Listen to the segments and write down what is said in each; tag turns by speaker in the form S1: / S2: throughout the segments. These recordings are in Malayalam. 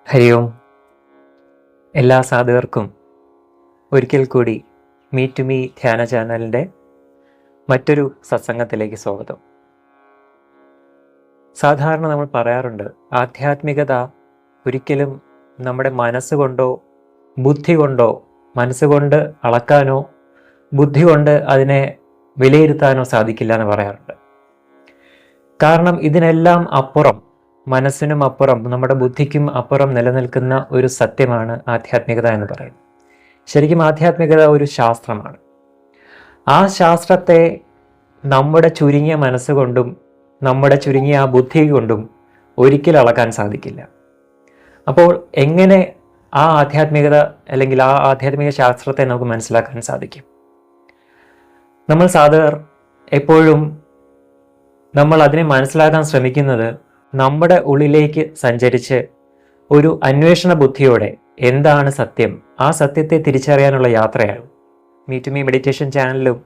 S1: ഹരി ഓം. എല്ലാ സാധകർക്കും ഒരിക്കൽ കൂടി മീറ്റ് ടു മീ ധ്യാന ചാനലിൻ്റെ മറ്റൊരു സത്സംഗത്തിലേക്ക് സ്വാഗതം. സാധാരണ നമ്മൾ പറയാറുണ്ട്, ആധ്യാത്മികത ഒരിക്കലും നമ്മുടെ മനസ്സുകൊണ്ടോ ബുദ്ധി കൊണ്ടോ, മനസ്സുകൊണ്ട് അളക്കാനോ ബുദ്ധി കൊണ്ട് അതിനെ വിലയിരുത്താനോ സാധിക്കില്ല എന്ന് പറയാറുണ്ട്. കാരണം ഇതിനെല്ലാം അപ്പുറം, മനസ്സിനും അപ്പുറം, നമ്മുടെ ബുദ്ധിക്കും അപ്പുറം നിലനിൽക്കുന്ന ഒരു സത്യമാണ് ആധ്യാത്മികത എന്ന് പറയുന്നത്. ശരിക്കും ആധ്യാത്മികത ഒരു ശാസ്ത്രമാണ്. ആ ശാസ്ത്രത്തെ നമ്മുടെ ചുരുങ്ങിയ മനസ്സുകൊണ്ടും നമ്മുടെ ചുരുങ്ങിയ ആ ബുദ്ധി കൊണ്ടും ഒരിക്കലും അളക്കാൻ സാധിക്കില്ല. അപ്പോൾ എങ്ങനെ ആ ആധ്യാത്മികത അല്ലെങ്കിൽ ആ ആധ്യാത്മിക ശാസ്ത്രത്തെ നമുക്ക് മനസ്സിലാക്കാൻ സാധിക്കും? നമ്മൾ സാധകർ എപ്പോഴും നമ്മൾ അതിനെ മനസ്സിലാക്കാൻ ശ്രമിക്കുന്നത് നമ്മുടെ ഉള്ളിലേക്ക് സഞ്ചരിച്ച് ഒരു അന്വേഷണ ബുദ്ധിയോടെ എന്താണ് സത്യം, ആ സത്യത്തെ തിരിച്ചറിയാനുള്ള യാത്രയാണ്. മീറ്റ് ടു മീ മെഡിറ്റേഷൻ ചാനലിലും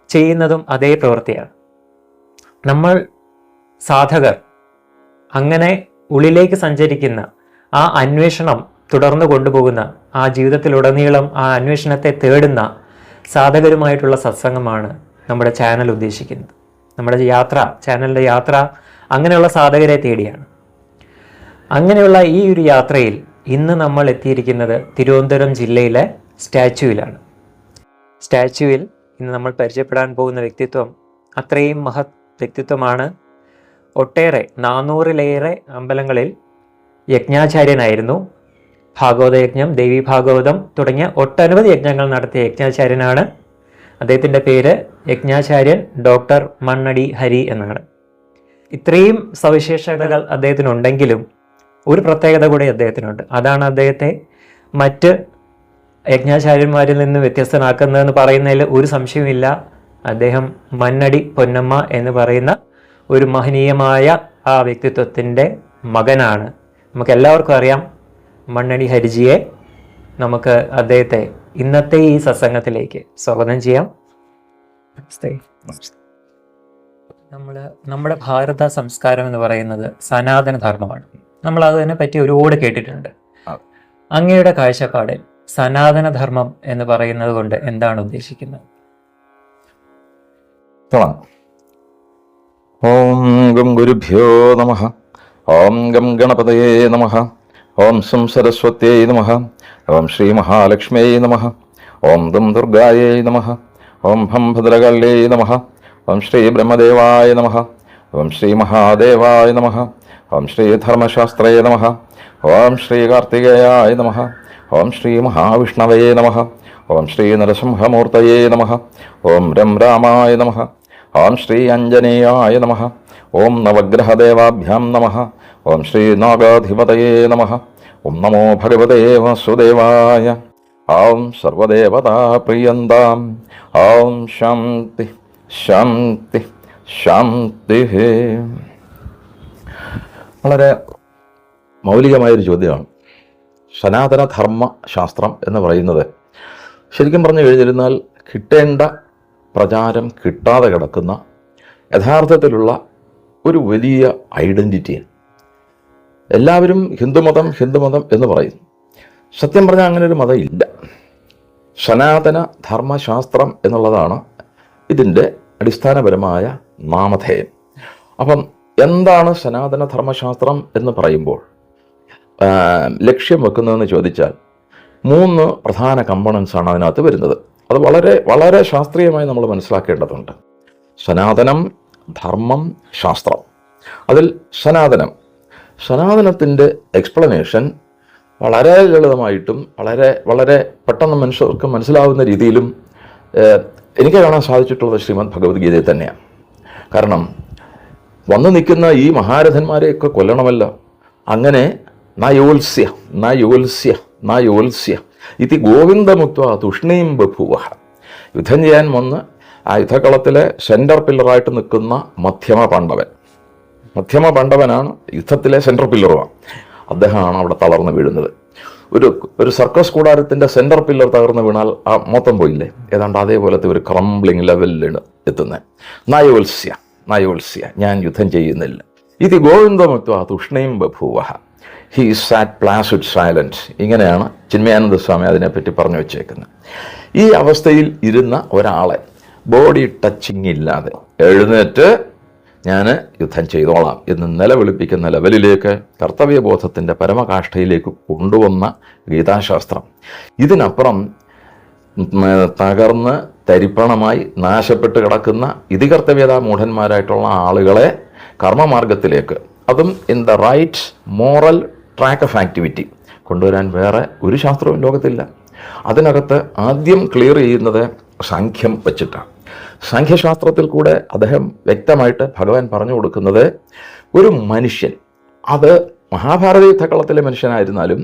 S1: ചെയ്യുന്നതും അതേ പ്രവൃത്തിയാണ്. നമ്മൾ സാധകർ അങ്ങനെ ഉള്ളിലേക്ക് സഞ്ചരിക്കുന്ന ആ അന്വേഷണം തുടർന്നു കൊണ്ടുപോകുന്ന, ആ ജീവിതത്തിലുടനീളം ആ അന്വേഷണത്തെ തേടുന്ന സാധകരുമായിട്ടുള്ള സത്സംഗമാണ് നമ്മുടെ ചാനൽ ഉദ്ദേശിക്കുന്നത്. നമ്മുടെ യാത്ര, ചാനലിൻ്റെ യാത്ര അങ്ങനെയുള്ള സാധകരെ തേടിയാണ്. അങ്ങനെയുള്ള ഈ ഒരു യാത്രയിൽ ഇന്ന് നമ്മൾ എത്തിയിരിക്കുന്നത് തിരുവനന്തപുരം ജില്ലയിലെ സ്റ്റാച്യുവിലാണ്. സ്റ്റാച്യുവിൽ ഇന്ന് നമ്മൾ പരിചയപ്പെടാൻ പോകുന്ന വ്യക്തിത്വം അത്രയും മഹത് വ്യക്തിത്വമാണ്. ഒട്ടേറെ 400-ലേറെ അമ്പലങ്ങളിൽ യജ്ഞാചാര്യനായിരുന്നു. ഭാഗവത യജ്ഞം, ദേവി ഭാഗവതം തുടങ്ങിയ ഒട്ടനവധി യജ്ഞങ്ങൾ നടത്തിയ യജ്ഞാചാര്യനാണ്. അദ്ദേഹത്തിൻ്റെ പേര് യജ്ഞാചാര്യൻ ഡോക്ടർ മണ്ണടി ഹരി എന്നാണ്. ഇത്രയും സവിശേഷതകൾ അദ്ദേഹത്തിനുണ്ടെങ്കിലും ഒരു പ്രത്യേകത കൂടി അദ്ദേഹത്തിനുണ്ട്. അതാണ് അദ്ദേഹത്തെ മറ്റ് യജ്ഞാചാര്യന്മാരിൽ നിന്ന് വ്യത്യസ്തനാക്കുന്നതെന്ന് പറയുന്നതിൽ ഒരു സംശയവുമില്ല. അദ്ദേഹം മണ്ണടി പൊന്നമ്മ എന്ന് പറയുന്ന ഒരു മഹനീയമായ ആ വ്യക്തിത്വത്തിൻ്റെ മകനാണ്. നമുക്ക് എല്ലാവർക്കും അറിയാം മണ്ണടി ഹരിജിയെ. നമുക്ക് അദ്ദേഹത്തെ ഇന്നത്തെ ഈ സത്സംഗത്തിലേക്ക് സ്വാഗതം ചെയ്യാം. നമ്മുടെ ഭാരത സംസ്കാരം എന്ന് പറയുന്നത് സനാതന ധർമ്മമാണ്. നമ്മൾ അതിനെ പറ്റി ഒരുപാട് കേട്ടിട്ടുണ്ട്. അങ്ങയുടെ കാഴ്ചപ്പാടിൽ സനാതന ധർമ്മം എന്ന് പറയുന്നത് കൊണ്ട് എന്താണ് ഉദ്ദേശിക്കുന്നത്?
S2: ഓം ഗം ഗുരുഭ്യോ നമഃ. ഓം ഗം ഗണപതയേ നമഃ. ഓം സം സരസ്വത്യൈ നമഃ. ഓം ശ്രീ മഹാലക്ഷ്മ്യൈ നമഃ. ഓം ദം ദുർഗായൈ നമഃ. ഓം ഭം ഭദ്രകാള്യൈ നമഃ. ഓം ശ്രീ ബ്രഹ്മദേവായ നമഃ. ഓം ശ്രീ മഹാദേവായ നമഃ. ഓം ശ്രീ ധർമ്മശാസ്ത്രേ നമഃ. ഓം ശ്രീ കാർത്തികേയായ നമഃ. ഓം ശ്രീ മഹാവിഷ്ണവേ നമഃ. ഓം ശ്രീ നരസിംഹമൂർത്തയേ നമഃ. ഓം രം രാമായ നമഃ. ഓം ശ്രീ അഞ്ജനേയായ നമഃ. ഓം നവഗ്രഹദേവാഭ്യാം നമഃ. ഓം ശ്രീ നാഗാധിപതയേ നമഃ. ഓം നമോ ഭഗവതേ വാസുദേവായ. ഓം സർവദേവതാ പ്രിയന്താം. ഓം ശാന്തി ശാന്തി ശാന്തി. വളരെ മൗലികമായൊരു ചോദ്യമാണ്. സനാതന ധർമ്മ ശാസ്ത്രം എന്ന് പറയുന്നത് ശരിക്കും പറഞ്ഞു കഴിഞ്ഞിരുന്നാൽ കിട്ടേണ്ട പ്രചാരം കിട്ടാതെ കിടക്കുന്ന യഥാർത്ഥത്തിലുള്ള ഒരു വലിയ ഐഡൻറ്റിറ്റിയാണ്. എല്ലാവരും ഹിന്ദുമതം ഹിന്ദുമതം എന്ന് പറയുന്നു. സത്യം പറഞ്ഞാൽ അങ്ങനെ ഒരു മതം ഇല്ല. സനാതന ധർമ്മശാസ്ത്രം എന്നുള്ളതാണ് ഇതിൻ്റെ അടിസ്ഥാനപരമായ നാമധേയം. അപ്പം എന്താണ് സനാതന ധർമ്മശാസ്ത്രം എന്ന് പറയുമ്പോൾ ലക്ഷ്യം വെക്കുന്നതെന്ന് ചോദിച്ചാൽ 3 പ്രധാന കമ്പോണൻസാണ് അതിനകത്ത് വരുന്നത്. അത് വളരെ വളരെ ശാസ്ത്രീയമായി നമ്മൾ മനസ്സിലാക്കേണ്ടതുണ്ട്. സനാതനം, ധർമ്മം, ശാസ്ത്രം. അതിൽ സനാതനത്തിൻ്റെ എക്സ്പ്ലനേഷൻ വളരെ ലളിതമായിട്ടും വളരെ വളരെ പെട്ടെന്ന് മനുഷ്യർക്ക് മനസ്സിലാവുന്ന രീതിയിലും എനിക്ക് കാണാൻ സാധിച്ചിട്ടുള്ളത് ശ്രീമദ് ഭഗവത്ഗീതയിൽ തന്നെയാണ്. കാരണം വന്നു നിൽക്കുന്ന ഈ മഹാരഥന്മാരെയൊക്കെ കൊല്ലണമല്ലോ. അങ്ങനെ നയോത്സ്യ ഇതി ഗോവിന്ദമുക്ത്വാ തുഷ്ണീം ബഭൂവ. യുദ്ധം ചെയ്യാൻ വന്ന് ആ യുദ്ധകളത്തിലെ സെൻറ്റർ പില്ലറായിട്ട് നിൽക്കുന്ന മധ്യമ പാണ്ഡവനാണ് യുദ്ധത്തിലെ സെൻട്രൽ പില്ലറുമാണ്. അദ്ദേഹമാണ് അവിടെ തളർന്നു വീഴുന്നത്. ഒരു സർക്കസ് കൂടാരത്തിൻ്റെ സെൻറ്റർ പില്ലർ തകർന്ന് വീണാൽ ആ മൊത്തം പോയില്ലേ, ഏതാണ്ട് അതേപോലത്തെ ഒരു ക്രംബ്ലിംഗ് ലെവലിലാണ് എത്തുന്നത്. നയോത്സ്യ ഞാൻ യുദ്ധം ചെയ്യുന്നില്ല. ഇത് ഗോവിന്ദമുക്ത്വാ തുഷ്ണീം ബഭൂവ. He sat placid silence. ഇങ്ങനെയാണ് ചിന്മയാനന്ദ സ്വാമി അതിനെപ്പറ്റി പറഞ്ഞു വെച്ചേക്കുന്നത്. ഈ അവസ്ഥയിൽ ഇരുന്ന ഒരാളെ ബോഡി ടച്ചിങ് ഇല്ലാതെ എഴുന്നേറ്റ് ഞാൻ യുദ്ധം ചെയ്തോളാം എന്ന് നിലവിളിപ്പിക്കുന്ന ലെവലിലേക്ക് കർത്തവ്യബോധത്തിൻ്റെ പരമകാഷ്ഠയിലേക്ക് കൊണ്ടുവന്ന ഗീതാശാസ്ത്രം. ഇതിനപ്പുറം തകർന്ന് തരിപ്പണമായി നാശപ്പെട്ട് കിടക്കുന്ന ഇതികർത്തവ്യതാ മൂഢന്മാരായിട്ടുള്ള ആളുകളെ കർമ്മമാർഗത്തിലേക്ക്, അതും in the right moral track of activity കൊണ്ടുവരാൻ വേറെ ഒരു ശാസ്ത്രവും ലോകത്തില്ല. അതിനകത്ത് ആദ്യം ക്ലിയർ ചെയ്യുന്നത് സാഖ്യം വച്ചിട്ടാണ്. സാഖ്യശാസ്ത്രത്തിൽ കൂടെ അദ്ദേഹം വ്യക്തമായിട്ട് ഭഗവാൻ പറഞ്ഞു കൊടുക്കുന്നത്, ഒരു മനുഷ്യൻ, അത് മഹാഭാരത യുദ്ധക്കളത്തിലെ മനുഷ്യനായിരുന്നാലും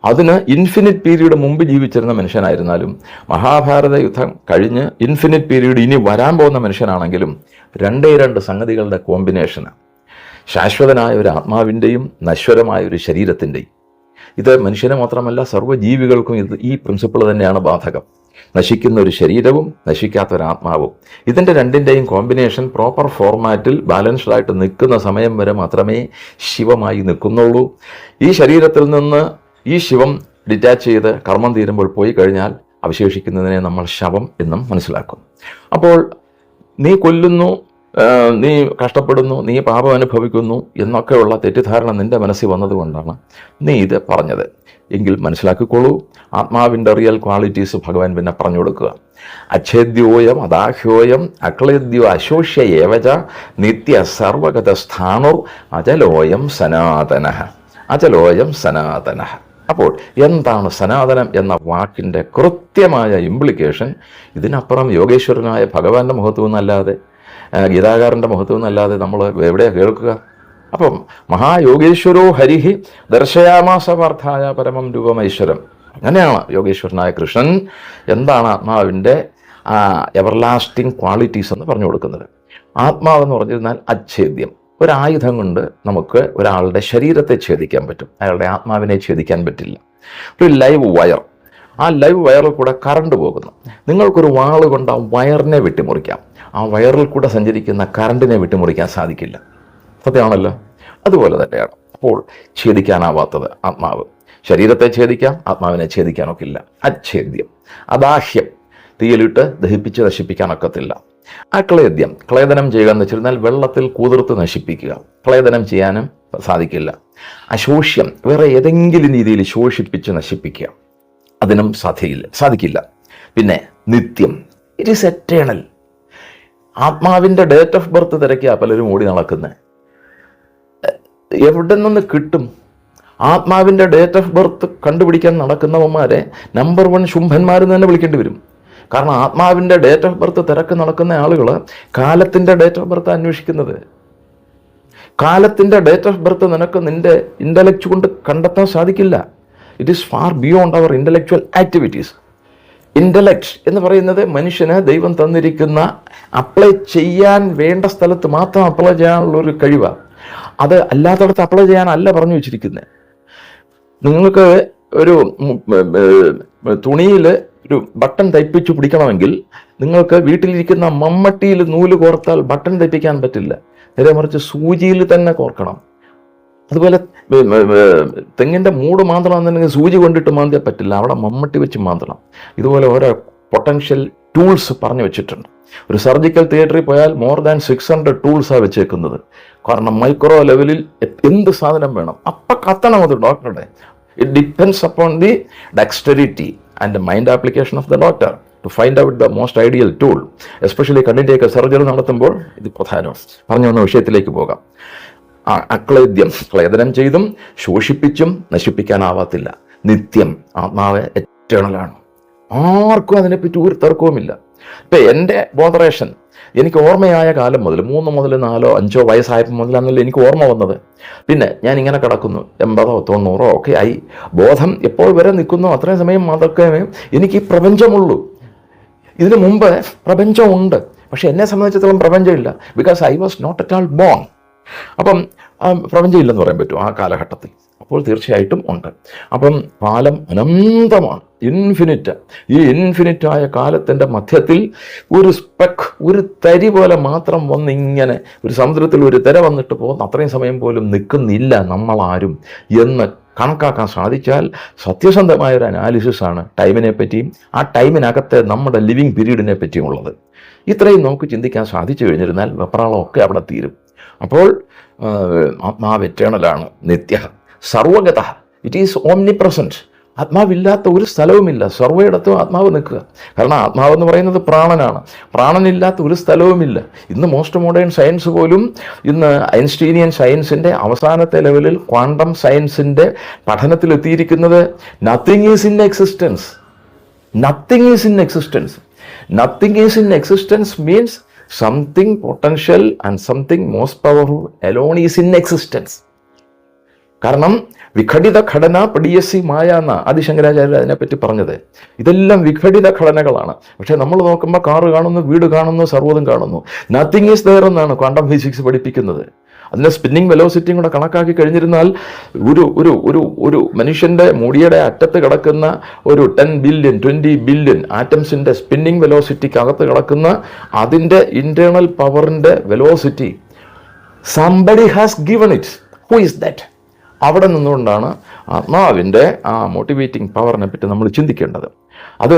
S2: അതിന് ഇൻഫിനിറ്റ് പീരീഡ് മുമ്പ് ജീവിച്ചിരുന്ന മനുഷ്യനായിരുന്നാലും മഹാഭാരത യുദ്ധം കഴിഞ്ഞ് ഇൻഫിനിറ്റ് പീരീഡ് ഇനി വരാൻ പോകുന്ന മനുഷ്യനാണെങ്കിലും രണ്ട് സംഗതികളുടെ കോമ്പിനേഷനാണ്. ശാശ്വതനായ ഒരു ആത്മാവിൻ്റെയും നശ്വരമായ ഒരു ശരീരത്തിൻ്റെയും. ഇത് മനുഷ്യനെ മാത്രമല്ല സർവ്വജീവികൾക്കും ഈ പ്രിൻസിപ്പിൾ തന്നെയാണ് ബാധകം. നശിക്കുന്ന ഒരു ശരീരവും നശിക്കാത്ത ഒരു ആത്മാവും, ഇതിൻ്റെ രണ്ടിൻ്റെയും കോമ്പിനേഷൻ പ്രോപ്പർ ഫോർമാറ്റിൽ ബാലൻസ്ഡ് ആയിട്ട് നിൽക്കുന്ന സമയം വരെ മാത്രമേ ശിവമായി നിൽക്കുന്നുള്ളൂ. ഈ ശരീരത്തിൽ നിന്ന് ഈ ശിവം ഡിറ്റാച്ച് ചെയ്ത് കർമ്മം തീരുമ്പോൾ പോയി കഴിഞ്ഞാൽ അവശേഷിക്കുന്നതിനെ നമ്മൾ ശവം എന്നും മനസ്സിലാക്കും. അപ്പോൾ നീ കൊല്ലുന്നു, നീ കഷ്ടപ്പെടുന്നു, നീ പാപം അനുഭവിക്കുന്നു എന്നൊക്കെയുള്ള തെറ്റിദ്ധാരണ നിൻ്റെ മനസ്സിൽ വന്നതുകൊണ്ടാണ് നീ ഇത് പറഞ്ഞത് എങ്കിൽ മനസ്സിലാക്കിക്കോളൂ. ആത്മാവിൻ്റെ റിയൽ ക്വാളിറ്റീസ് ഭഗവാൻ പിന്നെ പറഞ്ഞു കൊടുക്കുക. അച്ഛേദ്യോയം അദാഹ്യോയം അക്ലേദ്യോ അശോഷ്യ ഏവച നിത്യ സർവഗത സ്ഥാണോ അചലോയം സനാതനഃ. അചലോയം സനാതനഃ. അപ്പോൾ എന്താണ് സനാതനം എന്ന വാക്കിൻ്റെ കൃത്യമായ ഇംപ്ലിക്കേഷൻ? ഇതിനപ്പുറം യോഗേശ്വരനായ ഭഗവാന്റെ മുഖത്തു നിന്നല്ലാതെ, ഗീതാകാരൻ്റെ മുഖത്തു നിന്നല്ലാതെ നമ്മൾ എവിടെയാണ് കേൾക്കുക? അപ്പം മഹായോഗേശ്വരോ ഹരിഹി ദർശയാമാസ പാർത്ഥായ പരമം രൂപമൈശ്വരം. അങ്ങനെയാണ് യോഗേശ്വരനായ കൃഷ്ണൻ എന്താണ് ആത്മാവിൻ്റെ എവർലാസ്റ്റിംഗ് ക്വാളിറ്റീസ് എന്ന് പറഞ്ഞു കൊടുക്കുന്നത്. ആത്മാവെന്ന് പറഞ്ഞിരുന്നാൽ അച്ഛേദ്യം. ഒരായുധം കൊണ്ട് നമുക്ക് ഒരാളുടെ ശരീരത്തെ ഛേദിക്കാൻ പറ്റും, അയാളുടെ ആത്മാവിനെ ഛേദിക്കാൻ പറ്റില്ല. ഒരു ലൈവ് വയർ, ആ ലൈവ് വയറിൽ കൂടെ കറണ്ട് പോകുന്നു. നിങ്ങൾക്കൊരു വാള് കൊണ്ട് ആ വയറിനെ വെട്ടിമുറിക്കാം, ആ വയറിൽ കൂടെ സഞ്ചരിക്കുന്ന കറണ്ടിനെ വെട്ടിമുറിക്കാൻ സാധിക്കില്ല. സത്യമാണല്ലോ. അതുപോലെ തന്നെയാണ് അപ്പോൾ ഛേദിക്കാനാവാത്തത് ആത്മാവ്. ശരീരത്തെ ഛേദിക്കാം, ആത്മാവിനെ ഛേദിക്കാനൊക്കില്ല. അച്ഛേദ്യം. അദാഹ്യം, തീയിലിട്ട് ദഹിപ്പിച്ച് നശിപ്പിക്കാനൊക്കത്തില്ല. അക്ലേദ്യം, ക്ലേദനം ചെയ്യുക എന്ന് വെച്ചിരുന്നാൽ വെള്ളത്തിൽ കുതിർത്ത് നശിപ്പിക്കുക, ക്ലേദനം ചെയ്യാനും സാധിക്കില്ല. അശോഷ്യം, വേറെ ഏതെങ്കിലും രീതിയിൽ ശോഷിപ്പിച്ച് നശിപ്പിക്കുക, അതിനും സാധിക്കില്ല. പിന്നെ നിത്യം, ഇറ്റ് ഈസ് എറ്റേണൽ. ആത്മാവിൻ്റെ ഡേറ്റ് ഓഫ് ബർത്ത് തിരക്കിയാ പലരും ഓടി നടക്കുന്നത്. എവിടെ നിന്ന് കിട്ടും? ആത്മാവിൻ്റെ ഡേറ്റ് ഓഫ് ബർത്ത് കണ്ടുപിടിക്കാൻ നടക്കുന്നവന്മാരെ നമ്പർ 1 ശുംഭന്മാരെന്ന് തന്നെ വിളിക്കേണ്ടി വരും. കാരണം ആത്മാവിൻ്റെ ഡേറ്റ് ഓഫ് ബർത്ത് തിരക്ക് നടക്കുന്ന ആളുകൾ കാലത്തിൻ്റെ ഡേറ്റ് ഓഫ് ബർത്ത് അന്വേഷിക്കുന്നത്. കാലത്തിൻ്റെ ഡേറ്റ് ഓഫ് ബർത്ത് നിനക്ക് നിൻ്റെ ഇൻ്റലക്റ്റ് കൊണ്ട് കണ്ടെത്താൻ സാധിക്കില്ല. It is far beyond our intellectual activities. Intellect എന്ന് പറയുന്നത് മനുഷ്യന് ദൈവം തന്നിരിക്കുന്ന അപ്ലൈ ചെയ്യാൻ വേണ്ട സ്ഥലത്ത് മാത്രം അപ്ലൈ ചെയ്യാനുള്ളൊരു കഴിവാണ്. അത് അല്ലാത്തടത്ത് അപ്ലൈ ചെയ്യാനല്ല പറഞ്ഞു വെച്ചിരിക്കുന്നത്. നിങ്ങൾക്ക് ഒരു തുണിയിൽ ഒരു ബട്ടൺ തയ്പ്പിച്ച് പിടിക്കണമെങ്കിൽ നിങ്ങൾക്ക് വീട്ടിലിരിക്കുന്ന മമ്മട്ടിയിൽ നൂല് കോർത്താൽ ബട്ടൺ തയ്പ്പിക്കാൻ പറ്റില്ല. നേരെ മറിച്ച് സൂചിയിൽ തന്നെ കോർക്കണം. അതുപോലെ തെങ്ങിൻ്റെ മൂട് മാന്തണമെന്നുണ്ടെങ്കിൽ സൂചി കൊണ്ടിട്ട് മാന്തിയാൽ പറ്റില്ല, അവിടെ മമ്മട്ടി വെച്ച് മാന്തണം. ഇതുപോലെ ഓരോ പൊട്ടൻഷ്യൽ ടൂൾസ് പറഞ്ഞു വെച്ചിട്ടുണ്ട്. ഒരു സർജിക്കൽ തിയേറ്ററിൽ പോയാൽ മോർ ദാൻ 600 ടൂൾസാണ് വെച്ചേക്കുന്നത്. കാരണം മൈക്രോ ലെവലിൽ എന്ത് സാധനം വേണം അപ്പം കത്തണം അത് ഡോക്ടറുടെ. It depends upon the dexterity and mind application of the doctor to find out the most ideal tool. Especially കണ്ണിൻ്റെയൊക്കെ സർജറി നടത്തുമ്പോൾ ഇത് പ്രധാനമാണ്. പറഞ്ഞു വന്ന വിഷയത്തിലേക്ക് പോകാം. അക്ലേദ്യം, ക്ലേദനം ചെയ്തും ശോഷിപ്പിച്ചും നശിപ്പിക്കാനാവാത്തില്ല. നിത്യം, ആത്മാവ് എറ്റേണലാണ്. ആർക്കും അതിനെപ്പറ്റി ഒരു തർക്കവുമില്ല. ഇപ്പം എൻ്റെ ബോധറേഷൻ എനിക്ക് ഓർമ്മയായ കാലം മുതൽ 3 മുതൽ 4, 5 വയസ്സായപ്പോൾ മുതലാണല്ലോ എനിക്ക് ഓർമ്മ വന്നത്. പിന്നെ ഞാൻ ഇങ്ങനെ കിടക്കുന്നു, 80, 90 ഒക്കെ ആയി. ബോധം എപ്പോൾ വരെ നിൽക്കുന്നോ അത്രയും സമയം മാത്രമേ എനിക്ക് പ്രപഞ്ചമുള്ളൂ. ഇതിനു മുമ്പ് പ്രപഞ്ചമുണ്ട്, പക്ഷെ എന്നെ സംബന്ധിച്ചിടത്തോളം പ്രപഞ്ചമില്ല. Because I was not at all born. അപ്പം പ്രപഞ്ചം ഇല്ലെന്ന് പറയാൻ പറ്റും ആ കാലഘട്ടത്തിൽ. അപ്പോൾ തീർച്ചയായിട്ടും ഉണ്ട്. അപ്പം കാലം അനന്തമാണ്, ഇൻഫിനിറ്റ്. ഈ ഇൻഫിനിറ്റായ കാലത്തിൻ്റെ മധ്യത്തിൽ ഒരു സ്പെക്ക്, ഒരു തരി പോലെ മാത്രം വന്നിങ്ങനെ ഒരു സമുദ്രത്തിൽ ഒരു തിര വന്നിട്ട് പോകുന്ന അത്രയും സമയം പോലും നിൽക്കുന്നില്ല നമ്മളാരും എന്ന് കണക്കാക്കാൻ സാധിച്ചാൽ സത്യസന്ധമായ ഒരു അനാലിസിസാണ് ടൈമിനെ പറ്റിയും ആ ടൈമിനകത്ത് നമ്മുടെ ലിവിങ് പീരീഡിനെ പറ്റിയും ഉള്ളത്. ഇത്രയും നമുക്ക് ചിന്തിക്കാൻ സാധിച്ചു കഴിഞ്ഞിരുന്നാൽ വെപ്രാളമൊക്കെ അവിടെ തീരും. അപ്പോൾ ആത്മാവ് എറ്റേണലാണ്, നിത്യ, സർവഗത, ഇറ്റ് ഈസ് ഓംനി പ്രസൻറ്റ്. ആത്മാവില്ലാത്ത ഒരു സ്ഥലവുമില്ല, സർവ്വയിടത്തും ആത്മാവ് നിൽക്കുക. കാരണം ആത്മാവെന്ന് പറയുന്നത് പ്രാണനാണ്, പ്രാണനില്ലാത്ത ഒരു സ്ഥലവുമില്ല. ഇന്ന് മോസ്റ്റ് മോഡേൺ സയൻസ് പോലും, ഇന്ന് ഐൻസ്റ്റീനിയൻ സയൻസിൻ്റെ അവസാനത്തെ ലെവലിൽ ക്വാണ്ടം സയൻസിൻ്റെ പഠനത്തിലെത്തിയിരിക്കുന്നത് nothing is in existence. Nothing is in existence. Nothing is in existence means something potential and something most powerful alone is in existence. കാരണം വിഘടിത ഘടന പടിയസി മായ എന്ന ആദിശങ്കരാചാര്യർ അതിനെപ്പറ്റി പറഞ്ഞത്. ഇതെല്ലാം വിഘടിത ഘടനകളാണ്. പക്ഷെ നമ്മൾ നോക്കുമ്പോൾ കാറ് കാണുന്നു, വീട് കാണുന്നു, സർവ്വതും കാണുന്നു. നത്തിങ് ഈസ് ദെയർ എന്നാണ് ക്വാണ്ടം ഫിസിക്സ് പഠിപ്പിക്കുന്നത്. അതിൻ്റെ സ്പിന്നിങ് വെലോസിറ്റിയും കൂടെ കണക്കാക്കി കഴിഞ്ഞിരുന്നാൽ ഒരു ഒരു ഒരു ഒരു മനുഷ്യൻ്റെ മുടിയുടെ അറ്റത്ത് കിടക്കുന്ന ഒരു 10 ബില്യൺ 20 ബില്യൺ ആറ്റംസിൻ്റെ സ്പിന്നിങ് വെലോസിറ്റിക്കകത്ത് കിടക്കുന്ന അതിൻ്റെ ഇൻറ്റേർണൽ പവറിൻ്റെ velocity somebody has given it. Who is that? അവിടെ നിന്നുകൊണ്ടാണ് ആത്മാവിൻ്റെ ആ മോട്ടിവേറ്റിംഗ് പവറിനെ പറ്റി നമ്മൾ ചിന്തിക്കേണ്ടത്. അത്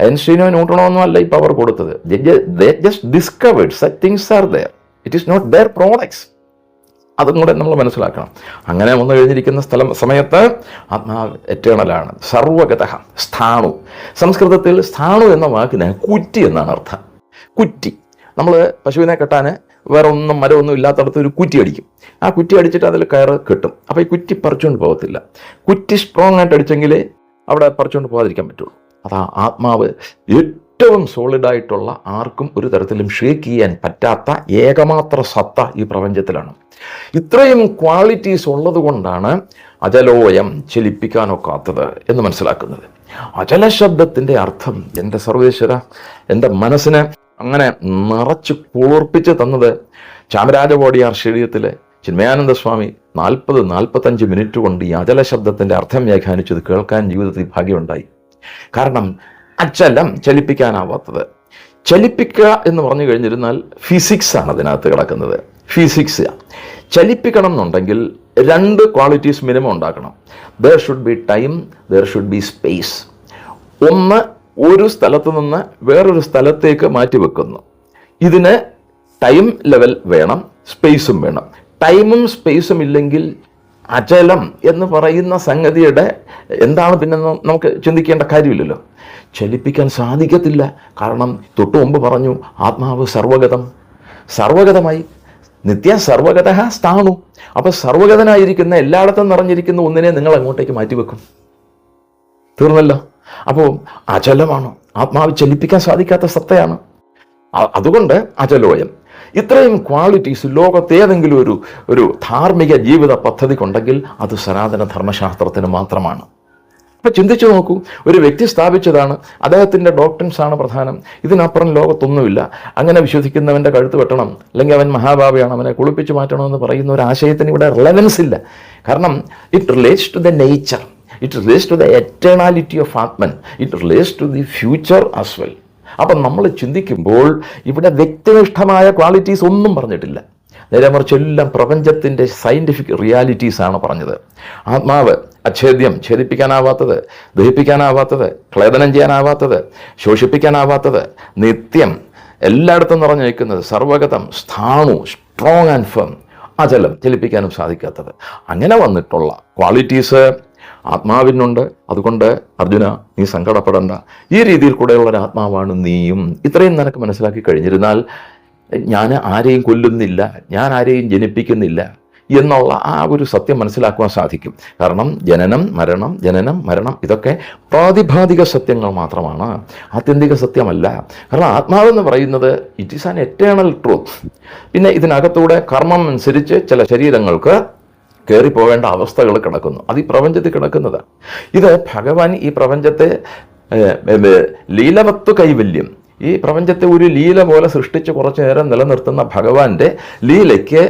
S2: ഐൻസ്റ്റീനോ ന്യൂട്ടണോ ഒന്നും അല്ല ഈ പവർ കൊടുത്തത്. they just discovered such things are there. It is not their products. അതും കൂടെ നമ്മൾ മനസ്സിലാക്കണം. അങ്ങനെ വന്നു കഴിഞ്ഞിരിക്കുന്ന സമയത്ത് ആത്മാവ് എറ്റേണലാണ്, സർവഗത, സ്ഥാണു. സംസ്കൃതത്തിൽ സ്ഥാണു എന്ന വാക്കിന് കുറ്റി എന്നാണ് അർത്ഥം. കുറ്റി, നമ്മൾ പശുവിനെ കെട്ടാൻ വേറെ ഒന്നും മരമൊന്നും ഇല്ലാത്തടത്ത് ഒരു കുറ്റി അടിക്കും. ആ കുറ്റി അടിച്ചിട്ട് അതിൽ കയറ് കെട്ടും. അപ്പോൾ ഈ കുറ്റി പറിച്ചുകൊണ്ട് പോകത്തില്ല. കുറ്റി സ്ട്രോങ് ആയിട്ട് അടിച്ചെങ്കിലേ അവിടെ പറിച്ചുകൊണ്ട് പോകാതിരിക്കാൻ പറ്റുള്ളൂ. അതാ ആത്മാവ് ഏറ്റവും സോളിഡായിട്ടുള്ള, ആർക്കും ഒരു തരത്തിലും ഷേക്ക് ചെയ്യാൻ പറ്റാത്ത ഏകമാത്ര സത്ത ഈ പ്രപഞ്ചത്തിലാണ്. ഇത്രയും ക്വാളിറ്റീസ് ഉള്ളത് കൊണ്ടാണ് അജലോയം, ചലിപ്പിക്കാനൊക്കാത്തത് എന്ന് മനസ്സിലാക്കുന്നത്. അചല ശബ്ദത്തിൻ്റെ അർത്ഥം എൻ്റെ സർവേശ്വര, എൻ്റെ മനസ്സിനെ അങ്ങനെ നിറച്ച് കുളിർപ്പിച്ച് തന്നത് ചാമരാജവാടിയാർ ശരീരത്തിലെ ചിന്മയാനന്ദ സ്വാമി 40-45 മിനിറ്റ് കൊണ്ട് ഈ അചല ശബ്ദത്തിൻ്റെ അർത്ഥം വ്യാഖ്യാനിച്ചത് കേൾക്കാൻ ജീവിതത്തിൽ ഭാഗ്യമുണ്ടായി. കാരണം അചലം, ചലിപ്പിക്കാനാവാത്തത്. ചലിപ്പിക്കുക എന്ന് പറഞ്ഞു കഴിഞ്ഞിരുന്നാൽ ഫിസിക്സാണ് അതിനകത്ത് കിടക്കുന്നത്. ഫിസിക്സ് ചലിപ്പിക്കണം എന്നുണ്ടെങ്കിൽ 2 ക്വാളിറ്റീസ് മിനിമം ഉണ്ടാക്കണം. There should be time, there should be space. ഒന്ന്, ഒരു സ്ഥലത്ത് നിന്ന് വേറൊരു സ്ഥലത്തേക്ക് മാറ്റിവെക്കുന്നു. ഇതിന് ടൈം ലെവൽ വേണം, സ്പേസും വേണം. ടൈമും സ്പേസും ഇല്ലെങ്കിൽ അചലം എന്ന് പറയുന്ന സംഗതിയുടെ എന്താണ് പിന്നെ നമുക്ക് ചിന്തിക്കേണ്ട കാര്യമില്ലല്ലോ. ചലിപ്പിക്കാൻ സാധിക്കത്തില്ല. കാരണം തൊട്ടു മുമ്പ് പറഞ്ഞു ആത്മാവ് സർവഗതം, സർവഗതമായി, നിത്യ സർവഗത സ്ഥാണു. അപ്പോൾ സർവഗതനായിരിക്കുന്ന, എല്ലായിടത്തും നിറഞ്ഞിരിക്കുന്ന ഒന്നിനെ നിങ്ങൾ അങ്ങോട്ടേക്ക് മാറ്റിവെക്കും. തീർന്നല്ലോ. അപ്പോൾ അചലമാണ് ആത്മാവ്, ചലിപ്പിക്കാൻ സാധിക്കാത്ത സത്തയാണ്. അതുകൊണ്ട് അചലോയം. ഇത്രയും ക്വാളിറ്റീസ് ലോകത്തേതെങ്കിലും ഒരു ധാർമ്മിക ജീവിത പദ്ധതിക്കുണ്ടെങ്കിൽ അത് സനാതന ധർമ്മശാസ്ത്രത്തിന് മാത്രമാണ്. അപ്പം ചിന്തിച്ചു നോക്കൂ, ഒരു വ്യക്തി സ്ഥാപിച്ചതാണ്, അദ്ദേഹത്തിൻ്റെ ഡോക്ട്രിൻസാണ് പ്രധാനം, ഇതിനപ്പുറം ലോകത്തൊന്നുമില്ല. അങ്ങനെ വിശ്വസിക്കുന്നവൻ്റെ കഴുത്ത് വെട്ടണം, അല്ലെങ്കിൽ അവൻ മഹാഭാവിയാണ്, അവനെ കുളിപ്പിച്ച് മാറ്റണമെന്ന് പറയുന്ന ഒരു ആശയത്തിന് ഇവിടെ റിലവൻസ് ഇല്ല. കാരണം it relates to the nature, it relates to the eternality of Atman, it relates to the future as well. അപ്പം നമ്മൾ ചിന്തിക്കുമ്പോൾ ഇവിടെ വ്യക്തിനിഷ്ഠമായ ക്വാളിറ്റീസ് ഒന്നും പറഞ്ഞിട്ടില്ല. നേരെ മറിച്ച് എല്ലാം പ്രപഞ്ചത്തിൻ്റെ സയൻറ്റിഫിക് റിയാലിറ്റീസാണ് പറഞ്ഞത്. ആത്മാവ് അച്ഛേദ്യം, ഛേദിപ്പിക്കാനാവാത്തത്, ദഹിപ്പിക്കാനാവാത്തത്, ക്ലേദനം ചെയ്യാനാവാത്തത്, ശോഷിപ്പിക്കാനാവാത്തത്, നിത്യം, എല്ലായിടത്തും നിറഞ്ഞു നിൽക്കുന്നത്, സർവഗതം, സ്ഥാണു, സ്ട്രോങ് ആൻഡ് ഫേം, അചലം, ചലിപ്പിക്കാനും സാധിക്കാത്തത്. അങ്ങനെ വന്നിട്ടുള്ള ക്വാളിറ്റീസ് ആത്മാവിനുണ്ട്. അതുകൊണ്ട് അർജുന, നീ സങ്കടപ്പെടേണ്ട, ഈ രീതിയിൽ കൂടെയുള്ള ഒരു ആത്മാവാണ് നീയും. ഇത്രയും നിനക്ക് മനസ്സിലാക്കി കഴിഞ്ഞിരുന്നാൽ ഞാൻ ആരെയും കൊല്ലുന്നില്ല, ഞാൻ ആരെയും ജനിപ്പിക്കുന്നില്ല എന്നുള്ള ആ ഒരു സത്യം മനസ്സിലാക്കുവാൻ സാധിക്കും. കാരണം ജനനം മരണം, ജനനം മരണം ഇതൊക്കെ പ്രാതിഭാതിക സത്യങ്ങൾ മാത്രമാണ്, ആത്യന്തിക സത്യമല്ല. കാരണം ആത്മാവെന്ന് പറയുന്നത് it is an eternal truth. പിന്നെ ഇതിനകത്തൂടെ കർമ്മം അനുസരിച്ച് ചില ശരീരങ്ങൾക്ക് കയറിപ്പോവേണ്ട അവസ്ഥകൾ കിടക്കുന്നു. അത് ഈ പ്രപഞ്ചത്തിൽ കിടക്കുന്നതാണ്. ഇത് ഭഗവാൻ ഈ പ്രപഞ്ചത്തെ ലീലവത്വ കൈവല്യം, ഈ പ്രപഞ്ചത്തെ ഒരു ലീല പോലെ സൃഷ്ടിച്ച് കുറച്ചു നേരം നിലനിർത്തുന്ന ഭഗവാന്റെ ലീലയ്ക്ക്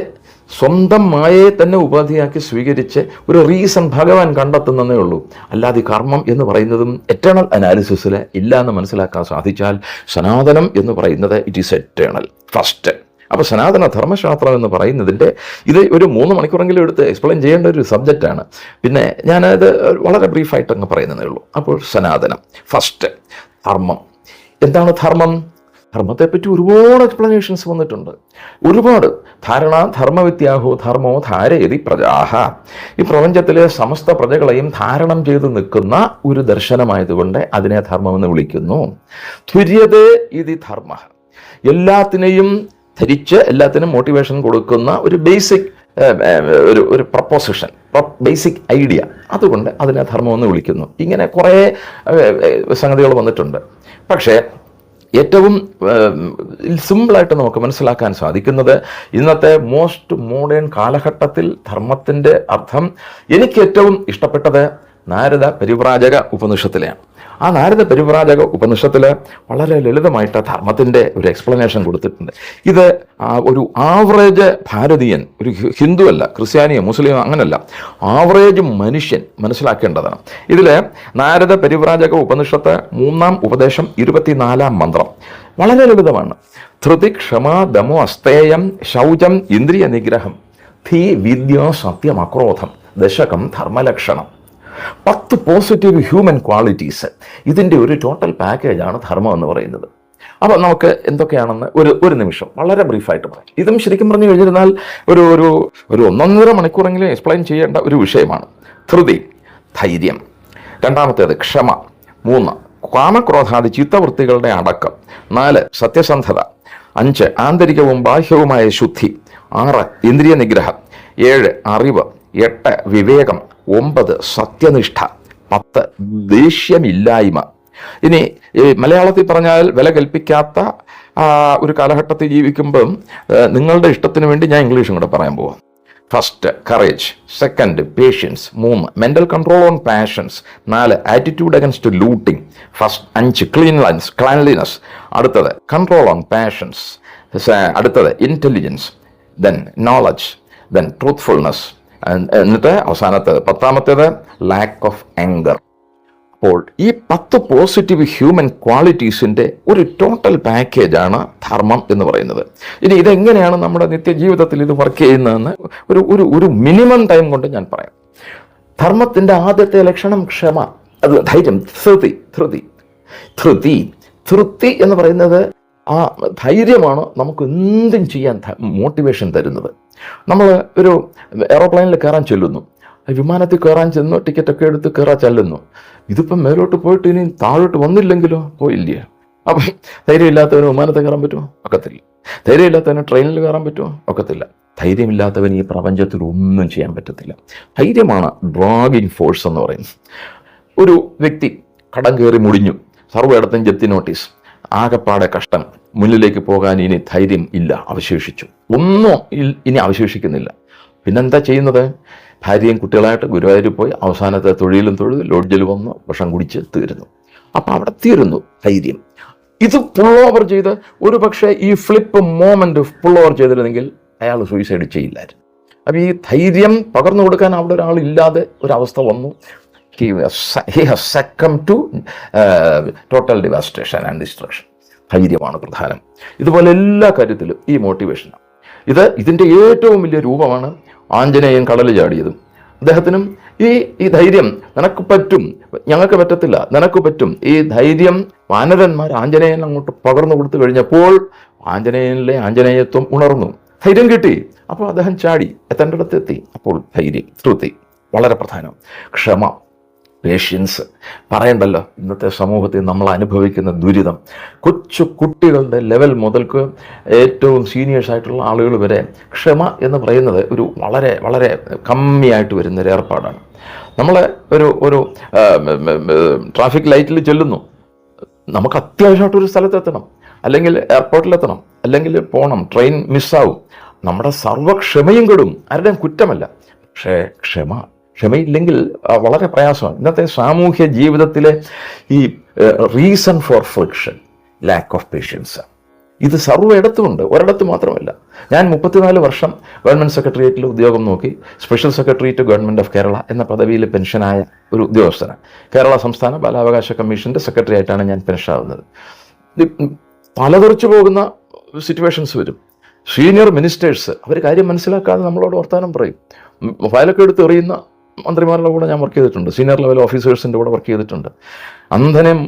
S2: സ്വന്തം മായയെ തന്നെ ഉപാധിയാക്കി സ്വീകരിച്ച് ഒരു റീസൺ ഭഗവാൻ കണ്ടെത്തുന്നതേ ഉള്ളൂ. അല്ലാതെ കർമ്മം എന്ന് പറയുന്നതും എറ്റേണൽ അനാലിസിസിൽ ഇല്ല എന്ന് മനസ്സിലാക്കാൻ സാധിച്ചാൽ സനാതനം എന്ന് പറയുന്നത് ഇറ്റ് ഈസ് എറ്റേണൽ. ഫസ്റ്റ് അപ്പോൾ സനാതന ധർമ്മശാസ്ത്രം എന്ന് പറയുന്നതിൻ്റെ ഇത് ഒരു 3 മണിക്കൂറെങ്കിലും എടുത്ത് എക്സ്പ്ലെയിൻ ചെയ്യേണ്ട ഒരു സബ്ജക്റ്റാണ്. പിന്നെ ഞാനത് വളരെ ബ്രീഫായിട്ട് അങ്ങ് പറയുന്നതേ ഉള്ളൂ. അപ്പോൾ സനാതനം ഫസ്റ്റ്. ധർമ്മം എന്താണ്? ധർമ്മത്തെപ്പറ്റി ഒരുപാട് എക്സ്പ്ലനേഷൻസ് വന്നിട്ടുണ്ട്. ഒരുപാട് ധർമ്മവിത്യാഹോ ധർമ്മോ ധാരയതി പ്രജാഹ. ഈ പ്രപഞ്ചത്തിലെ സമസ്ത പ്രജകളെയും ധാരണം ചെയ്ത് നിൽക്കുന്ന ഒരു ദർശനമായതുകൊണ്ട് അതിനെ ധർമ്മമെന്ന് വിളിക്കുന്നു. തുര്യതേ ഇതി ധർമ്മ. എല്ലാത്തിനെയും ധരിച്ച് എല്ലാത്തിനും മോട്ടിവേഷൻ കൊടുക്കുന്ന ഒരു ബേസിക് ഒരു പ്രപ്പോസിഷൻ, ബേസിക് ഐഡിയ, അതുകൊണ്ട് അതിനെ ധർമ്മമെന്ന് വിളിക്കുന്നു. ഇങ്ങനെ കുറേ സംഗതികൾ വന്നിട്ടുണ്ട്. പക്ഷേ ഏറ്റവും സിമ്പിളായിട്ട് നമുക്ക് മനസ്സിലാക്കാൻ സാധിക്കുന്നത് ഇന്നത്തെ മോസ്റ്റ് മോഡേൺ കാലഘട്ടത്തിൽ ധർമ്മത്തിൻ്റെ അർത്ഥം എനിക്ക് ഏറ്റവും ഇഷ്ടപ്പെട്ടത് നാരദ പരിവ്രാജക ഉപനിഷത്തിലെയാണ്. ആ നാരദ പരിവ്രാജക ഉപനിഷത്തിൽ വളരെ ലളിതമായിട്ട് ധർമ്മത്തിൻ്റെ ഒരു എക്സ്പ്ലനേഷൻ കൊടുത്തിട്ടുണ്ട്. ഇത് ഒരു ആവറേജ് ഭാരതീയൻ, ഒരു ഹിന്ദു അല്ല, ക്രിസ്ത്യാനിയോ മുസ്ലിമോ അങ്ങനല്ല, ആവറേജ് മനുഷ്യൻ മനസ്സിലാക്കേണ്ടതാണ്. ഇതിൽ നാരദ പരിവ്രാജക ഉപനിഷത്ത് 3-ാം ഉപദേശം 24-ാം മന്ത്രം വളരെ ലളിതമാണ്. ധൃതി ക്ഷമ ദമോ അസ്തേയം ശൗചം ഇന്ദ്രിയ നിഗ്രഹം ധീ വിദ്യ സത്യം അക്രോധം ദശകം ധർമ്മലക്ഷണം. 10 പോസിറ്റീവ് ഹ്യൂമൻ ക്വാളിറ്റീസ്, ഇതിൻ്റെ ഒരു ടോട്ടൽ പാക്കേജാണ് ധർമ്മം എന്ന് പറയുന്നത്. അപ്പോൾ നമുക്ക് എന്തൊക്കെയാണെന്ന് ഒരു നിമിഷം വളരെ ബ്രീഫായിട്ട് പറയാം. ഇതും ശരിക്കും പറഞ്ഞു കഴിഞ്ഞിരുന്നാൽ ഒരു 1.5 മണിക്കൂറെങ്കിലും എക്സ്പ്ലെയിൻ ചെയ്യേണ്ട ഒരു വിഷയമാണ്. ധൃതി ധൈര്യം, രണ്ടാമത്തേത് ക്ഷമ, 3 കാമക്രോധാദി ചിത്തവൃത്തികളുടെ അടക്കം, 4 സത്യസന്ധത, 5 ആന്തരികവും ബാഹ്യവുമായ ശുദ്ധി, 6 ഇന്ദ്രിയ നിഗ്രഹം, 7 അറിവ്, 8 വിവേകം, 9 സത്യനിഷ്ഠ, 10 ദേഷ്യമില്ലായ്മ. ഇനി മലയാളത്തിൽ പറഞ്ഞാൽ വില കൽപ്പിക്കാത്ത ഒരു കാലഘട്ടത്തിൽ ജീവിക്കുമ്പം നിങ്ങളുടെ ഇഷ്ടത്തിന് വേണ്ടി ഞാൻ ഇംഗ്ലീഷും കൂടെ പറയാൻ പോവാം. First courage, second patience, 3 mental control on passions, 4 attitude against looting, 5 cleanliness, അടുത്തത് കൺട്രോൾ ഓൺ പാഷൻസ്, അടുത്തത് intelligence, then knowledge, then truthfulness, എന്നിട്ട് അവസാനത്തേത് 10ാമത്തേത് ലാക്ക് ഓഫ് ആങ്കർ. അപ്പോൾ ഈ 10 പോസിറ്റീവ് ഹ്യൂമൻ ക്വാളിറ്റീസിൻ്റെ ഒരു ടോട്ടൽ പാക്കേജാണ് ധർമ്മം എന്ന് പറയുന്നത്. ഇനി ഇതെങ്ങനെയാണ് നമ്മുടെ നിത്യജീവിതത്തിൽ ഇത് വർക്ക് ചെയ്യുന്നതെന്ന് ഒരു മിനിമം ടൈം കൊണ്ട് ഞാൻ പറയാം. ധർമ്മത്തിൻ്റെ ആദ്യത്തെ ലക്ഷണം ക്ഷമ, അത് ധൈര്യം, ധൃതി എന്ന് പറയുന്നത് ആ ധൈര്യമാണ് നമുക്ക് എന്തും ചെയ്യാൻ മോട്ടിവേഷൻ തരുന്നത്. നമ്മൾ ഒരു എയറോപ്ലെയിനിൽ കയറാൻ ചെല്ലുന്നു, വിമാനത്തിൽ കയറാൻ ചെന്നു, ടിക്കറ്റൊക്കെ എടുത്ത് കയറാൻ ചെല്ലുന്നു. ഇതിപ്പം മേലോട്ട് പോയിട്ട് ഇനി താഴോട്ട് വന്നില്ലെങ്കിലോ പോയില്ലേ? അപ്പം ധൈര്യമില്ലാത്തവന് വിമാനത്തിൽ കയറാൻ പറ്റുമോ? ഒക്കത്തില്ല. ധൈര്യമില്ലാത്തവന് ട്രെയിനിൽ കയറാൻ പറ്റുമോ? ഒക്കത്തില്ല. ധൈര്യമില്ലാത്തവന് ഈ പ്രപഞ്ചത്തിൽ ഒന്നും ചെയ്യാൻ പറ്റത്തില്ല. ധൈര്യമാണ് ഡ്രാഗിങ് ഫോഴ്സ് എന്ന് പറയുന്നത്. ഒരു വ്യക്തി കടം കയറി മുടിഞ്ഞു, സർവ്വയിടത്തും ജപ്തി നോട്ടീസ്, ആകെപ്പാടെ കഷ്ടം, മുന്നിലേക്ക് പോകാൻ ഇനി ധൈര്യം ഇല്ല, അവശേഷിച്ചു. ഒന്നും ഇനി അവശേഷിക്കുന്നില്ല. പിന്നെന്താ ചെയ്യുന്നത്? ഭാര്യയും കുട്ടികളായിട്ട് ഗുരുവായൂർ പോയി അവസാനത്തെ തൊഴിലും ലോഡ്ജിൽ വന്ന് ഭക്ഷണം കുടിച്ച് തീരുന്നു. അപ്പം അവിടെ തീരുന്നു ധൈര്യം. ഇത് പുൾ ഓവർ ചെയ്ത് ഒരു പക്ഷേ ഈ ഫ്ലിപ്പ് മോമെന്റ് പുൾ ഓവർ ചെയ്തിരുന്നെങ്കിൽ അയാൾ സൂയിസൈഡ് ചെയ്യില്ലായിരുന്നു. അപ്പം ഈ ധൈര്യം പകർന്നു കൊടുക്കാൻ അവിടെ ഒരാളില്ലാതെ ഒരവസ്ഥ വന്നു. he has succumbed to total devastation and destruction. ധൈര്യമാണ് പ്രധാനം. ഇതുപോലെ എല്ലാ കാര്യത്തിലും ഈ മോട്ടിവേഷനാണ്. ഇതിൻ്റെ ഏറ്റവും വലിയ രൂപമാണ് ആഞ്ജനേയൻ കടൽ ചാടിയതും. അദ്ദേഹത്തിനും ഈ ധൈര്യം, നിനക്ക് പറ്റും, ഞങ്ങൾക്ക് പറ്റത്തില്ല, നിനക്ക് പറ്റും, ഈ ധൈര്യം വാനരന്മാർ ആഞ്ജനേയൻ അങ്ങോട്ട് പകർന്നു കൊടുത്തു കഴിഞ്ഞപ്പോൾ ആഞ്ജനേയനിലെ ആഞ്ജനേയത്വം ഉണർന്നു, ധൈര്യം കിട്ടി. അപ്പോൾ അദ്ദേഹം ചാടി എത്തേണ്ടിടത്തെത്തി. അപ്പോൾ ധൈര്യം, ധൃതി വളരെ പ്രധാനം. ക്ഷമ, പേഷ്യൻസ് പറയണ്ടല്ലോ. ഇന്നത്തെ സമൂഹത്തിൽ നമ്മൾ അനുഭവിക്കുന്ന ദുരിതം, കൊച്ചു കുട്ടികളുടെ ലെവൽ മുതൽക്ക് ഏറ്റവും സീനിയേഴ്സായിട്ടുള്ള ആളുകൾ വരെ ക്ഷമ എന്ന് പറയുന്നത് ഒരു വളരെ വളരെ കമ്മിയായിട്ട് വരുന്നൊരു ഏർപ്പാടാണ്. നമ്മൾ ഒരു ട്രാഫിക് ലൈറ്റിൽ ചെല്ലുന്നു, നമുക്ക് അത്യാവശ്യമായിട്ടൊരു സ്ഥലത്തെത്തണം, അല്ലെങ്കിൽ എയർപോർട്ടിലെത്തണം, അല്ലെങ്കിൽ പോകണം, ട്രെയിൻ മിസ്സാവും, നമ്മുടെ സർവ്വക്ഷമയും കെടും. ആരുടെയും കുറ്റമല്ല. പക്ഷേ ക്ഷമയില്ലെങ്കിൽ വളരെ പ്രയാസമാണ്. ഇന്നത്തെ സാമൂഹ്യ ജീവിതത്തിലെ ഈ reason for friction, lack of patience, ഇത് സർവ്വയിടത്തുമുണ്ട്, ഒരിടത്ത് മാത്രമല്ല. ഞാൻ 34 വർഷം ഗവൺമെൻറ് സെക്രട്ടേറിയറ്റിൽ ഉദ്യോഗം നോക്കി. Special secretary to government of Kerala എന്ന പദവിയിൽ പെൻഷനായ ഒരു ഉദ്യോഗസ്ഥനാണ്. കേരള സംസ്ഥാന ബാലാവകാശ കമ്മീഷൻ്റെ സെക്രട്ടറി ആയിട്ടാണ് ഞാൻ പെൻഷനാവുന്നത്. തലതെറിച്ചു പോകുന്ന സിറ്റുവേഷൻസ് വരും. സീനിയർ മിനിസ്റ്റേഴ്സ് അവർ കാര്യം മനസ്സിലാക്കാതെ നമ്മളോട് വർത്തമാനം പറയും. ഫയലൊക്കെ എടുത്ത് എറിയുന്ന മന്ത്രിമാരുടെ കൂടെ ഞാൻ വർക്ക് ചെയ്തിട്ടുണ്ട്, സീനിയർ ലെവൽ ഓഫീസേഴ്സിൻ്റെ കൂടെ വർക്ക് ചെയ്തിട്ടുണ്ട്. അന്ധനെയും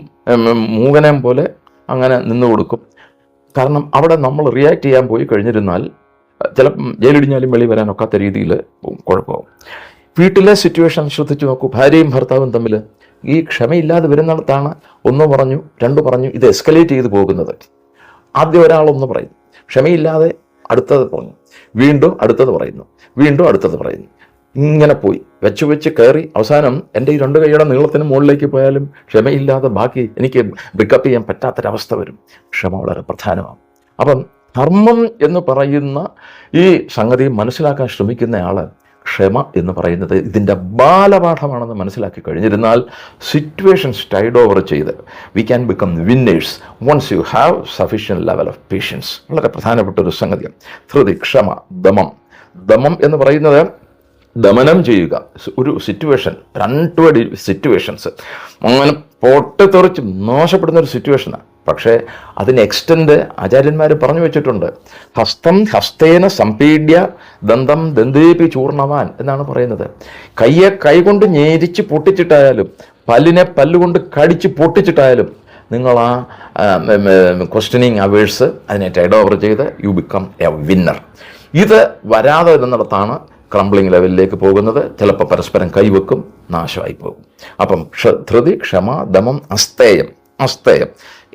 S2: മൂകനെയും പോലെ അങ്ങനെ നിന്ന് കൊടുക്കും. കാരണം അവിടെ നമ്മൾ റിയാക്ട് ചെയ്യാൻ പോയി കഴിഞ്ഞിരുന്നാൽ ചിലപ്പം ജയിലിടിഞ്ഞാലും വെളി വരാനൊക്കാത്ത രീതിയിൽ കുഴപ്പമാവും. വീട്ടിലെ സിറ്റുവേഷൻ ശ്രദ്ധിച്ചു നോക്കൂ. ഭാര്യയും ഭർത്താവും തമ്മിൽ ഈ ക്ഷമയില്ലാതെ വരുന്നിടത്താണ് ഒന്ന് പറഞ്ഞു, രണ്ട് പറഞ്ഞു, ഇത് എസ്കലേറ്റ് ചെയ്ത് പോകുന്നത്. ആദ്യം ഒരാളൊന്ന് പറയും, ക്ഷമയില്ലാതെ അടുത്തത് പറഞ്ഞു, വീണ്ടും അടുത്തത് പറയുന്നു, വീണ്ടും അടുത്തത് പറയുന്നു. ഇങ്ങനെ പോയി വെച്ച് കയറി അവസാനം എൻ്റെ ഈ 2 കൈയുടെ നീളത്തിന് മുകളിലേക്ക് പോയാലും ക്ഷമയില്ലാതെ ബാക്കി എനിക്ക് പിക്കപ്പ് ചെയ്യാൻ പറ്റാത്തൊരവസ്ഥ വരും. ക്ഷമ വളരെ പ്രധാനമാണ്. അപ്പം ധർമ്മം എന്ന് പറയുന്ന ഈ സംഗതി മനസ്സിലാക്കാൻ ശ്രമിക്കുന്നയാൾ ക്ഷമ എന്ന് പറയുന്നത് ഇതിൻ്റെ ബാലപാഠമാണെന്ന് മനസ്സിലാക്കി കഴിഞ്ഞിരുന്നാൽ സിറ്റുവേഷൻസ് ടൈഡ് ഓവർ ചെയ്ത് we can become winners once you have sufficient level of patience. വളരെ പ്രധാനപ്പെട്ട ഒരു സംഗതിയാണ് ധൃതി, ക്ഷമ, ദമം. ദമം എന്ന് പറയുന്നത് ദമനം ചെയ്യുക. ഒരു സിറ്റുവേഷൻ, അൺടുവേർഡ് സിറ്റുവേഷൻസ് അങ്ങനെ പൊട്ടിത്തെറിച്ച് മോശപ്പെടുന്ന ഒരു സിറ്റുവേഷനാണ്. പക്ഷേ അതിന് എക്സ്റ്റെൻഡ് ആചാര്യന്മാർ പറഞ്ഞു വെച്ചിട്ടുണ്ട്. ഹസ്തം ഹസ്തേന സംപീഡ്യ ദന്തം ദന്തേപി ചൂർണവാൻ എന്നാണ് പറയുന്നത്. കയ്യെ കൈകൊണ്ട് ഞെരിച്ച് പൊട്ടിച്ചിട്ടായാലും പല്ലിനെ പല്ലുകൊണ്ട് കടിച്ച് പൊട്ടിച്ചിട്ടായാലും നിങ്ങൾ ആ ക്വസ്റ്റ്യനിങ് അവേഴ്സ് അതിനെ ടൈഡ് ഓവർ ചെയ്ത് യു ബിക്കം എ വിന്നർ. ഇത് വരാതെ വരുന്നിടത്താണ് ക്രംബ്ലിംഗ് ലെവലിലേക്ക് പോകുന്നത്. ചിലപ്പോൾ പരസ്പരം കൈവെക്കും, നാശമായി പോകും. അപ്പം ധൃതി, ക്ഷമ, ദമം, അസ്തേയം. അസ്തേയം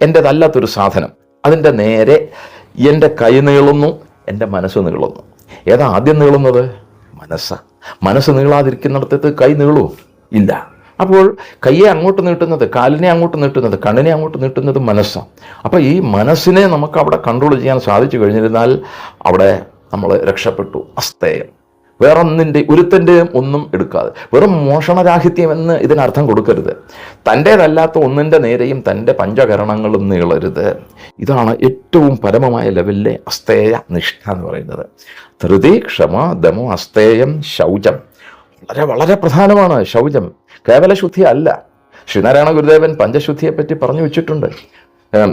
S2: എൻ്റെതല്ലാത്തൊരു സാധനം, അതിൻ്റെ നേരെ എൻ്റെ കൈ നീളുന്നു, എൻ്റെ മനസ്സ് നീളുന്നു. ഏതാ ആദ്യം നീളുന്നത്? മനസ്സാണ്. മനസ്സ് നീളാതിരിക്കുന്നിടത്തേക്ക് കൈ നീളൂ ഇല്ല. അപ്പോൾ കയ്യെ അങ്ങോട്ട് നീട്ടുന്നത്, കാലിനെ അങ്ങോട്ട് നീട്ടുന്നത്, കണ്ണിനെ അങ്ങോട്ട് നീട്ടുന്നത് മനസ്സാണ്. അപ്പോൾ ഈ മനസ്സിനെ നമുക്ക് അവിടെ കൺട്രോൾ ചെയ്യാൻ സാധിച്ചു കഴിഞ്ഞിരുന്നാൽ അവിടെ നമ്മൾ രക്ഷപ്പെട്ടു. അസ്തേയം. വേറൊന്നിൻ്റെ ഒരുത്തൻ്റെയും ഒന്നും എടുക്കാതെ, വെറും മോഷണരാഹിത്യം എന്ന് ഇതിനർത്ഥം കൊടുക്കരുത്. തൻ്റേതല്ലാത്ത ഒന്നിൻ്റെ നേരെയും തൻ്റെ പഞ്ചകരണങ്ങളും നീളരുത്. ഇതാണ് ഏറ്റവും പരമമായ ലെവലിലെ അസ്തേയ നിഷ്ഠ എന്ന് പറയുന്നത്. ധൃതി, ക്ഷമ, ദമം, അസ്തേയം, ശൗചം. വളരെ വളരെ പ്രധാനമാണ് ശൗചം. കേവല ശുദ്ധി അല്ല. ശ്രീനാരായണ ഗുരുദേവൻ പഞ്ചശുദ്ധിയെപ്പറ്റി പറഞ്ഞു വെച്ചിട്ടുണ്ട്.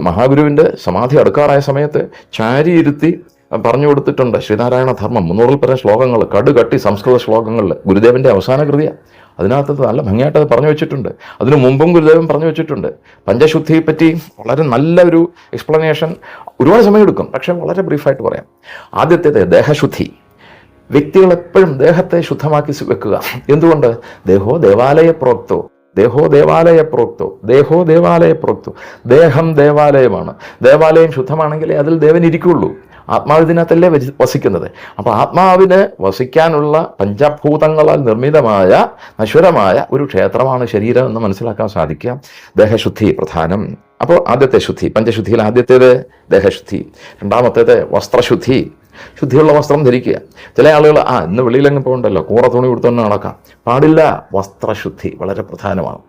S2: മഹാഗുരുവിൻ്റെ സമാധി അടുക്കാറായ സമയത്ത് ചാരിയിരുത്തി പറഞ്ഞു കൊടുത്തിട്ടുണ്ട്. ശ്രീനാരായണ ധർമ്മം 300-ൽ പരം ശ്ലോകങ്ങൾ, കടുകട്ടി സംസ്കൃത ശ്ലോകങ്ങളിൽ ഗുരുദേവൻ്റെ അവസാന കൃതിയാണ്. അതിനകത്ത് നല്ല ഭംഗിയായിട്ട് അത് പറഞ്ഞു വെച്ചിട്ടുണ്ട്. അതിനു മുമ്പും ഗുരുദേവൻ പറഞ്ഞു വെച്ചിട്ടുണ്ട്. പഞ്ചശുദ്ധിയെപ്പറ്റി വളരെ നല്ലൊരു എക്സ്പ്ലനേഷൻ ഒരുപാട് സമയമെടുക്കും, പക്ഷേ വളരെ ബ്രീഫായിട്ട് പറയാം. ആദ്യത്തേത് ദേഹശുദ്ധി. വ്യക്തികൾ എപ്പോഴും ദേഹത്തെ ശുദ്ധമാക്കി വെക്കുക. എന്തുകൊണ്ട്? ദേഹോ ദേവാലയ പ്രോക്തോ, ദേഹോ ദേവാലയ പ്രോക്തോ, ദേഹോ ദേവാലയ പ്രോക്തോ. ദേഹം ദേവാലയമാണ്. ദേവാലയം ശുദ്ധമാണെങ്കിലേ അതിൽ ദേവൻ ഇരിക്കുള്ളൂ. ആത്മാവിനകത്തല്ലേ വസിക്കുന്നത്. അപ്പോൾ ആത്മാവിന് വസിക്കാനുള്ള പഞ്ചഭൂതങ്ങളാൽ നിർമ്മിതമായ നശ്വരമായ ഒരു ക്ഷേത്രമാണ് ശരീരം എന്ന് മനസ്സിലാക്കാൻ സാധിക്കുക. ദേഹശുദ്ധി പ്രധാനം. അപ്പോൾ ആദ്യത്തെ ശുദ്ധി, പഞ്ചശുദ്ധിയിൽ ആദ്യത്തേത് ദേഹശുദ്ധി. രണ്ടാമത്തേത് വസ്ത്രശുദ്ധി. ശുദ്ധിയുള്ള വസ്ത്രം ധരിക്കുക. ചില ആളുകൾ ഇന്ന് വെളിയിലെങ്ങും പോകണ്ടല്ലോ, കൂറ തുണി കൊടുത്തുകൊണ്ട് നടക്കാം, പാടില്ല. വസ്ത്രശുദ്ധി വളരെ പ്രധാനമാണ്.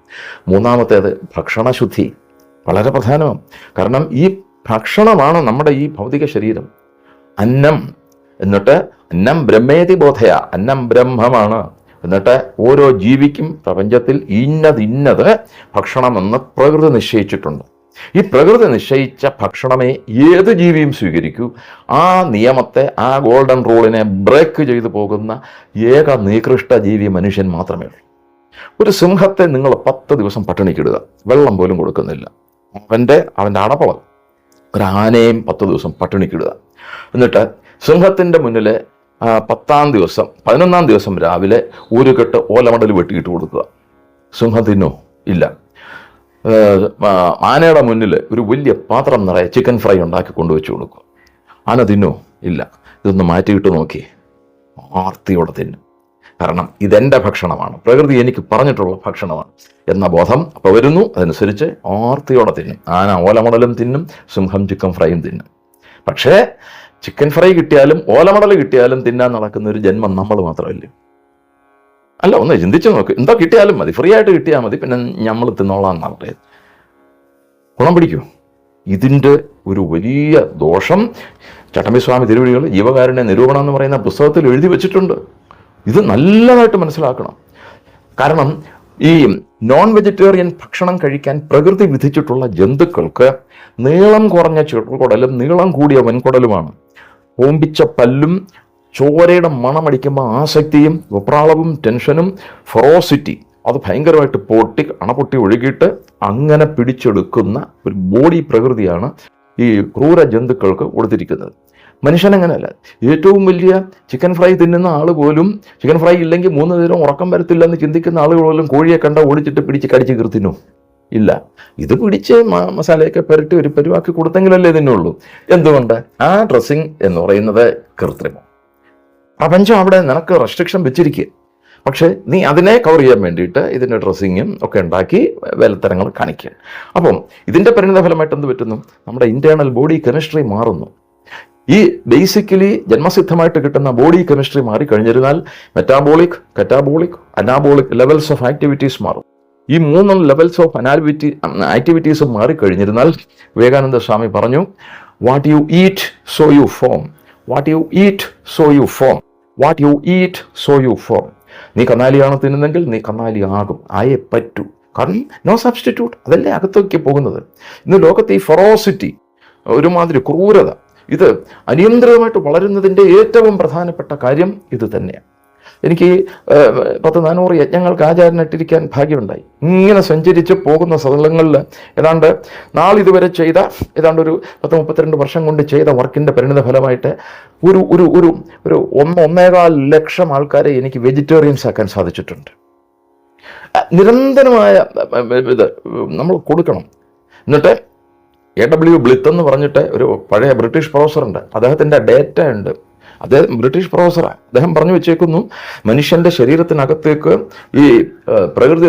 S2: മൂന്നാമത്തേത് ഭക്ഷണശുദ്ധി, വളരെ പ്രധാനമാണ്. കാരണം ഈ ഭക്ഷണമാണ് നമ്മുടെ ഈ ഭൗതിക ശരീരം. അന്നം, എന്നിട്ട് അന്നം ബ്രഹ്മേതി ബോധയ, അന്നം ബ്രഹ്മമാണ്. എന്നിട്ട് ഓരോ ജീവിക്കും പ്രപഞ്ചത്തിൽ ഇന്നത് ഭക്ഷണമെന്ന് പ്രകൃതി നിശ്ചയിച്ചിട്ടുണ്ട്. ഈ പ്രകൃതി നിശ്ചയിച്ച ഭക്ഷണമേ ഏത് ജീവിയും സ്വീകരിക്കൂ. ആ നിയമത്തെ, ആ ഗോൾഡൻ റൂളിനെ ബ്രേക്ക് ചെയ്തു പോകുന്ന ഏക നികൃഷ്ട ജീവി മനുഷ്യൻ മാത്രമേ ഉള്ളൂ. ഒരു സിംഹത്തെ നിങ്ങൾ 10 ദിവസം പട്ടിണിക്കിടുക, വെള്ളം പോലും കൊടുക്കുന്നില്ല, അവൻ്റെ അടപ്പള. ഒരാനയും 10 ദിവസം പട്ടിണിക്കിടുക. എന്നിട്ട് സിംഹത്തിൻ്റെ മുന്നിൽ 10-ാം ദിവസം 11-ാം ദിവസം രാവിലെ ഒരു കെട്ട് ഓലമടൽ വെട്ടിയിട്ട് കൊടുക്കുക. സിംഹം തിന്നോ? ഇല്ല. ആനയുടെ മുന്നിൽ ഒരു വലിയ പാത്രം നിറയെ ചിക്കൻ ഫ്രൈ ഉണ്ടാക്കി കൊണ്ടുവച്ച് കൊടുക്കുക. ആന തിന്നോ? ഇല്ല. ഇതൊന്ന് മാറ്റിയിട്ട് നോക്കി, ആർത്തിയോടെ തിന്നും. കാരണം ഇതെൻ്റെ ഭക്ഷണമാണ്, പ്രകൃതി എനിക്ക് പറഞ്ഞിട്ടുള്ള ഭക്ഷണമാണ് എന്ന ബോധം അപ്പോൾ വരുന്നു. അതനുസരിച്ച് ആർത്തിയോടെ തിന്നും. ആന ഓലമടലും തിന്നും, സിംഹം ചിക്കൻ ഫ്രൈയും തിന്നും. പക്ഷേ ചിക്കൻ ഫ്രൈ കിട്ടിയാലും ഓലമടൽ കിട്ടിയാലും തിന്നാൻ നടക്കുന്ന ഒരു ജന്മം നമ്മൾ മാത്രമല്ലേ? അല്ല, ഒന്ന് ചിന്തിച്ചു നോക്ക്. എന്താ കിട്ടിയാലും മതി, ഫ്രീ ആയിട്ട് കിട്ടിയാൽ മതി, പിന്നെ നമ്മൾ തിന്നോളാം എന്നാണ് പറയുന്നത്. ഗുണം പിടിക്കൂ? ഇതിൻ്റെ ഒരു വലിയ ദോഷം ചട്ടമ്പിസ്വാമി തിരുവടികൾ ജീവകാരുണ്യ നിരൂപണം എന്ന് പറയുന്ന പുസ്തകത്തിൽ എഴുതി വെച്ചിട്ടുണ്ട്. ഇത് നല്ലതായിട്ട് മനസ്സിലാക്കണം. കാരണം ഈ നോൺ വെജിറ്റേറിയൻ ഭക്ഷണം കഴിക്കാൻ പ്രകൃതി വിധിച്ചിട്ടുള്ള ജന്തുക്കൾക്ക് നീളം കുറഞ്ഞ ചെറുകുടലും നീളം കൂടിയ വൻകുടലുമാണ്. ഓമ്പിച്ച പല്ലും ചോരയുടെ മണമടിക്കുമ്പോൾ ആസക്തിയും വെപ്രാളവും ടെൻഷനും ഫെറോസിറ്റി അത് ഭയങ്കരമായിട്ട് അണപൊട്ടി ഒഴുകിയിട്ട് അങ്ങനെ പിടിച്ചെടുക്കുന്ന ഒരു ബോഡി പ്രകൃതിയാണ് ഈ ക്രൂര ജന്തുക്കൾക്ക് കൊടുത്തിരിക്കുന്നത്. മനുഷ്യനങ്ങനെയല്ല. ഏറ്റവും വലിയ ചിക്കൻ ഫ്രൈ തിന്നുന്ന ആൾ പോലും ചിക്കൻ ഫ്രൈ ഇല്ലെങ്കിൽ 3 നേരം ഉറക്കം വരത്തില്ലെന്ന് ചിന്തിക്കുന്ന ആളുകൾ പോലും കോഴിയെ കണ്ട ഓടിച്ചിട്ട് പിടിച്ച് കടിച്ച് കീർത്തിനു ഇല്ല. ഇത് പിടിച്ച് മസാലയൊക്കെ പുരട്ടി ഒരു പരിവാക്കി കൊടുത്തെങ്കിലല്ലേ ഇതിനുള്ളൂ. എന്തുകൊണ്ട്? ആ ഡ്രസ്സിങ് എന്ന് പറയുന്നത് കൃത്രിമം. പ്രപഞ്ചം അവിടെ നിനക്ക് റെസ്ട്രിക്ഷൻ വെച്ചിരിക്കുക. പക്ഷേ നീ അതിനെ കവർ ചെയ്യാൻ വേണ്ടിയിട്ട് ഇതിൻ്റെ ഡ്രസ്സിങ്ങും ഒക്കെ ഉണ്ടാക്കി വേലത്തരങ്ങൾ കാണിക്കുക. അപ്പം ഇതിൻ്റെ പരിണിതഫലമായിട്ട് എന്ത് പറ്റുന്നു? നമ്മുടെ ഇൻറ്റേർണൽ ബോഡി കെമിസ്ട്രി മാറുന്നു. ഈ ബേസിക്കലി ജന്മസിദ്ധമായിട്ട് കിട്ടുന്ന ബോഡി കെമിസ്ട്രി മാറിക്കഴിഞ്ഞിരുന്നാൽ metabolic, catabolic, anabolic levels of activities മാറും. ഈ 3 ലെവൽസ് ഓഫ് ആക്ടിവിറ്റീസും മാറിക്കഴിഞ്ഞിരുന്നാൽ വിവേകാനന്ദ സ്വാമി പറഞ്ഞു, what you eat so you form, what you eat so you form, what you eat so you form. നീ കന്നാലിയാണ് തിന്നുന്നെങ്കിൽ നീ കന്നാലി ആകും, ആയേ പറ്റൂ. കാരണം നോ സബ്സ്റ്റിറ്റ്യൂട്ട്. അതല്ലേ അകത്തേക്ക് പോകുന്നത്. ഇന്ന് ലോകത്തെ ഈ ഫെറോസിറ്റി, ഒരുമാതിരി ക്രൂരത, ഇത് അനിയന്ത്രിതമായിട്ട് വളരുന്നതിൻ്റെ ഏറ്റവും പ്രധാനപ്പെട്ട കാര്യം ഇത് തന്നെയാണ്. എനിക്ക് 400 യജ്ഞങ്ങൾക്ക് ആചാരനായിട്ടിരിക്കാൻ ഭാഗ്യമുണ്ടായി. ഇങ്ങനെ സഞ്ചരിച്ച് പോകുന്ന സ്ഥലങ്ങളിൽ ഏതാണ്ട് നാളിതുവരെ ചെയ്ത ഏതാണ്ട് ഒരു 10-32 വർഷം കൊണ്ട് ചെയ്ത വർക്കിൻ്റെ പരിണിത ഫലമായിട്ട് ഒരു ഒരു ഒരു ഒരു 1.25 ലക്ഷം ആൾക്കാരെ എനിക്ക് വെജിറ്റേറിയൻസ് ആക്കാൻ സാധിച്ചിട്ടുണ്ട്. നിരന്തരമായ ഇത് നമ്മൾ കൊടുക്കണം. എന്നിട്ട് A.W. ബ്ലിത്ത് എന്ന് പറഞ്ഞിട്ട് ഒരു പഴയ ബ്രിട്ടീഷ് പ്രൊഫസറുണ്ട്. അദ്ദേഹത്തിൻ്റെ ഡേറ്റ ഉണ്ട്. അദ്ദേഹം ബ്രിട്ടീഷ് പ്രൊഫസറാണ്. അദ്ദേഹം പറഞ്ഞു വെച്ചേക്കുന്നു, മനുഷ്യൻ്റെ ശരീരത്തിനകത്തേക്ക് ഈ പ്രകൃതി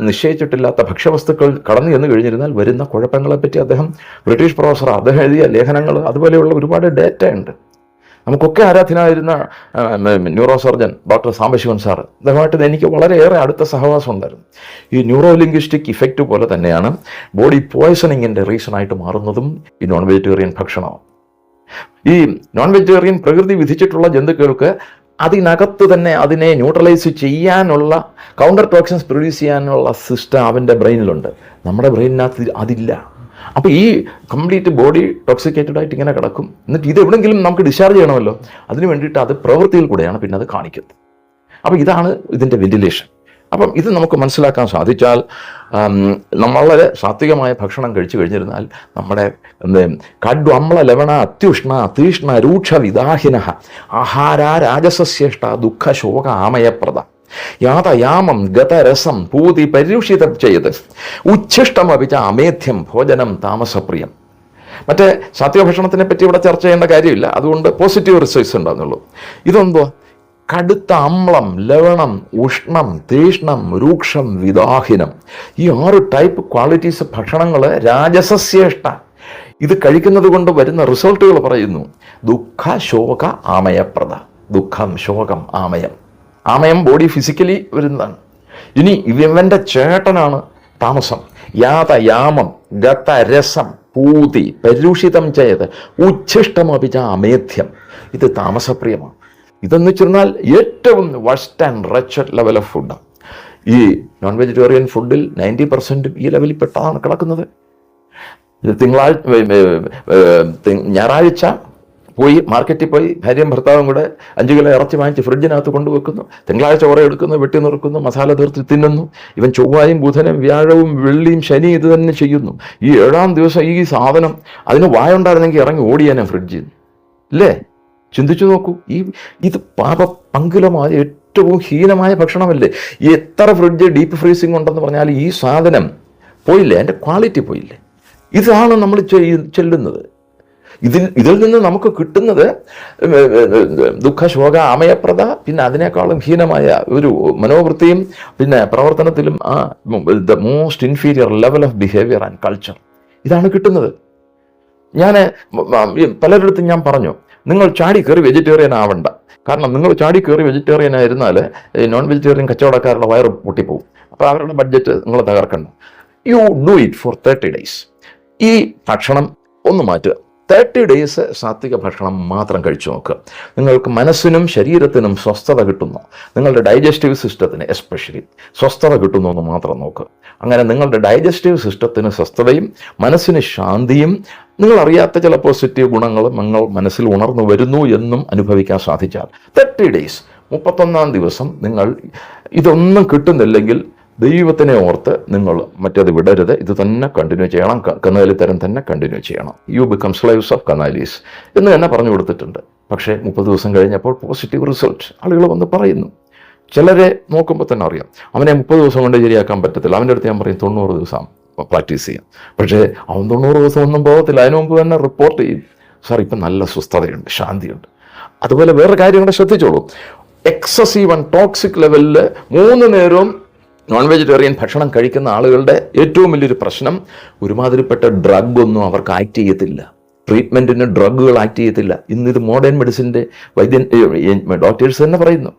S2: നിശ്ചയിച്ചിട്ടില്ലാത്ത ഭക്ഷ്യവസ്തുക്കൾ കടന്നു ചെന്ന് കഴിഞ്ഞിരുന്നാൽ വരുന്ന കുഴപ്പങ്ങളെപ്പറ്റി അദ്ദേഹം ബ്രിട്ടീഷ് പ്രൊഫസറാണ്. അദ്ദേഹം എഴുതിയ ലേഖനങ്ങൾ അതുപോലെയുള്ള ഒരുപാട് ഡേറ്റ ഉണ്ട്. നമുക്കൊക്കെ ആരാധനായിരുന്ന neuro surgeon doctor Sambasivan sir, അദ്ദേഹമായിട്ട് എനിക്ക് വളരെയേറെ അടുത്ത സഹവാസം ഉണ്ടായിരുന്നു. ഈ ന്യൂറോ ലിംഗ്വിസ്റ്റിക് ഇഫക്റ്റ് പോലെ തന്നെയാണ് ബോഡി പോയ്സണിങ്ങിൻ്റെ റീസണായിട്ട് മാറുന്നതും ഈ നോൺ വെജിറ്റേറിയൻ ഭക്ഷണമാണ്. ഈ നോൺ വെജിറ്റേറിയൻ പ്രകൃതി വിധിച്ചിട്ടുള്ള ജന്തുക്കൾക്ക് അതിനകത്ത് തന്നെ അതിനെ ന്യൂട്രലൈസ് ചെയ്യാനുള്ള കൗണ്ടർ ടോക്സിൻസ് പ്രൊഡ്യൂസ് ചെയ്യാനുള്ള സിസ്റ്റം അവൻ്റെ ബ്രെയിനിലുണ്ട്. നമ്മുടെ ബ്രെയിനിനകത്ത് അതില്ല. അപ്പോൾ ഈ കംപ്ലീറ്റ് ബോഡി ടോക്സിക്കേറ്റഡ് ആയിട്ട് ഇങ്ങനെ കിടക്കും. എന്നിട്ട് ഇത് എവിടെയെങ്കിലും നമുക്ക് ഡിസ്ചാർജ് ചെയ്യണമല്ലോ, അതിന് വേണ്ടിയിട്ട് അത് പ്രവൃത്തിയിൽ കൂടെയാണ് പിന്നെ അത് കാണിക്കുന്നത്. അപ്പോൾ ഇതാണ് ഇതിൻ്റെ വെന്റിലേഷൻ. അപ്പം ഇത് നമുക്ക് മനസ്സിലാക്കാൻ സാധിച്ചാൽ നമ്മളെ സാത്വികമായ ഭക്ഷണം കഴിച്ചു കഴിഞ്ഞിരുന്നാൽ നമ്മുടെ കഡു അമ്ല ലവണ അത്യുഷ്ണ തീഷ്ണ രൂക്ഷ വിദാഹിന ആഹാര രാജസസ്യേഷ്ട ദുഃഖ ശോക ആമയപ്രദ യാതയാമം ഗതരസം പൂതി പര്യൂഷിതം ചെയ്ത് ഉച്ഛിഷ്ടമപിച്ച അമേധ്യം ഭോജനം താമസപ്രിയം. മറ്റേ സാത്വിക ഭക്ഷണത്തിനെ പറ്റി ഇവിടെ ചർച്ച ചെയ്യേണ്ട കാര്യമില്ല, അതുകൊണ്ട് പോസിറ്റീവ് റിസൾട്ട്സ് ഉണ്ടാകുന്നുള്ളൂ. ഇതെന്തോ കടുത്ത അമ്ലം, ലവണം, ഉഷ്ണം, തീഷ്ണം, രൂക്ഷം, വിദാഹിനം, ഈ 6 ടൈപ്പ് ക്വാളിറ്റീസ് ഭക്ഷണങ്ങൾ രാജസസ്യേഷ്ട. ഇത് കഴിക്കുന്നത് കൊണ്ട് വരുന്ന റിസൾട്ടുകൾ പറയുന്നു. ദുഃഖ ശോക ആമയപ്രദ. ദുഃഖം, ശോകം, ആമയം. ആമയം ബോഡി ഫിസിക്കലി വരുന്നതാണ്. ഇനി ഇവൻ്റെ ചേട്ടനാണ് താമസം. യാതയാമം ഗത രസം പൂതി പര്യൂഷിതം ചെയ്ത് ഉച്ഛിഷ്ടമപിച്ച അമേധ്യം. ഇത് താമസപ്രിയമാണ്. ഇതെന്ന് വെച്ചിരുന്നാൽ ഏറ്റവും worst and wretched level of ഫുഡാണ്. ഈ നോൺ വെജിറ്റേറിയൻ ഫുഡിൽ 90% ഈ ലെവലിൽ പെട്ടതാണ് കിടക്കുന്നത്. ഞായറാഴ്ച പോയി മാർക്കറ്റിൽ പോയി ഭാര്യയും ഭർത്താവും കൂടെ 5 കിലോ ഇറച്ചി വാങ്ങിച്ച് ഫ്രിഡ്ജിനകത്ത് കൊണ്ടുവെക്കുന്നു. തിങ്കളാഴ്ച കുറേ എടുക്കുന്നു, വെട്ടി നുറുക്കുന്നു, മസാല തീർത്ത് തിന്നുന്നു. ഇവൻ ചൊവ്വായും ബുധനും വ്യാഴവും വെള്ളിയും ശനി ഇത് തന്നെ ചെയ്യുന്നു. ഈ 7ാം ദിവസം ഈ സാധനം അതിന് വായുണ്ടായിരുന്നെങ്കിൽ ഇറങ്ങി ഓടിയാനെ ഫ്രിഡ്ജിൽ ഇല്ലേ? ചിന്തിച്ചു നോക്കൂ. ഇത് പാപപങ്കുലമായ ഏറ്റവും ഹീനമായ ഭക്ഷണമല്ലേ? എത്ര ഫ്രിഡ്ജ് ഡീപ്പ് ഫ്രീസിങ് ഉണ്ടെന്ന് പറഞ്ഞാൽ ഈ സാധനം പോയില്ലേ, അതിൻ്റെ ക്വാളിറ്റി പോയില്ലേ? ഇതാണ് നമ്മൾ ചെല്ലുന്നത്. ഇതിൽ നിന്ന് നമുക്ക് കിട്ടുന്നത് ദുഃഖശോക ആമയപ്രദ, പിന്നെ അതിനേക്കാളും ഹീനമായ ഒരു മനോവൃത്തിയും പിന്നെ പ്രവർത്തനത്തിലും the most inferior level of behaviour and culture ഇതാണ് കിട്ടുന്നത്. ഞാൻ പലരിടത്തും ഞാൻ പറഞ്ഞു, നിങ്ങൾ ചാടി കയറി വെജിറ്റേറിയൻ ആവണ്ട. കാരണം നിങ്ങൾ ചാടി കയറി വെജിറ്റേറിയൻ ആയിരുന്നാൽ നോൺ വെജിറ്റേറിയൻ കച്ചവടക്കാരുടെ വയറ് പൊട്ടിപ്പോവും. അപ്പോൾ അവരുടെ ബഡ്ജറ്റ് നിങ്ങൾ തകർക്കണം. You do it for 30 days. ഈ ഭക്ഷണം ഒന്ന് മാറ്റുക. 30 ഡേയ്സ് സാത്വിക ഭക്ഷണം മാത്രം കഴിച്ചു നോക്കുക. നിങ്ങൾക്ക് മനസ്സിനും ശരീരത്തിനും സ്വസ്ഥത കിട്ടുന്നു, നിങ്ങളുടെ ഡൈജസ്റ്റീവ് സിസ്റ്റത്തിന് എസ്പെഷ്യലി സ്വസ്ഥത കിട്ടുന്നു എന്ന് മാത്രം നോക്കുക. അങ്ങനെ നിങ്ങളുടെ ഡൈജസ്റ്റീവ് സിസ്റ്റത്തിന് സ്വസ്ഥതയും മനസ്സിന് ശാന്തിയും നിങ്ങൾ അറിയാത്ത ചില പോസിറ്റീവ് ഗുണങ്ങളും നിങ്ങൾ മനസ്സിൽ ഉണർന്നു വരുന്നു എന്നും അനുഭവിക്കാൻ സാധിച്ചാൽ 30 ഡേയ്സ് 31-ാം ദിവസം നിങ്ങൾ ഇതൊന്നും കിട്ടുന്നില്ലെങ്കിൽ ദൈവത്തിനെ ഓർത്ത് നിങ്ങൾ മറ്റേത് വിടരുത്, ഇത് തന്നെ കണ്ടിന്യൂ ചെയ്യണം, കന്നാലി തരം തന്നെ കണ്ടിന്യൂ ചെയ്യണം. യു ബിക്കം സ്ലേവ്സ് ഓഫ് കനാലീസ് എന്ന് തന്നെ പറഞ്ഞു കൊടുത്തിട്ടുണ്ട്. പക്ഷേ 30 ദിവസം കഴിഞ്ഞപ്പോൾ പോസിറ്റീവ് റിസൾട്ട് ആളുകൾ വന്ന് പറയുന്നു. ചിലരെ നോക്കുമ്പോൾ തന്നെ അറിയാം അവനെ 30 ദിവസം കൊണ്ട് ശരിയാക്കാൻ പറ്റത്തില്ല. അവൻ്റെ അടുത്ത് ഞാൻ പറയും 90 ദിവസം പ്രാക്ടീസ് ചെയ്യാം. പക്ഷേ അവൻ 90 ദിവസം ഒന്നും പോകത്തില്ല. അതിനു മുമ്പ് തന്നെ റിപ്പോർട്ട് ചെയ്യും, സാർ ഇപ്പം നല്ല സ്വസ്ഥതയുണ്ട്, ശാന്തിയുണ്ട്. അതുപോലെ വേറെ കാര്യം കൂടെ ശ്രദ്ധിച്ചോളൂ. എക്സസീവ് ആൻഡ് ടോക്സിക് ലെവലിൽ 3 നേരവും നോൺ വെജിറ്റേറിയൻ ഭക്ഷണം കഴിക്കുന്ന ആളുകളുടെ ഏറ്റവും വലിയൊരു പ്രശ്നം ഒരുമാതിരിപ്പെട്ട ഡ്രഗ് ഒന്നും അവർക്ക് ആക്ട് ചെയ്യത്തില്ല. ട്രീറ്റ്മെൻറ്റിന് ഡ്രഗുകൾ ആക്ട് ചെയ്യത്തില്ല. ഇന്നിത് മോഡേൺ മെഡിസിൻ്റെ ഡോക്ടേഴ്സ് തന്നെ പറയുന്നു.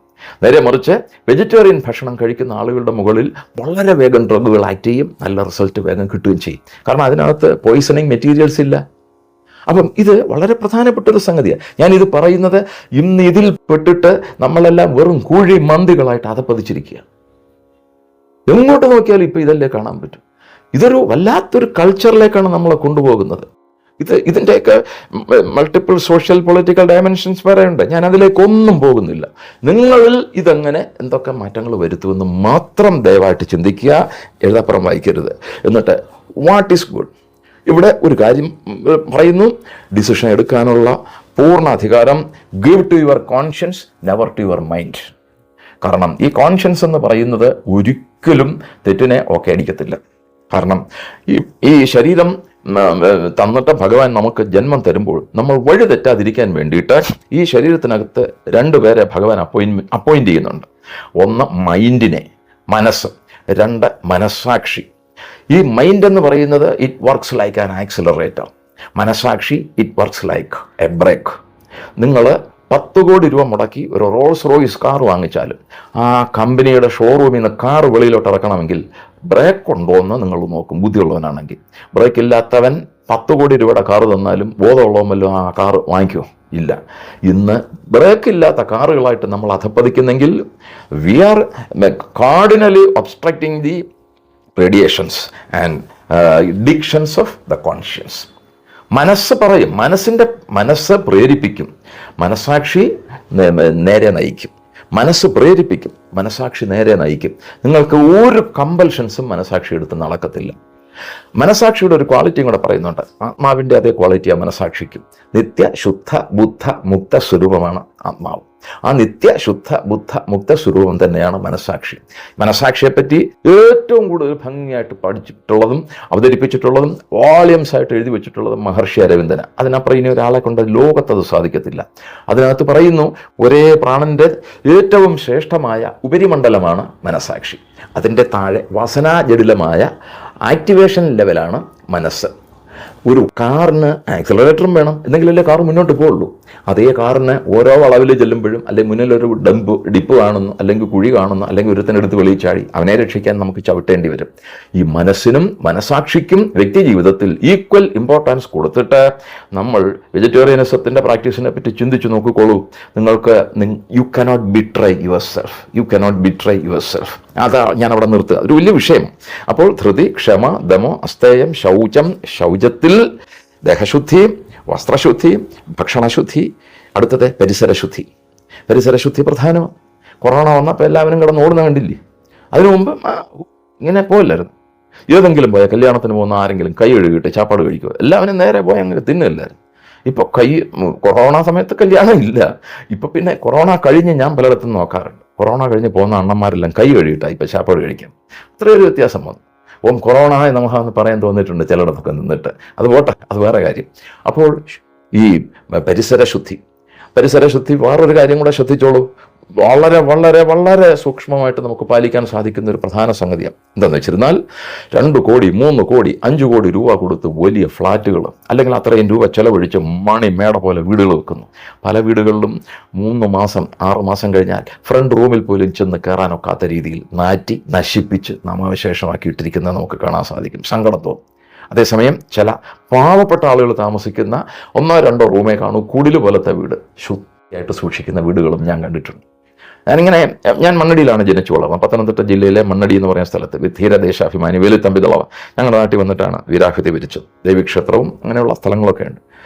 S2: നേരെ മറിച്ച് വെജിറ്റേറിയൻ ഭക്ഷണം കഴിക്കുന്ന ആളുകളുടെ മുകളിൽ വളരെ വേഗം ഡ്രഗുകൾ ആക്ട് ചെയ്യും, നല്ല റിസൾട്ട് വേഗം കിട്ടുകയും ചെയ്യും. കാരണം അതിനകത്ത് പോയിസണിങ് മെറ്റീരിയൽസ് ഇല്ല. അപ്പം ഇത് വളരെ പ്രധാനപ്പെട്ടൊരു സംഗതിയാണ്. ഞാനിത് പറയുന്നത് ഇന്ന് ഇതിൽ പെട്ടിട്ട് നമ്മളെല്ലാം വെറും കുഴി മന്തികളായിട്ട് അതപ്പതിച്ചിരിക്കുക. എങ്ങോട്ട് നോക്കിയാലും ഇപ്പം ഇതല്ലേ കാണാൻ പറ്റും. ഇതൊരു വല്ലാത്തൊരു കൾച്ചറിലേക്കാണ് നമ്മളെ കൊണ്ടുപോകുന്നത്. ഇതിൻ്റെയൊക്കെ മൾട്ടിപ്പിൾ സോഷ്യൽ പൊളിറ്റിക്കൽ ഡയമെൻഷൻസ് വേറെ ഉണ്ട്. ഞാൻ അതിലേക്കൊന്നും പോകുന്നില്ല. നിങ്ങളിൽ ഇതെങ്ങനെ എന്തൊക്കെ മാറ്റങ്ങൾ വരുത്തുമെന്ന് മാത്രം ദയവായിട്ട് ചിന്തിക്കുക, എഴുതാപ്പുറം വായിക്കരുത്. എന്നിട്ട് വാട്ട് ഈസ് ഗുഡ്, ഇവിടെ ഒരു കാര്യം പറയുന്നു, ഡിസിഷൻ എടുക്കാനുള്ള പൂർണ്ണ അധികാരം give to your conscience, never to your mind. കാരണം ഈ കോൺഷ്യൻസ് എന്ന് പറയുന്നത് ഒരിക്കലും തെറ്റിനെ ഓക്കെ അടിക്കത്തില്ല. കാരണം ഈ ശരീരം തന്നിട്ട് ഭഗവാൻ നമുക്ക് ജന്മം തരുമ്പോൾ നമ്മൾ വഴി തെറ്റാതിരിക്കാൻ വേണ്ടിയിട്ട് ഈ ശരീരത്തിനകത്ത് 2 പേരെ ഭഗവാൻ അപ്പോയിന്റ് ചെയ്യുന്നുണ്ട്. ഒന്ന് മൈൻഡിനെ, മനസ്സ്, 2 മനസ്സാക്ഷി. ഈ മൈൻഡ് എന്ന് പറയുന്നത് it works like an accelerator. മനസ്സാക്ഷി it works like a brake. നിങ്ങൾ 10 കോടി രൂപ മുടക്കി ഒരു റോൾസ് റോയ്സ് കാർ വാങ്ങിച്ചാലും ആ കമ്പനിയുടെ ഷോറൂമിൽ നിന്ന് കാർ വെളിയിലോട്ട് ഇറക്കണമെങ്കിൽ ബ്രേക്ക് ഉണ്ടോ എന്ന് നിങ്ങൾ നോക്കും, ബുദ്ധിയുള്ളവനാണെങ്കിൽ. ബ്രേക്ക് ഇല്ലാത്തവൻ 10 കോടി രൂപയുടെ കാർ തന്നാലും ബോധമുള്ളവൻ വല്ലതും ആ കാർ വാങ്ങിക്കുമോ? ഇല്ല. ഇന്ന് ബ്രേക്ക് ഇല്ലാത്ത കാറുകളായിട്ട് നമ്മൾ അധപ്പതിക്കുന്നെങ്കിൽ we are cardinally obstructing the radiations and dictions of the conscience. മനസ്സ് പറയും, മനസ്സ് പ്രേരിപ്പിക്കും, മനസ്സാക്ഷി നേരെ നയിക്കും. മനസ്സ് പ്രേരിപ്പിക്കും, മനസ്സാക്ഷി നേരെ നയിക്കും. നിങ്ങൾക്ക് ഒരു കമ്പൽഷൻസും മനസ്സാക്ഷി എടുത്ത് നടക്കത്തില്ല. മനസ്സാക്ഷിയുടെ ഒരു ക്വാളിറ്റിയും കൂടെ പറയുന്നുണ്ട്. ആത്മാവിൻ്റെ അതേ ക്വാളിറ്റിയാണ് മനസ്സാക്ഷിക്കും. നിത്യ ശുദ്ധ ബുദ്ധ മുക്ത സ്വരൂപമാണ് ആത്മാവ്. ആ നിത്യ ശുദ്ധ ബുദ്ധ മുക്ത സ്വരൂപം തന്നെയാണ് മനസ്സാക്ഷി. മനസ്സാക്ഷിയെപ്പറ്റി ഏറ്റവും കൂടുതൽ ഭംഗിയായിട്ട് പഠിച്ചിട്ടുള്ളതും അവതരിപ്പിച്ചിട്ടുള്ളതും വോളിയംസ് ആയിട്ട് എഴുതി വെച്ചിട്ടുള്ളതും മഹർഷി അരവിന്ദന. അതിനപ്പുറം ഇനി ഒരാളെ കൊണ്ട് ലോകത്തത് സാധിക്കത്തില്ല. അതിനകത്ത് പറയുന്നു, ഒരേ പ്രാണന്റെ ഏറ്റവും ശ്രേഷ്ഠമായ ഉപരിമണ്ഡലമാണ് മനസ്സാക്ഷി. അതിൻ്റെ താഴെ വാസനാജടിലമായ ആക്ടിവേഷൻ ലെവലാണ് മനസ്സ്. ഒരു കാറിന് ആക്സിലറേറ്ററും വേണം, എന്തെങ്കിലല്ലേ കാർ മുന്നോട്ട് പോകുള്ളൂ. അതേ കാറിന് ഓരോ വളവിൽ ചെല്ലുമ്പോഴും അല്ലെങ്കിൽ മുന്നിലൊരു ഡിപ്പ് കാണുന്നു, അല്ലെങ്കിൽ കുഴി കാണുന്നു, അല്ലെങ്കിൽ ഒരുത്തനെടുത്ത് വെളിയിൽ ചാടി അവനെ രക്ഷിക്കാൻ നമുക്ക് ചവിട്ടേണ്ടി വരും. ഈ മനസ്സിനും മനസാക്ഷിക്കും വ്യക്തി ജീവിതത്തിൽ ഈക്വൽ ഇമ്പോർട്ടൻസ് കൊടുത്തിട്ട് നമ്മൾ വെജിറ്റേറിയനിസത്തിൻ്റെ പ്രാക്ടീസിനെ പറ്റി ചിന്തിച്ചു നോക്കിക്കോളൂ. നിങ്ങൾക്ക് you cannot betray your self, you cannot betray your self. അതാ ഞാൻ അവിടെ നിർത്തുക, ഒരു വലിയ വിഷയം. അപ്പോൾ ധൃതി, ക്ഷമ, ദമോ, അസ്തേയം, ശൗചം, ശൗചത്തിൽ ദേഹശുദ്ധി, വസ്ത്രശുദ്ധി, ഭക്ഷണശുദ്ധി, അടുത്തത് പരിസരശുദ്ധി. പരിസരശുദ്ധി പ്രധാനമാണ്. കൊറോണ വന്നപ്പോൾ എല്ലാവരും കിടന്ന് ഓടുന്ന കണ്ടില്ലേ? അതിനു മുമ്പ് ഇങ്ങനെ പോയില്ലായിരുന്നു. ഏതെങ്കിലും പോയ കല്യാണത്തിന് പോകുന്ന ആരെങ്കിലും കൈ കഴുകിയിട്ട് ചാപ്പാട് കഴിക്കുക, എല്ലാവരും നേരെ പോയി അങ്ങനെ തിന്നില്ലായിരുന്നു. ഇപ്പോൾ കൊറോണ സമയത്ത് കല്യാണം ഇല്ല. ഇപ്പം പിന്നെ കൊറോണ കഴിഞ്ഞ് ഞാൻ പലയിടത്തും നോക്കാറുണ്ട്, കൊറോണ കഴിഞ്ഞ് പോകുന്ന അണ്ണന്മാരെല്ലാം കൈ കഴുകിയിട്ടാണ് ഇപ്പം ചാപ്പാട് കഴിക്കാം. അത്രയൊരു വ്യത്യാസം വന്നു. കൊറോണ എന്ന് പറയാൻ തോന്നിയിട്ടുണ്ട് ചിലയിടത്തൊക്കെ നിന്നിട്ട്. അത് പോട്ടെ, അത് വേറെ കാര്യം. അപ്പോൾ ഈ പരിസരശുദ്ധി വേറൊരു കാര്യം കൂടെ ശ്രദ്ധിച്ചോളൂ. വളരെ വളരെ വളരെ സൂക്ഷ്മമായിട്ട് നമുക്ക് പാലിക്കാൻ സാധിക്കുന്ന ഒരു പ്രധാന സംഗതിയാണ്. എന്താണെന്ന് വെച്ചിരുന്നാൽ 2 കോടി 3 കോടി 5 കോടി രൂപ കൊടുത്ത് വലിയ ഫ്ലാറ്റുകൾ അല്ലെങ്കിൽ അത്രയും രൂപ ചെലവഴിച്ച് മേട പോലെ വീടുകൾ വെക്കുന്നു. പല വീടുകളിലും 3 മാസം 6 മാസം കഴിഞ്ഞാൽ ഫ്രണ്ട് റൂമിൽ പോലും ചെന്ന് കയറാനൊക്കാത്ത രീതിയിൽ നശിപ്പിച്ച് നാമാവശേഷമാക്കിയിട്ടിരിക്കുന്നത് നമുക്ക് കാണാൻ സാധിക്കും. സങ്കടം തോന്നും. അതേസമയം ചില പാവപ്പെട്ട ആളുകൾ താമസിക്കുന്ന 1-2 റൂമേ കാണൂ, കുടില് പോലത്തെ വീട് ശുദ്ധിയായിട്ട് സൂക്ഷിക്കുന്ന വീടുകളും ഞാൻ കണ്ടിട്ടുണ്ട്. ഞാൻ മണ്ണടിയിലാണ് ജനിച്ചു വളർന്നത്. പത്തനംതിട്ട ജില്ലയിലെ മണ്ണടി എന്ന് പറയുന്ന സ്ഥലത്ത് ധീരദേശാഭിമാനി വേലുത്തമ്പി ദളവ ഞങ്ങളുടെ നാട്ടിൽ വന്നിട്ടാണ് വീരാഹൃതി വിരിച്ചത്. ദേവീക്ഷേത്രവും അങ്ങനെയുള്ള സ്ഥലങ്ങളൊക്കെ ഉണ്ട്.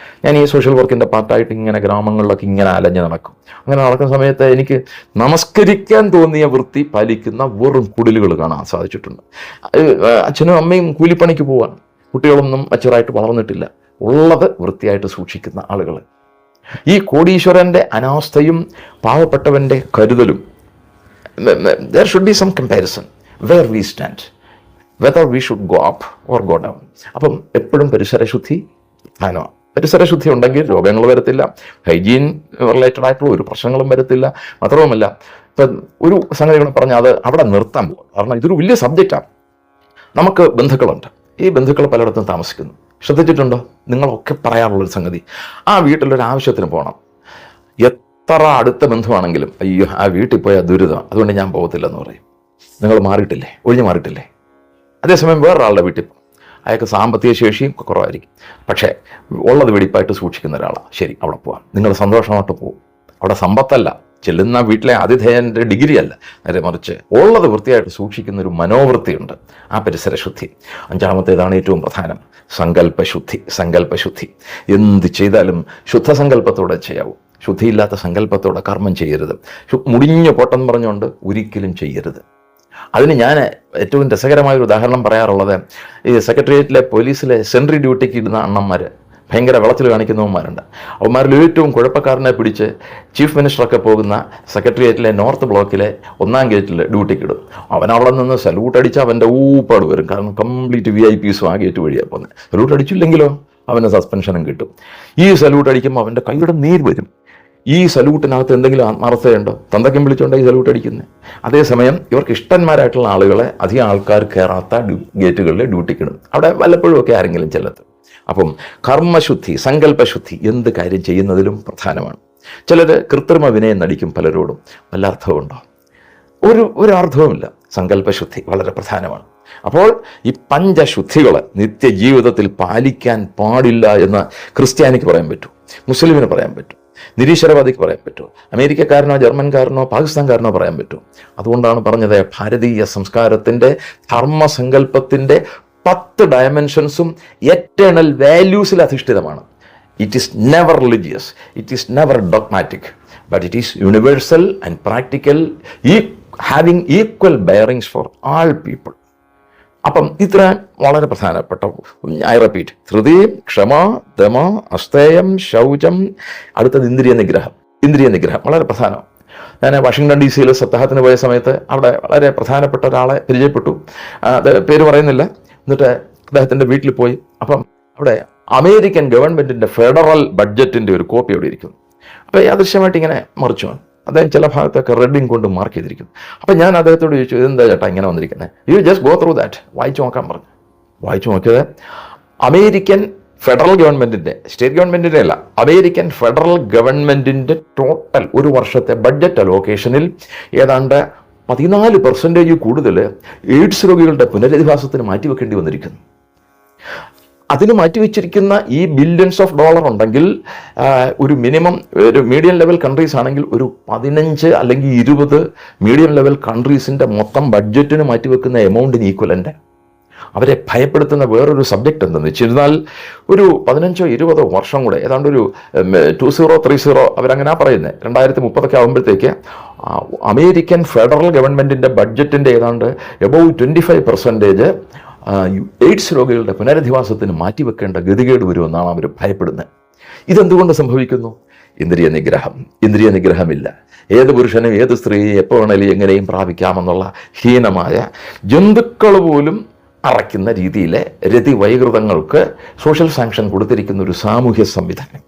S2: ഞാൻ ഈ സോഷ്യൽ വർക്കിൻ്റെ പാർട്ടായിട്ട് ഇങ്ങനെ ഗ്രാമങ്ങളിലൊക്കെ ഇങ്ങനെ അലഞ്ഞ് നടക്കും. അങ്ങനെ നടക്കുന്ന സമയത്ത് എനിക്ക് നമസ്കരിക്കാൻ തോന്നിയ വൃത്തി പാലിക്കുന്ന വെറും കുടിലുകൾ കാണാൻ സാധിച്ചിട്ടുണ്ട്. അച്ഛനും അമ്മയും കൂലിപ്പണിക്ക് പോവാണ്, കുട്ടികളൊന്നും മച്ചുറായിട്ട് വളർന്നിട്ടില്ല, ഉള്ളത് വൃത്തിയായിട്ട് സൂക്ഷിക്കുന്ന ആളുകൾ. ഈ കോടീശ്വരൻ്റെ അനാസ്ഥയും പാവപ്പെട്ടവൻ്റെ കരുതലും, there should be some comparison where we stand, whether we should go up or go down. അപ്പം എപ്പോഴും പരിസരശുദ്ധി പ്രധാനമാണ്. പരിസരശുദ്ധി ഉണ്ടെങ്കിൽ രോഗങ്ങൾ വരത്തില്ല, ഹൈജീൻ റിലേറ്റഡ് ആയിട്ടുള്ള ഒരു പ്രശ്നങ്ങളും വരത്തില്ല. മാത്രവുമല്ല, ഇപ്പം ഒരു സംഗതി കൂടെ പറഞ്ഞാൽ അത് അവിടെ നിർത്താൻ പോകും. കാരണം ഇതൊരു വലിയ സബ്ജക്റ്റാണ്. നമുക്ക് ബന്ധുക്കളുണ്ട്, ഈ ബന്ധുക്കൾ പലയിടത്തും താമസിക്കുന്നു. ശ്രദ്ധിച്ചിട്ടുണ്ടോ? നിങ്ങളൊക്കെ പറയാറുള്ളൊരു സംഗതി, ആ വീട്ടിലൊരു ആവശ്യത്തിന് പോകണം, എത്ര അടുത്ത ബന്ധുവാണെങ്കിലും അയ്യോ ആ വീട്ടിൽ പോയാൽ ദുരിതം, അതുകൊണ്ട് ഞാൻ പോകത്തില്ലെന്ന് പറയും. നിങ്ങൾ മാറിയിട്ടില്ലേ, ഒഴിഞ്ഞു മാറിയിട്ടില്ലേ? അതേസമയം വേറൊരാളുടെ വീട്ടിൽ പോകും, അയാൾക്ക് സാമ്പത്തിക ശേഷിയും കുറവായിരിക്കും, പക്ഷേ ഉള്ളത് വെടിപ്പായിട്ട് സൂക്ഷിക്കുന്ന ഒരാളാണ്. ശരി, അവിടെ പോവാം, നിങ്ങൾ സന്തോഷമായിട്ട് പോകും. അവിടെ സമ്പത്തല്ല, ചെല്ലുന്ന വീട്ടിലെ ആതിഥേയൻ്റെ ഡിഗ്രി അല്ല, നേരെ മറിച്ച് ഉള്ളത് വൃത്തിയായിട്ട് സൂക്ഷിക്കുന്ന ഒരു മനോവൃത്തിയുണ്ട്, ആ പരിസരശുദ്ധി. 5-ാമത്തേതാണ് ഏറ്റവും പ്രധാനം, സങ്കല്പശുദ്ധി. സങ്കല്പശുദ്ധി എന്ത് ചെയ്താലും ശുദ്ധസങ്കല്പത്തോടെ ചെയ്യാവൂ. ശുദ്ധിയില്ലാത്ത സങ്കല്പത്തോടെ കർമ്മം ചെയ്യരുത്. മുടിഞ്ഞു പൊട്ടെന്ന് പറഞ്ഞുകൊണ്ട് ഒരിക്കലും ചെയ്യരുത്. അതിന് ഞാൻ ഏറ്റവും രസകരമായൊരു ഉദാഹരണം പറയാറുള്ളത്, ഈ സെക്രട്ടേറിയറ്റിലെ പോലീസിലെ സെൻട്രി ഡ്യൂട്ടിക്ക് ഇടുന്ന അണ്ണന്മാർ, ഭയങ്കര വെള്ളത്തിൽ കാണിക്കുന്നവന്മാരുണ്ട്. അവന്മാരിൽ ഏറ്റവും കുഴപ്പക്കാരനെ പിടിച്ച് ചീഫ് മിനിസ്റ്ററൊക്കെ പോകുന്ന സെക്രട്ടേറിയറ്റിലെ നോർത്ത് ബ്ലോക്കിലെ 1-ാം ഗേറ്റിൽ ഡ്യൂട്ടിക്കിടും. അവൻ അവിടെ നിന്ന് സല്യൂട്ട് അടിച്ച് അവൻ്റെ ഊപ്പാട് വരും. കാരണം കംപ്ലീറ്റ് VIPs ആ ഗേറ്റ് വഴിയാണ് പോകുന്നത്. സല്യൂട്ട് അടിച്ചില്ലെങ്കിലോ അവന് സസ്പെൻഷനും കിട്ടും. ഈ സല്യൂട്ട് അടിക്കുമ്പോൾ അവൻ്റെ കൈയുടെ നീര് വരും. ഈ സല്യൂട്ടിനകത്ത് എന്തെങ്കിലും ആത്മാർത്ഥതയുണ്ടോ? തന്തയ്ക്കും വിളിച്ചുകൊണ്ടോ ഈ സല്യൂട്ട് അടിക്കുന്നത്? അതേസമയം ഇവർക്ക് ഇഷ്ടന്മാരായിട്ടുള്ള ആളുകളെ അധികം ആൾക്കാർ കയറാത്ത ഗേറ്റുകളിൽ ഡ്യൂട്ടിക്കിടും. അവിടെ വല്ലപ്പോഴും ഒക്കെ ആരെങ്കിലും ചെല്ലത്തും. അപ്പം കർമ്മശുദ്ധി, സങ്കല്പശുദ്ധി എന്ത് കാര്യം ചെയ്യുന്നതിലും പ്രധാനമാണ്. ചിലർ കൃത്രിമ വിനയം നടിക്കും പലരോടും. വല്ല അർത്ഥമുണ്ടോ? ഒരു അർത്ഥവുമില്ല. സങ്കല്പശുദ്ധി വളരെ പ്രധാനമാണ്. അപ്പോൾ ഈ പഞ്ചശുദ്ധികൾ നിത്യജീവിതത്തിൽ പാലിക്കാൻ പാടില്ല എന്ന് ക്രിസ്ത്യാനിക്ക് പറയാൻ പറ്റൂ, മുസ്ലിമിന് പറയാൻ പറ്റും, നിരീശ്വരവാദിക്ക് പറയാൻ പറ്റൂ, അമേരിക്കക്കാരനോ ജർമ്മൻകാരനോ പാകിസ്ഥാൻകാരനോ പറയാൻ പറ്റൂ. അതുകൊണ്ടാണ് പറഞ്ഞത്, ഭാരതീയ സംസ്കാരത്തിൻ്റെ ധർമ്മസങ്കല്പത്തിൻ്റെ 10 ഡയമെൻഷൻസും എറ്റേണൽ വാല്യൂസിൽ അധിഷ്ഠിതമാണ്. It is never religious, it is never dogmatic, but it is universal and practical, having equal bearings four all people. അപ്പം ഇത്ര വളരെ പ്രധാനപ്പെട്ട, ഐ റിപ്പീറ്റ്, ധൃതി, ക്ഷമ, ദമ, അസ്തേയം, ശൗചം. അടുത്തത് ഇന്ദ്രിയ നിഗ്രഹം. ഇന്ദ്രിയ നിഗ്രഹം വളരെ പ്രധാനം. ഞാൻ വാഷിങ്ടൺ DC സപ്താഹത്തിന് പോയ സമയത്ത് അവിടെ വളരെ പ്രധാനപ്പെട്ട ഒരാളെ പരിചയപ്പെട്ടു. പേര് പറയുന്നില്ല. എന്നിട്ട് അദ്ദേഹത്തിൻ്റെ വീട്ടിൽ പോയി. അപ്പം അവിടെ അമേരിക്കൻ ഗവൺമെൻറ്റിൻ്റെ ഫെഡറൽ ബഡ്ജറ്റിൻ്റെ ഒരു കോപ്പി അവിടെ ഇരിക്കുന്നു. അപ്പോൾ യാദൃശ്യമായിട്ട് ഇങ്ങനെ മറിച്ചു. അദ്ദേഹം ചില ഭാഗത്തൊക്കെ റെഡിങ് കൊണ്ട് മാർക്ക് ചെയ്തിരിക്കുന്നു. അപ്പം ഞാൻ അദ്ദേഹത്തോട് ചോദിച്ചു, ഇതെന്താ ചേട്ടാ ഇങ്ങനെ വന്നിരിക്കുന്നത്? You just go through that, വായിച്ചു നോക്കാൻ പറഞ്ഞു. വായിച്ചു നോക്കിയത് അമേരിക്കൻ ഫെഡറൽ ഗവൺമെൻറ്റിൻ്റെ, സ്റ്റേറ്റ് ഗവൺമെൻറ്റിൻ്റെ അല്ല, അമേരിക്കൻ ഫെഡറൽ ഗവൺമെൻറ്റിൻ്റെ ടോട്ടൽ ഒരു വർഷത്തെ ബഡ്ജറ്റ് അലോക്കേഷനിൽ ഏതാണ്ട് 14% കൂടുതൽ എയ്ഡ്സ് രോഗികളുടെ പുനരധിവാസത്തിന് മാറ്റിവെക്കേണ്ടി വന്നിരിക്കുന്നു. അതിന് മാറ്റിവെച്ചിരിക്കുന്ന ഈ ബില്യൺസ് ഓഫ് ഡോളർ ഉണ്ടെങ്കിൽ ഒരു മിനിമം, ഒരു മീഡിയം ലെവൽ കൺട്രീസ് ആണെങ്കിൽ ഒരു 15 അല്ലെങ്കിൽ 20 മീഡിയം ലെവൽ കൺട്രീസിൻ്റെ മൊത്തം ബഡ്ജറ്റിന് മാറ്റിവെക്കുന്ന എമൗണ്ടിന് ഈക്വലൻ്റ്. അവരെ ഭയപ്പെടുത്തുന്ന വേറൊരു സബ്ജക്റ്റ് എന്തെന്ന് വെച്ചിരുന്നാൽ, ഒരു 15-20 വർഷം കൂടെ, ഏതാണ്ട് ഒരു 2030 അവരങ്ങനെ പറയുന്നത്, 2030 ആകുമ്പോഴത്തേക്ക് അമേരിക്കൻ ഫെഡറൽ ഗവൺമെൻറ്റിൻ്റെ ബഡ്ജറ്റിൻ്റെ ഏതാണ്ട് എബവ് 25% എയ്ഡ്സ് രോഗികളുടെ പുനരധിവാസത്തിന് മാറ്റിവെക്കേണ്ട ഗതികേട് വരുമെന്നാണ് അവർ ഭയപ്പെടുന്നത്. ഇതെന്തുകൊണ്ട് സംഭവിക്കുന്നു? ഇന്ദ്രിയ നിഗ്രഹം. ഇന്ദ്രിയ നിഗ്രഹമില്ല. ഏത് പുരുഷനും ഏത് സ്ത്രീയും എപ്പോൾ വേണേലും എങ്ങനെയും പ്രാപിക്കാമെന്നുള്ള ഹീനമായ, ജന്തുക്കൾ പോലും അറയ്ക്കുന്ന രീതിയിലെ രതിവൈകൃതങ്ങൾക്ക് സോഷ്യൽ സാങ്ഷൻ കൊടുത്തിരിക്കുന്ന ഒരു സാമൂഹ്യ സംവിധാനം.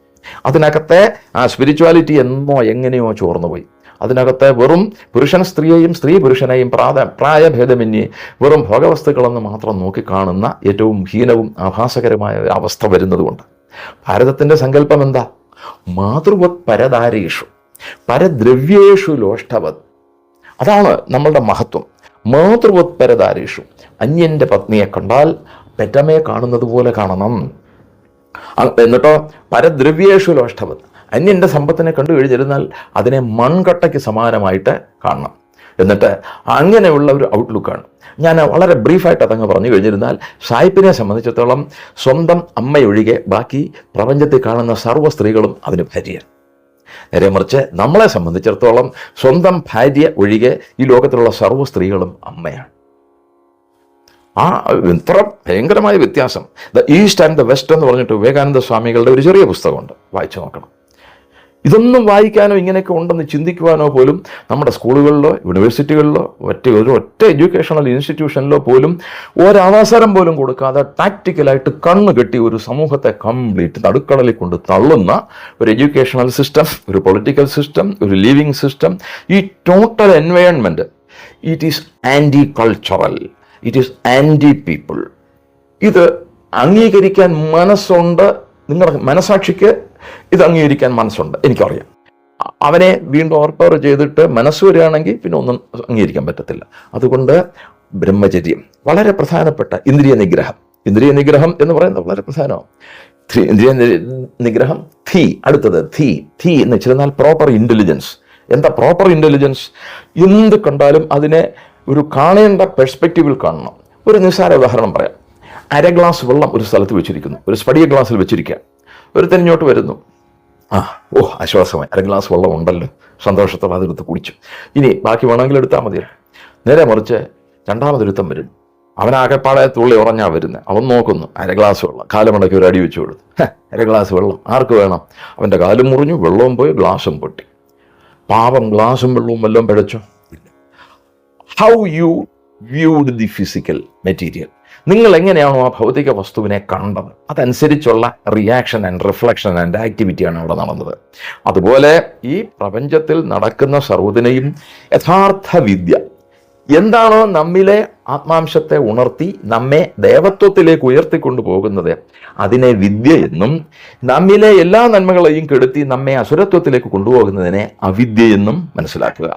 S2: അതിനകത്തെ ആ സ്പിരിച്വാലിറ്റി എന്നോ എങ്ങനെയോ ചോർന്നുപോയി. അതിനകത്ത് വെറും പുരുഷൻ സ്ത്രീയെയും സ്ത്രീ പുരുഷനെയും പ്രായഭേദമന്യേ വെറും ഭോഗവസ്തുക്കളെന്ന് മാത്രം നോക്കിക്കാണുന്ന ഏറ്റവും ഹീനവും ആഭാസകരമായ അവസ്ഥ വരുന്നതുകൊണ്ട് ഭാരതത്തിൻ്റെ സങ്കല്പം എന്താ? മാതൃവത് പരദാരേഷു പരദ്രവ്യേഷു ലോഷ്ഠവത്. അതാണ് നമ്മളുടെ മഹത്വം. മാതൃവത് പരദാരേഷു. അന്യൻ്റെ പത്നിയെ കണ്ടാൽ പെറ്റമ്മയെ കാണുന്നത് പോലെ കാണണം. എന്നിട്ടോ പരദ്രവ്യേഷു ലോഷ്ഠവത്, അന്യൻ്റെ സമ്പത്തിനെ കണ്ടു കഴിഞ്ഞിരുന്നാൽ അതിനെ മൺകട്ടയ്ക്ക് സമാനമായിട്ട് കാണണം. എന്നിട്ട് അങ്ങനെയുള്ള ഒരു ഔട്ട്ലുക്കാണ്. ഞാൻ വളരെ ബ്രീഫായിട്ട് അതങ്ങ് പറഞ്ഞു കഴിഞ്ഞിരുന്നാൽ, സായിപ്പിനെ സംബന്ധിച്ചിടത്തോളം സ്വന്തം അമ്മയൊഴികെ ബാക്കി പ്രപഞ്ചത്തിൽ കാണുന്ന സർവ്വ സ്ത്രീകളും അവന് ഭാര്യയാണ്. നേരെ മറിച്ച് നമ്മളെ സംബന്ധിച്ചിടത്തോളം സ്വന്തം ഭാര്യ ഒഴികെ ഈ ലോകത്തിലുള്ള സർവ്വ സ്ത്രീകളും അമ്മയാണ്. ആ ഇത്ര ഭയങ്കരമായ വ്യത്യാസം. The east and the west എന്ന് പറഞ്ഞിട്ട് വിവേകാനന്ദ സ്വാമികളുടെ ഒരു ചെറിയ പുസ്തകമുണ്ട്, വായിച്ചു നോക്കണം. ഇതൊന്നും വായിക്കാനോ ഇങ്ങനെയൊക്കെ ഉണ്ടെന്ന് ചിന്തിക്കുവാനോ പോലും നമ്മുടെ സ്കൂളുകളിലോ യൂണിവേഴ്സിറ്റികളിലോ ഒറ്റ എഡ്യൂക്കേഷണൽ ഇൻസ്റ്റിറ്റ്യൂഷനിലോ പോലും ഒരവസരം പോലും കൊടുക്കാതെ ടാക്റ്റിക്കലായിട്ട് കണ്ണു കെട്ടി ഒരു സമൂഹത്തെ കംപ്ലീറ്റ് നടുക്കടലിൽ കൊണ്ട് തള്ളുന്ന ഒരു എഡ്യൂക്കേഷണൽ സിസ്റ്റം, ഒരു പൊളിറ്റിക്കൽ സിസ്റ്റം, ഒരു ലിവിങ് സിസ്റ്റം, ഈ total environment, it is anti cultural, it is anti people. ഇത് അംഗീകരിക്കാൻ മനസ്സുണ്ട്, നിങ്ങളുടെ മനസാക്ഷിക്ക് ഇത് അംഗീകരിക്കാൻ മനസ്സുണ്ട്, എനിക്കറിയാം. അവനെ വീണ്ടും ഓർപ്പവർ ചെയ്തിട്ട് മനസ്സ് വരികയാണെങ്കിൽ പിന്നെ ഒന്നും അംഗീകരിക്കാൻ പറ്റത്തില്ല. അതുകൊണ്ട് ബ്രഹ്മചര്യം വളരെ പ്രധാനപ്പെട്ട ഇന്ദ്രിയ നിഗ്രഹം എന്ന് പറയുന്നത് വളരെ പ്രധാനമാണ്. ഇന്ദ്രിയ നിഗ്രഹം. അടുത്തത് തീ എന്ന് വെച്ചിരുന്നാൽ പ്രോപ്പർ ഇൻ്റലിജൻസ്. എന്താ പ്രോപ്പർ ഇൻ്റലിജൻസ്? എന്ത് കണ്ടാലും അതിനെ ഒരു കാണേണ്ട പെർസ്പെക്റ്റീവിൽ കാണണം. ഒരു നിസ്സാര ഉദാഹരണം പറയാം. 1/2 ഗ്ലാസ് വെള്ളം ഒരു സ്ഥലത്ത് വെച്ചിരിക്കുന്നു, ഒരു സ്പടിക ഗ്ലാസ്സിൽ വെച്ചിരിക്കുക. ഒരുത്തൻ ഇങ്ങോട്ട് വരുന്നു. ആശ്വാസമായി, 1/2 ഗ്ലാസ് വെള്ളം ഉണ്ടല്ലോ, സന്തോഷത്തോടെ അതെടുത്ത് കുടിച്ചു. ഇനി ബാക്കി വേണമെങ്കിൽ എടുത്താൽ മതിയല്ലോ. നേരെ മറിച്ച് രണ്ടാമതൊരുത്തം വരുന്നു. അവനാകെപ്പാടെ തുള്ളി ഉറഞ്ഞാ വരുന്നത്. അവൻ നോക്കുന്നു, 1/2 ഗ്ലാസ് വെള്ളം, കാലുമടക്കി ഒരു അടി വെച്ചു കൊടുത്തു. 1/2 ഗ്ലാസ് വെള്ളം ആർക്ക് വേണം? അവൻ്റെ കാലും മുറിഞ്ഞു, വെള്ളവും പോയി, ഗ്ലാസും പൊട്ടി. പാവം ഗ്ലാസും വെള്ളവും വല്ലതും പിഴച്ചോ? ഇല്ല. How you viewed the physical material, നിങ്ങൾ എങ്ങനെയാണോ ആ ഭൗതിക വസ്തുവിനെ കണ്ടത്, അതനുസരിച്ചുള്ള റിയാക്ഷൻ ആൻഡ് റിഫ്ലക്ഷൻ ആൻഡ് ആക്ടിവിറ്റിയാണ് അവിടെ നടന്നത്. അതുപോലെ ഈ പ്രപഞ്ചത്തിൽ നടക്കുന്ന സർവ്വതിനെയും യഥാർത്ഥ വിദ്യ എന്താണോ നമ്മിലെ ആത്മാംശത്തെ ഉണർത്തി നമ്മെ ദേവത്വത്തിലേക്ക് ഉയർത്തിക്കൊണ്ടു പോകുന്നത്, അതിനെ വിദ്യ എന്നും, നമ്മിലെ എല്ലാ നന്മകളെയും കെടുത്തി നമ്മെ അസുരത്വത്തിലേക്ക് കൊണ്ടുപോകുന്നതിനെ അവിദ്യ എന്നും മനസ്സിലാക്കുക.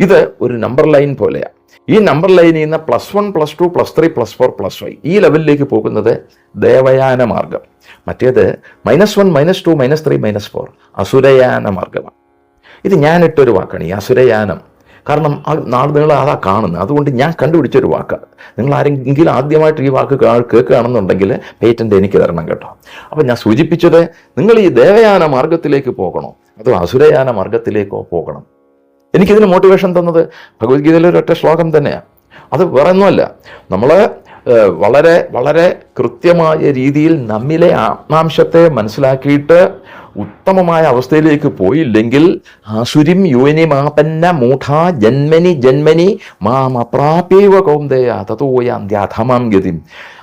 S2: ഇത് ഒരു നമ്പർ ലൈൻ പോലെയാണ്. ഈ നമ്പർ ലൈനിൽ നിന്ന് +1 +2 +3 +4 +5 ഈ ലെവലിലേക്ക് പോകുന്നത് ദേവയാന മാർഗം. മറ്റേത് -1 -2 -3 -4 അസുരയാന മാർഗമാണ്. ഇത് ഞാനിട്ടൊരു വാക്കാണ്, ഈ അസുരയാനം. കാരണം നാളെ നിങ്ങൾ അതാ കാണുന്നത്, അതുകൊണ്ട് ഞാൻ കണ്ടുപിടിച്ചൊരു വാക്കാണ്. നിങ്ങൾ ആരെങ്കിലും ആദ്യമായിട്ട് ഈ വാക്ക് കേൾക്കുകയാണെന്നുണ്ടെങ്കിൽ പേറ്റന്റ് എനിക്ക് തരണം കേട്ടോ. അപ്പം ഞാൻ സൂചിപ്പിച്ചത്, നിങ്ങൾ ഈ ദേവയാന മാർഗത്തിലേക്ക് പോകണോ അതോ അസുരയാന മാർഗത്തിലേക്കോ പോകണം? എനിക്കിതിന് മോട്ടിവേഷൻ തന്നത് ഭഗവത്ഗീതയിലെ ഒരൊറ്റ ശ്ലോകം തന്നെയാണ്. അത് വേറെ ഒന്നുമല്ല, നമ്മൾ വളരെ വളരെ കൃത്യമായ രീതിയിൽ നമ്മിലെ ആത്മാംശത്തെ മനസ്സിലാക്കിയിട്ട് ഉത്തമമായ അവസ്ഥയിലേക്ക് പോയില്ലെങ്കിൽ ആസുരിം യോനിമാപന്ന മൂഢാ ജന്മനി മാമപ്രാപ്യൈവ കൗന്ദേയ തതോയാന്ത്യാധമാം ഗതിം.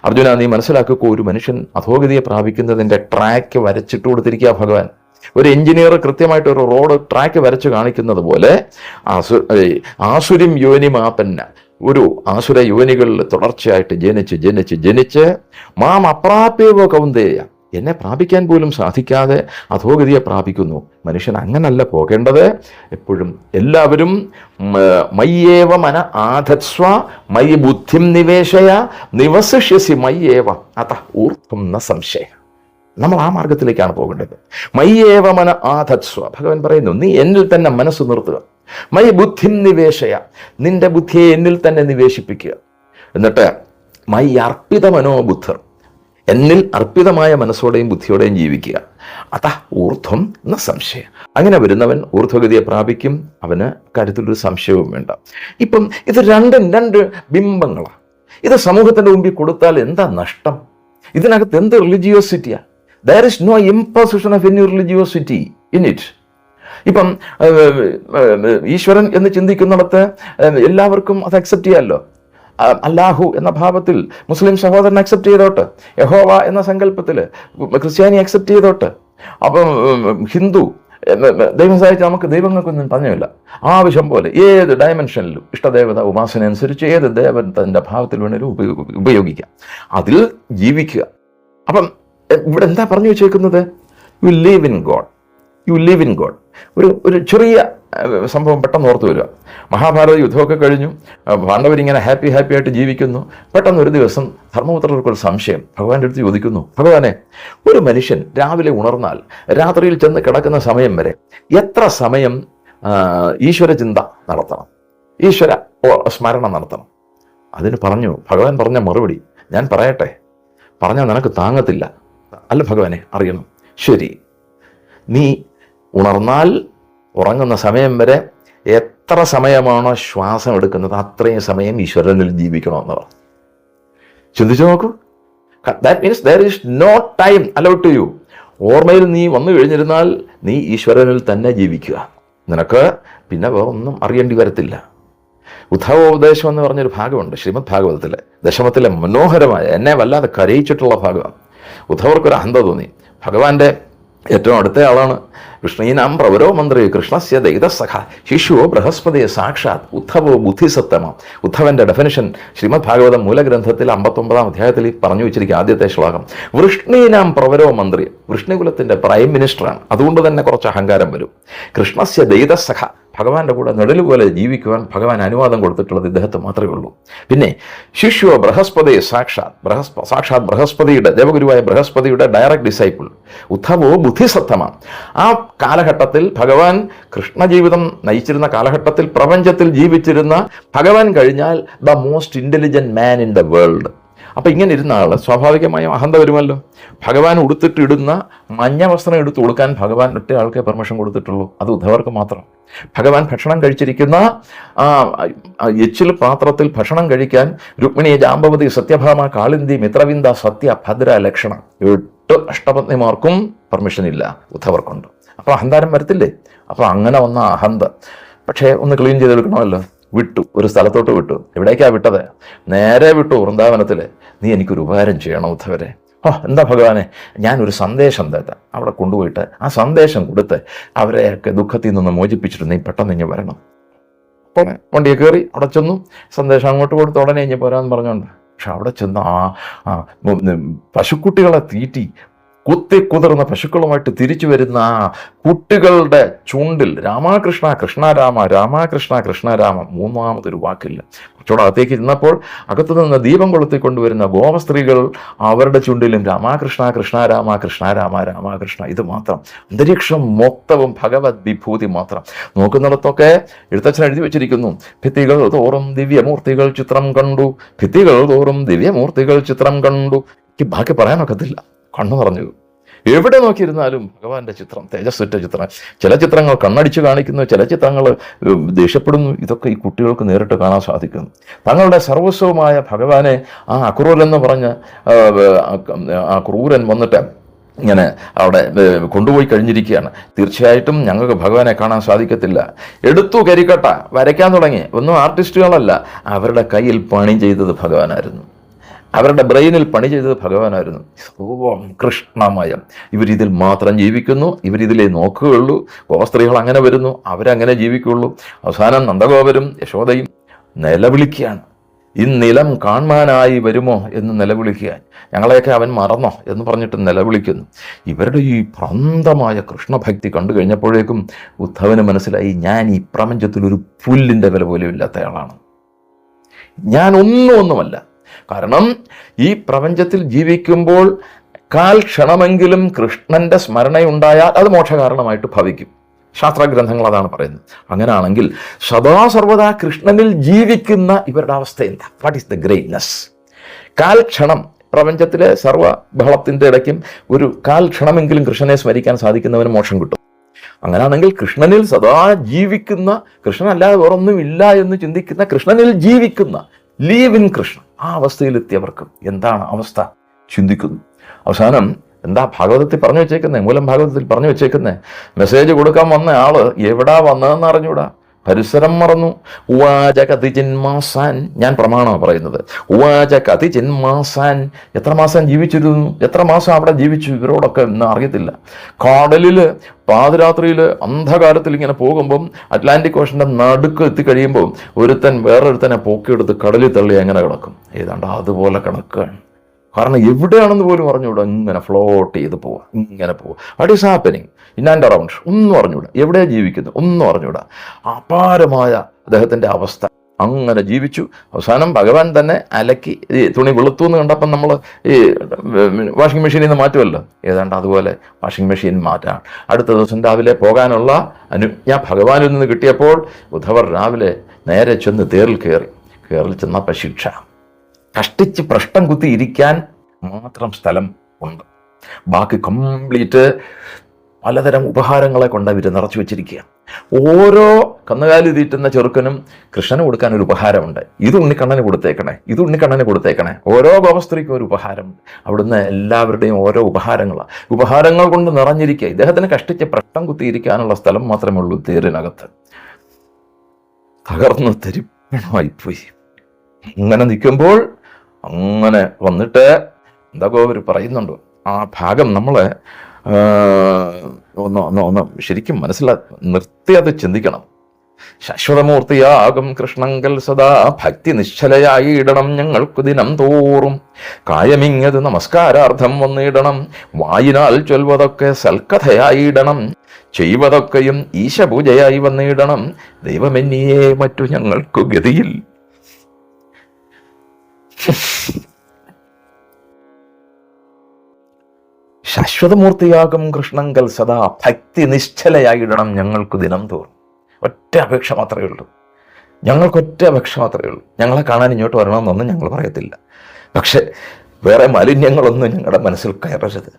S2: അർജുന, നീ മനസ്സിലാക്കുക, ഒരു മനുഷ്യൻ അധോഗതിയെ പ്രാപിക്കുന്നതിൻ്റെ ട്രാക്ക് വരച്ചിട്ട് കൊടുത്തിരിക്കുക ഭഗവാൻ. ഒരു എഞ്ചിനീയർ കൃത്യമായിട്ട് ഒരു റോഡ് ട്രാക്ക് വരച്ച് കാണിക്കുന്നത് പോലെ ആസുരിം യോനിമാപന്ന, ഒരു ആസുര യോനികളിൽ തുടർച്ചയായിട്ട് ജനിച്ച് മാം അപ്രാപ്യവ കൗന്ദേയ, എന്നെ പ്രാപിക്കാൻ പോലും സാധിക്കാതെ അധോഗതിയെ പ്രാപിക്കുന്നു. മനുഷ്യൻ അങ്ങനല്ല പോകേണ്ടത്. എപ്പോഴും എല്ലാവരും മയ്യേവ മന ആധത്സ്വ മയി ബുദ്ധിം നിവേശയ നിവസിഷ്യസി മയ്യേവ അത ഊർധ്വം ന സംശയ. നമ്മൾ ആ മാർഗത്തിലേക്കാണ് പോകേണ്ടത്. മയ്യേവ മന ആധത്സ്വ, ഭഗവാൻ പറയുന്നു, നീ എന്നിൽ തന്നെ മനസ്സ് നിർത്തുക. മയി ബുദ്ധിം നിവേശയ, നിന്റെ ബുദ്ധിയെ എന്നിൽ തന്നെ നിവേശിപ്പിക്കുക. എന്നിട്ട് മയി അർപ്പിത മനോബുദ്ധർ, എന്നിൽ അർപ്പിതമായ മനസ്സോടെയും ബുദ്ധിയോടെയും ജീവിക്കുക. അതാ ഊർധ്വം എന്ന സംശയം. അങ്ങനെ വരുന്നവൻ ഊർധ്വഗതിയെ പ്രാപിക്കും. അവന് കാര്യത്തിലൊരു സംശയവും വേണ്ട. ഇപ്പം ഇത് രണ്ട് ബിംബങ്ങളാണ്. ഇത് സമൂഹത്തിൻ്റെ മുമ്പിൽ കൊടുത്താൽ എന്താ നഷ്ടം? ഇതിനകത്ത് എന്ത് റിലിജിയോസിറ്റിയാ? There is no imposition of any religiosity in it. ഇപ്പം ഈശ്വരൻ എന്ന് ചിന്തിക്കുന്നിടത്ത് എല്ലാവർക്കും അത് അക്സെപ്റ്റ് ചെയ്യാമല്ലോ. അല്ലാഹു എന്ന ഭാവത്തിൽ മുസ്ലിം സഹോദരൻ അക്സെപ്റ്റ് ചെയ്തോട്ട്, യഹോവ എന്ന സങ്കല്പത്തിൽ ക്രിസ്ത്യാനി അക്സെപ്റ്റ് ചെയ്തോട്ട്. അപ്പം ഹിന്ദു ദൈവം സഹായിച്ച് നമുക്ക് ദൈവങ്ങൾക്കൊന്നും പറഞ്ഞില്ല. ആവശ്യം പോലെ ഏത് ഡയമെൻഷനിലും ഇഷ്ടദേവത ഉപാസന അനുസരിച്ച് ഏത് ദേവതൻ്റെ ഭാവത്തിൽ വേണേലും ഉപയോഗിക്കാം, അതിൽ ജീവിക്കുക. അപ്പം ഇവിടെ എന്താ പറഞ്ഞു വെച്ചേക്കുന്നത്? You live in God. ഒരു ചെറിയ സംഭവം പെട്ടെന്ന് ഓർത്തു വരിക. മഹാഭാരത യുദ്ധമൊക്കെ കഴിഞ്ഞു, പാണ്ഡവരിങ്ങനെ ഹാപ്പി ആയിട്ട് ജീവിക്കുന്നു. പെട്ടെന്ന് ഒരു ദിവസം ധർമ്മപുത്രർക്കൊരു സംശയം ഭഗവാന്റെ അടുത്ത് ചോദിക്കുന്നു, ഭഗവാനെ, ഒരു മനുഷ്യൻ രാവിലെ ഉണർന്നാൽ രാത്രിയിൽ ചെന്ന് കിടക്കുന്ന സമയം വരെ എത്ര സമയം ഈശ്വര ചിന്ത നടത്തണം, ഈശ്വര സ്മരണം നടത്തണം? അതിന് ഭഗവാൻ പറഞ്ഞ മറുപടി ഞാൻ പറയട്ടെ, പറഞ്ഞാൽ നിനക്ക് താങ്ങത്തില്ല. അല്ല ഭഗവാനെ, അറിയണം. ശരി, നീ ഉണർന്നാൽ ഉറങ്ങുന്ന സമയം വരെ എത്ര സമയമാണോ ശ്വാസം എടുക്കുന്നത് അത്രയും സമയം ഈശ്വരനിൽ ജീവിക്കണമെന്ന് പറഞ്ഞു. ചിന്തിച്ചു നോക്കൂ. That means there is no time allowed to you. ഓർമ്മയിൽ നീ വന്നു കഴിഞ്ഞിരുന്നാൽ നീ ഈശ്വരനിൽ തന്നെ ജീവിക്കുക. നിനക്ക് പിന്നെ വേറൊന്നും അറിയേണ്ടി വരത്തില്ല. ഉദ്ധവോപദേശം എന്ന് പറഞ്ഞൊരു ഭാഗമുണ്ട് ശ്രീമദ് ഭാഗവതത്തിലെ ദശമത്തിലെ മനോഹരമായ, എന്നെ വല്ലാതെ കരയിച്ചിട്ടുള്ള ഭാഗമാണ്. ഉദ്ധവർക്കൊരു അഹന്ത തോന്നി. ഭഗവാന്റെ ഏറ്റവും അടുത്ത ആളാണ്. കൃഷ്ണീനാം പ്രവരോ മന്ത്രി കൃഷ്ണസ്യ ദൈതസഖ ശിശുവോ ബൃഹസ്പതി സാക്ഷാത് ഉദ്ധവോ ബുദ്ധിസത്തമ. ഉദ്ധവന്റെ ഡെഫിനിഷൻ ശ്രീമദ് ഭാഗവതം മൂലഗ്രന്ഥത്തിൽ 59-ാം അധ്യായത്തിൽ പറഞ്ഞു വെച്ചിരിക്കുക. ആദ്യത്തെ ശ്ലോകം, വൃഷ്ണീനാം പ്രവരോ മന്ത്രി, വൃഷ്ണികുലത്തിന്റെ പ്രൈം മിനിസ്റ്ററാണ്. അതുകൊണ്ട് തന്നെ കുറച്ച് അഹങ്കാരം വരും. കൃഷ്ണസ്യ ദൈതസഖ, ഭഗവാന്റെ കൂടെ നെടല് പോലെ ജീവിക്കുവാൻ ഭഗവാൻ അനുവാദം കൊടുത്തിട്ടുള്ളത് ഇദ്ദേഹത്തെ മാത്രമേ ഉള്ളൂ. പിന്നെ ശിശുവോ ബൃഹസ്പതി സാക്ഷാത് ബൃഹസ്പതിയുടെ, ദേവഗുരുവായ ബൃഹസ്പതിയുടെ ഡയറക്റ്റ് ഡിസൈപ്പിൾ. ഉദ്ധവോ ബുദ്ധിസത്തമ. ആ കാലഘട്ടത്തിൽ ഭഗവാൻ കൃഷ്ണജീവിതം നയിച്ചിരുന്ന കാലഘട്ടത്തിൽ പ്രപഞ്ചത്തിൽ ജീവിച്ചിരുന്ന ഭഗവാൻ കഴിഞ്ഞാൽ the most intelligent man in the world. അപ്പം ഇങ്ങനെ ഇരുന്ന ആൾ സ്വാഭാവികമായും അഹന്ത വരുമല്ലോ. ഭഗവാൻ ഉടുത്തിട്ടിടുന്ന മഞ്ഞ വസ്ത്രം എടുത്ത് കൊടുക്കാൻ ഭഗവാൻ ഒറ്റ ആൾക്കേ പെർമിഷൻ കൊടുത്തിട്ടുള്ളൂ, അത് ഉദ്ധവർക്ക് മാത്രം. ഭഗവാൻ ഭക്ഷണം കഴിച്ചിരിക്കുന്ന എച്ചിൽ പാത്രത്തിൽ ഭക്ഷണം കഴിക്കാൻ രുക്മിണി, ജാമ്പവതി, സത്യഭാമ, കാളിന്തി, മിത്രവിന്ദ, സത്യ, ഭദ്ര, ലക്ഷണ 8 അഷ്ടപത്നിമാർക്കും പെർമിഷൻ ഇല്ല, ഉദ്ധവർക്കുണ്ട്. അപ്പോൾ അഹങ്കാരം വരത്തില്ലേ? അപ്പോൾ അങ്ങനെ വന്ന അഹന്ത പക്ഷേ ഒന്ന് ക്ലീൻ ചെയ്തെടുക്കണമല്ലോ. വിട്ടു, ഒരു സ്ഥലത്തോട്ട് വിട്ടു. എവിടേക്കാണ് വിട്ടത്? നേരെ വിട്ടു വൃന്ദാവനത്തിൽ. നീ എനിക്കൊരു ഉപകാരം ചെയ്യണം ഉദ്ധവരെ. എന്താ ഭഗവാനെ? ഞാനൊരു സന്ദേശം തരാം. അവിടെ കൊണ്ടുപോയിട്ട് ആ സന്ദേശം കൊടുത്ത് അവരെയൊക്കെ ദുഃഖത്തിൽ നിന്ന് മോചിപ്പിച്ചിട്ട് നീ പെട്ടെന്ന് ഇഞ്ഞ് വരണം. അപ്പോൾ വണ്ടിയെ കയറി അവിടെ ചെന്നു, സന്ദേശം അങ്ങോട്ട് കൊടുത്ത് ഉടനെ ഇഞ്ഞ് പോരാന്ന് പറഞ്ഞുകൊണ്ട്. പക്ഷെ അവിടെ ചെന്ന് പശുക്കുട്ടികളെ തീറ്റി കുതിർന്ന പശുക്കളുമായിട്ട് തിരിച്ചു വരുന്ന ആ കുട്ടികളുടെ ചുണ്ടിൽ രാമകൃഷ്ണ കൃഷ്ണരാമ, രാമകൃഷ്ണ കൃഷ്ണരാമ, മൂന്നാമതൊരു വാക്കില്ല. കുറച്ചുകൂടെ അകത്തേക്ക് ഇരുന്നപ്പോൾ അകത്തു നിന്ന് ദീപം കൊളുത്തിക്കൊണ്ടുവരുന്ന ഗോപസ്ത്രീകൾ അവരുടെ ചുണ്ടിലും രാമകൃഷ്ണ കൃഷ്ണരാമ, കൃഷ്ണരാമ, രാമകൃഷ്ണ. ഇത് മാത്രം. അന്തരീക്ഷം മൊത്തവും ഭഗവത് വിഭൂതി മാത്രം. നോക്കുന്നിടത്തൊക്കെ എഴുത്തച്ഛൻ എഴുതി വെച്ചിരിക്കുന്നു, ഭിത്തികൾ തോറും ദിവ്യമൂർത്തികൾ ചിത്രം കണ്ടു, ഭിത്തികൾ തോറും ദിവ്യമൂർത്തികൾ ചിത്രം കണ്ടു. എനിക്ക് ബാക്കി പറയാനൊക്കത്തില്ല, കണ്ണു പറഞ്ഞു. എവിടെ നോക്കിയിരുന്നാലും ഭഗവാന്റെ ചിത്രം, തേജസ്സുറ്റ ചിത്രം. ചില ചിത്രങ്ങൾ കണ്ണടിച്ച് കാണിക്കുന്നു, ചില ചിത്രങ്ങൾ ദേഷ്യപ്പെടുന്നു. ഇതൊക്കെ ഈ കുട്ടികൾക്ക് നേരിട്ട് കാണാൻ സാധിക്കുന്നു. തങ്ങളുടെ സർവസ്വമായ ഭഗവാനെ ആ അക്രൂരൻ എന്ന് പറഞ്ഞ് ആ ക്രൂരൻ വന്നിട്ട് ഇങ്ങനെ അവിടെ കൊണ്ടുപോയി കഴിഞ്ഞിരിക്കുകയാണ്. തീർച്ചയായിട്ടും ഞങ്ങൾക്ക് ഭഗവാനെ കാണാൻ സാധിക്കത്തില്ല. എടുത്തു കരിക്കട്ട വരയ്ക്കാൻ തുടങ്ങി. ഒന്നും ആർട്ടിസ്റ്റുകളല്ല, അവരുടെ കയ്യിൽ പണി ചെയ്തത് ഭഗവാനായിരുന്നു. അവരുടെ ബ്രെയിനിൽ പണി ചെയ്തത് ഭഗവാനായിരുന്നു. സർവം കൃഷ്ണമയം. ഇവരിതിൽ മാത്രം ജീവിക്കുന്നു, ഇവരിതിലേ നോക്കുകയുള്ളൂ. ഗോസ്ത്രീകൾ അങ്ങനെ വരുന്നു, അവരങ്ങനെ ജീവിക്കുകയുള്ളൂ. അവസാനം നന്ദഗോപരും യശോദയും നിലവിളിക്കുകയാണ്, ഈ നിലം കാണാനായി വരുമോ എന്ന് നിലവിളിക്കുക. ഞങ്ങളെയൊക്കെ അവൻ മറന്നോ എന്ന് പറഞ്ഞിട്ട് നിലവിളിക്കുന്നു. ഇവരുടെ ഈ ഭ്രാന്തമായ കൃഷ്ണഭക്തി കണ്ടു കഴിഞ്ഞപ്പോഴേക്കും ഉദ്ധവന് മനസ്സിലായി, ഞാൻ ഈ പ്രപഞ്ചത്തിൽ ഒരു പുല്ലിൻ്റെ വില പോലും ഇല്ലാത്തയാളാണ്. ഞാൻ ഒന്നുമല്ല. കാരണം ഈ പ്രപഞ്ചത്തിൽ ജീവിക്കുമ്പോൾ ക്ഷണമെങ്കിലും കൃഷ്ണന്റെ സ്മരണയുണ്ടായാൽ അത് മോക്ഷകാരണമായിട്ട് ഭവിക്കും. ശാസ്ത്രഗ്രന്ഥങ്ങൾ അതാണ് പറയുന്നത്. അങ്ങനെയാണെങ്കിൽ സദാസർവദാ കൃഷ്ണനിൽ ജീവിക്കുന്ന ഇവരുടെ അവസ്ഥ എന്താ? What is the greatness? ക്ഷണം പ്രപഞ്ചത്തിലെ സർവ്വ ബഹളത്തിൻ്റെ ഇടയ്ക്കും ഒരു ക്ഷണമെങ്കിലും കൃഷ്ണനെ സ്മരിക്കാൻ സാധിക്കുന്നവന് മോക്ഷം കിട്ടും. അങ്ങനെയാണെങ്കിൽ കൃഷ്ണനിൽ സദാ ജീവിക്കുന്ന, കൃഷ്ണനല്ലാതെ വേറൊന്നും ഇല്ല എന്ന് ചിന്തിക്കുന്ന, കൃഷ്ണനിൽ ജീവിക്കുന്ന, ലീവ് ഇൻ കൃഷ്ണ, ആ അവസ്ഥയിലെത്തിയവർക്ക് എന്താണ് അവസ്ഥ ചിന്തിക്കുന്നു. അവസാനം എന്താ ഭാഗവതത്തിൽ പറഞ്ഞു വെച്ചേക്കുന്നത്? മൂലം ഭാഗവതത്തിൽ പറഞ്ഞു വെച്ചേക്കുന്നത്, മെസ്സേജ് കൊടുക്കാൻ വന്ന ആള് എവിടാ വന്നതെന്ന് അറിഞ്ഞൂടാ, പരിസരം മറന്നു. ഉവാച കതിചിന്മാസാൻ, ഞാൻ പ്രമാണമാണ് പറയുന്നത്. ഉവാച കതിചിന്മാസാൻ, എത്ര മാസം ജീവിച്ചിരുന്നു, എത്ര മാസം അവിടെ ജീവിച്ചു, ഇവരോടൊക്കെ ഇന്ന് അറിയത്തില്ല. കാടലിൽ പാതിരാത്രിയിൽ അന്ധകാരത്തിൽ ഇങ്ങനെ പോകുമ്പം അറ്റ്ലാന്റിക് ഓഷൻ്റെ നടുക്ക് എത്തിക്കഴിയുമ്പോൾ വേറൊരുത്തനെ പൊക്കിയെടുത്ത് കടലിൽ തള്ളി എങ്ങനെ കിടക്കും? ഏതാണ്ട് അതുപോലെ കിടക്കുകയാണ്. കാരണം എവിടെയാണെന്ന് പോലും അറിഞ്ഞുകൂടാ, ഇങ്ങനെ ഫ്ലോട്ട് ചെയ്ത് പോവുക, ഇങ്ങനെ പോവുക. What is happening in and around ഒന്നും അറിഞ്ഞുകൂടാ, എവിടെയാണ് ജീവിക്കുന്നത് ഒന്നും അറിഞ്ഞുകൂടാ. അപാരമായ അദ്ദേഹത്തിൻ്റെ അവസ്ഥ. അങ്ങനെ ജീവിച്ചു. അവസാനം ഭഗവാൻ തന്നെ അലക്കി ഈ തുണി വെളുത്തു എന്ന് കണ്ടപ്പം നമ്മൾ ഈ വാഷിംഗ് മെഷീനിൽ നിന്ന് മാറ്റുമല്ലോ, ഏതാണ്ട് അതുപോലെ വാഷിംഗ് മെഷീൻ മാറ്റാൻ അടുത്ത ദിവസം രാവിലെ പോകാനുള്ള അനുജ്ഞ ഭഗവാനിൽ നിന്ന് കിട്ടിയപ്പോൾ ഉദ്ധവർ രാവിലെ നേരെ ചെന്ന് തേറിൽ ചെന്നപ്പോൾ ശിക്ഷ. കഷ്ടിച്ച് പ്രശ്നം കുത്തി ഇരിക്കാൻ മാത്രം സ്ഥലം ഉണ്ട്, ബാക്കി കംപ്ലീറ്റ് പലതരം ഉപഹാരങ്ങളെ കൊണ്ട് അവർ നിറച്ചു വെച്ചിരിക്കുക. ഓരോ കന്നുകാലി തീറ്റുന്ന ചെറുക്കനും കൃഷ്ണന് കൊടുക്കാൻ ഒരു ഉപഹാരമുണ്ട്. ഇത് ഉണ്ണിക്കണ്ണന് കൊടുത്തേക്കണേ, ഇത് ഉണ്ണിക്കണ്ണന് കൊടുത്തേക്കണേ. ഓരോ ഗോപസ്ത്രീക്കും ഒരു ഉപഹാരമുണ്ട്. അവിടുന്ന് എല്ലാവരുടെയും ഓരോ ഉപഹാരങ്ങൾ കൊണ്ട് നിറഞ്ഞിരിക്കുക. ഇദ്ദേഹത്തിന് കഷ്ടിച്ച് പ്രശ്നം കുത്തിയിരിക്കാനുള്ള സ്ഥലം മാത്രമേ ഉള്ളൂ തേരിനകത്ത്. തകർന്ന് തരിപ്പണമായിപ്പോയി. അങ്ങനെ നിൽക്കുമ്പോൾ അങ്ങനെ വന്നിട്ട് എന്തൊക്കെ അവർ പറയുന്നുണ്ടോ, ആ ഭാഗം നമ്മളെ ഒന്ന് ശരിക്കും നിർത്തി അത് ചിന്തിക്കണം. ശാശ്വതമൂർത്തിയാകും കൃഷ്ണങ്കൽ സദാ ഭക്തി നിശ്ചലയായി ഇടണം ഞങ്ങൾക്കു ദിനം തോറും. കായമിങ്ങത് നമസ്കാരാർത്ഥം വന്നിടണം. വായിനാൽ ചൊൽവതൊക്കെ സൽക്കഥയായി ഇടണം. ചെയ്വതൊക്കെയും ഈശപൂജയായി വന്നിടണം. ദൈവമെന്നിയേ മറ്റു ഞങ്ങൾക്കു ഗതിയിൽ. ശാശ്വതമൂർത്തിയാകും കൃഷ്ണങ്കൽ സദാ ഭക്തി നിശ്ചലയായിടണം ഞങ്ങൾക്ക് ദിനം തോറും. ഒറ്റ അപേക്ഷ മാത്രമേ ഉള്ളൂ, ഞങ്ങൾക്കൊറ്റ അപേക്ഷ മാത്രമേ ഉള്ളൂ. ഞങ്ങളെ കാണാൻ ഇങ്ങോട്ട് വരണമെന്നൊന്നും ഞങ്ങൾ പറയത്തില്ല, പക്ഷെ വേറെ മാലിന്യങ്ങളൊന്നും ഞങ്ങളുടെ മനസ്സിൽ കയറരുത്.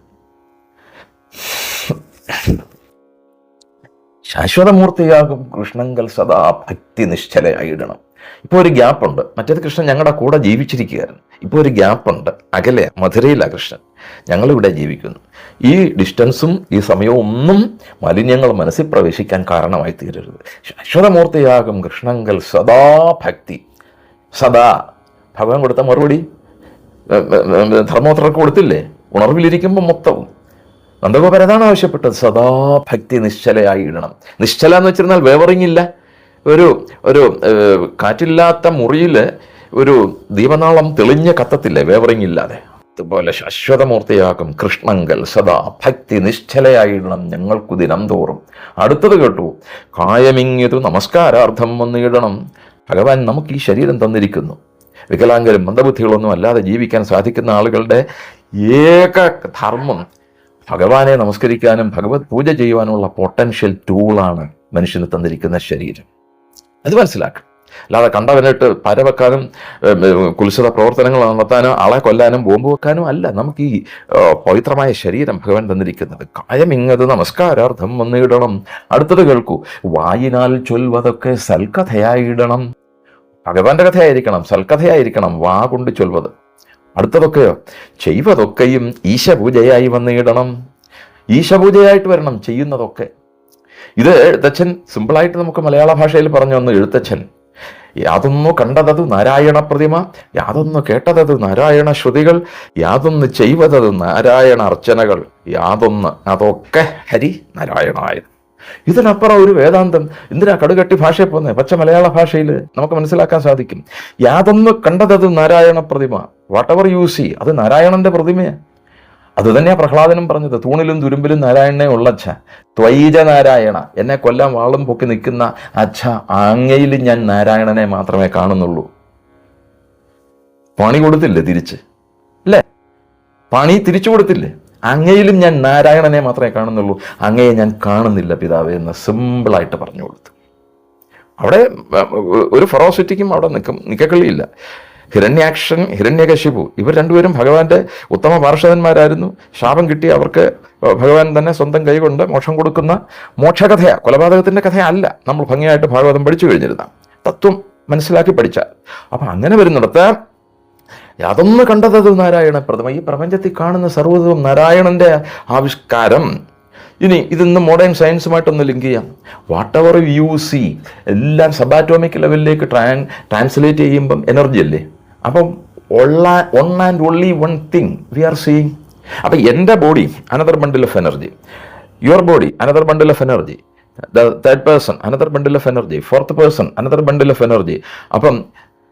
S2: ശാശ്വതമൂർത്തിയാകും കൃഷ്ണങ്കൽ സദാ ഭക്തി നിശ്ചലയായിടണം. ഇപ്പോൾ ഒരു ഗ്യാപ്പുണ്ട്. മറ്റേത് കൃഷ്ണൻ ഞങ്ങളുടെ കൂടെ ജീവിച്ചിരിക്കുകയായിരുന്നു. ഇപ്പോൾ ഒരു ഗ്യാപ്പുണ്ട്. അകലെ മധുരയിലാണ് കൃഷ്ണൻ, ഞങ്ങളിവിടെ ജീവിക്കുന്നു. ഈ ഡിസ്റ്റൻസും ഈ സമയവും ഒന്നും മാലിന്യങ്ങൾ മനസ്സിൽ പ്രവേശിക്കാൻ കാരണമായി തീരരുത്. ശാശ്വതമൂർത്തിയാകും കൃഷ്ണങ്കൽ സദാ ഭക്തി. സദാ ഭഗവാൻ കൊടുത്ത മറുപടി ധർമ്മോത്തർക്ക് കൊടുത്തില്ലേ? ഉണർവിലിരിക്കുമ്പോൾ മൊത്തവും നന്ദഗോപൻ അതാണ് ആവശ്യപ്പെട്ടത്. സദാ ഭക്തി നിശ്ചലയായി ഇടണം. നിശ്ചല എന്ന് വെച്ചിരുന്നാൽ വേവറിങ്ങില്ല. ഒരു കാറ്റില്ലാത്ത മുറിയിൽ ഒരു ദീപനാളം തെളിഞ്ഞ കത്തത്തില്ലേ വേവറിങ് ഇല്ലാതെ, അതുപോലെ ശാശ്വതമൂർത്തിയാകും കൃഷ്ണങ്കൽ സദാ ഭക്തി നിശ്ചലയായിടണം ഞങ്ങൾക്കു ദിനം തോറും. അടുത്തത് കേട്ടു, കായമിങ്ങിയതു നമസ്കാരാർത്ഥം വന്നിടണം. ഭഗവാൻ നമുക്ക് ഈ ശരീരം തന്നിരിക്കുന്നു. വികലാംഗരും മന്ദബുദ്ധികളൊന്നും അല്ലാതെ ജീവിക്കാൻ സാധിക്കുന്ന ആളുകളുടെ ഏക ധർമ്മം ഭഗവാനെ നമസ്കരിക്കാനും ഭഗവത് പൂജ ചെയ്യുവാനുള്ള പൊട്ടൻഷ്യൽ ടൂളാണ് മനുഷ്യന് തന്നിരിക്കുന്ന ശരീരം. അത് മനസ്സിലാക്കണം. അല്ലാതെ കണ്ടവനായിട്ട് പരവെക്കാനും കുൽസിത പ്രവർത്തനങ്ങൾ നടത്താനും ആളെ കൊല്ലാനും ബോംബ് വെക്കാനും അല്ല നമുക്ക് ഈ പവിത്രമായ ശരീരം ഭഗവാൻ തന്നിരിക്കുന്നത്. കായമിങ്ങത് നമസ്കാരാർത്ഥം വന്നിടണം. അടുത്തത് കേൾക്കൂ, വായിനാൽ ചൊൽവതൊക്കെ സൽക്കഥയായിടണം. ഭഗവാന്റെ കഥയായിരിക്കണം, സൽക്കഥയായിരിക്കണം വാ കൊണ്ട് ചൊൽവത്. അടുത്തതൊക്കെയോ ചെയ്വതൊക്കെയും ഈശപൂജയായി വന്നിടണം. ഈശപൂജയായിട്ട് വരണം ചെയ്യുന്നതൊക്കെ. ഇത് എഴുത്തച്ഛൻ സിമ്പിളായിട്ട് നമുക്ക് മലയാള ഭാഷയിൽ പറഞ്ഞു വന്നു. എഴുത്തച്ഛൻ യാതൊന്നു കണ്ടതത് നാരായണ പ്രതിമ, യാതൊന്നു കേട്ടതത് നാരായണ ശ്രുതികൾ, യാതൊന്ന് ചെയ്വതത് നാരായണ അർച്ചനകൾ, യാതൊന്ന് അതൊക്കെ ഹരി നാരായണായത്. ഇതിനപ്പുറം ഒരു വേദാന്തം എന്തിനാ കടുകട്ടി ഭാഷയെ പോകുന്നത്? പച്ച മലയാള ഭാഷയിൽ നമുക്ക് മനസ്സിലാക്കാൻ സാധിക്കും. യാതൊന്ന് കണ്ടതത് നാരായണ പ്രതിമ, വാട്ട് എവർ യു സീ, അത് നാരായണന്റെ പ്രതിമയാണ്. അത് തന്നെയാണ് പ്രഹ്ലാദനും പറഞ്ഞത്. തൂണിലും തുരുമ്പിലും നാരായണനെ ഉള്ളച്ഛ, ത്വൈജ നാരായണ, എന്നെ കൊല്ലാൻ വാളും പൊക്കി നിൽക്കുന്ന അച്ഛ, അങ്ങയിൽ ഞാൻ നാരായണനെ മാത്രമേ കാണുന്നുള്ളൂ. പണി കൊടുത്തില്ലേ തിരിച്ച്, അല്ലേ? പണി തിരിച്ചു കൊടുത്തില്ലേ? അങ്ങയിലും ഞാൻ നാരായണനെ മാത്രമേ കാണുന്നുള്ളൂ, അങ്ങയെ ഞാൻ കാണുന്നില്ല പിതാവേ എന്ന് സിമ്പിളായിട്ട് പറഞ്ഞു കൊടുത്തു. അവിടെ ഒരു ഫെറോസിറ്റിക്കും അവിടെ നിക്കക്കളിയില്ല. ഹിരണ്യാക്ഷൻ, ഹിരണ്യകശിപു, ഇവർ രണ്ടുപേരും ഭഗവാന്റെ ഉത്തമ പാർഷദന്മാരായിരുന്നു. ശാപം കിട്ടി അവർക്ക് ഭഗവാൻ തന്നെ സ്വന്തം കൈകൊണ്ട് മോക്ഷം കൊടുക്കുന്ന മോക്ഷകഥയാ, കൊലപാതകത്തിന്റെ കഥയല്ല. നമ്മൾ ഭംഗിയായിട്ട് ഭാഗവതം പഠിച്ചു കഴിഞ്ഞിരുന്ന തത്വം മനസ്സിലാക്കി പഠിച്ചാൽ. അപ്പം അങ്ങനെ വരുന്നിടത്ത് യാതൊന്ന് കണ്ടതത് നാരായണ പ്രതിമ, ഈ പ്രപഞ്ചത്തിൽ കാണുന്ന സർവ്വതും നാരായണന്റെ ആവിഷ്കാരം. ഇനി ഇതൊന്ന് മോഡേൺ സയൻസുമായിട്ടൊന്ന് ലിങ്ക് ചെയ്യാം. വാട്ട് എവർ യു സി എല്ലാം സബാറ്റോമിക് ലെവലിലേക്ക് ട്രാൻസ്ലേറ്റ് ചെയ്യുമ്പം എനർജി അല്ലേ? അപ്പം one and only one thing we are seeing. അപ്പം എൻ്റെ body another bundle of energy, your body another bundle of energy, third person another bundle of energy, fourth person another bundle of energy. അപ്പം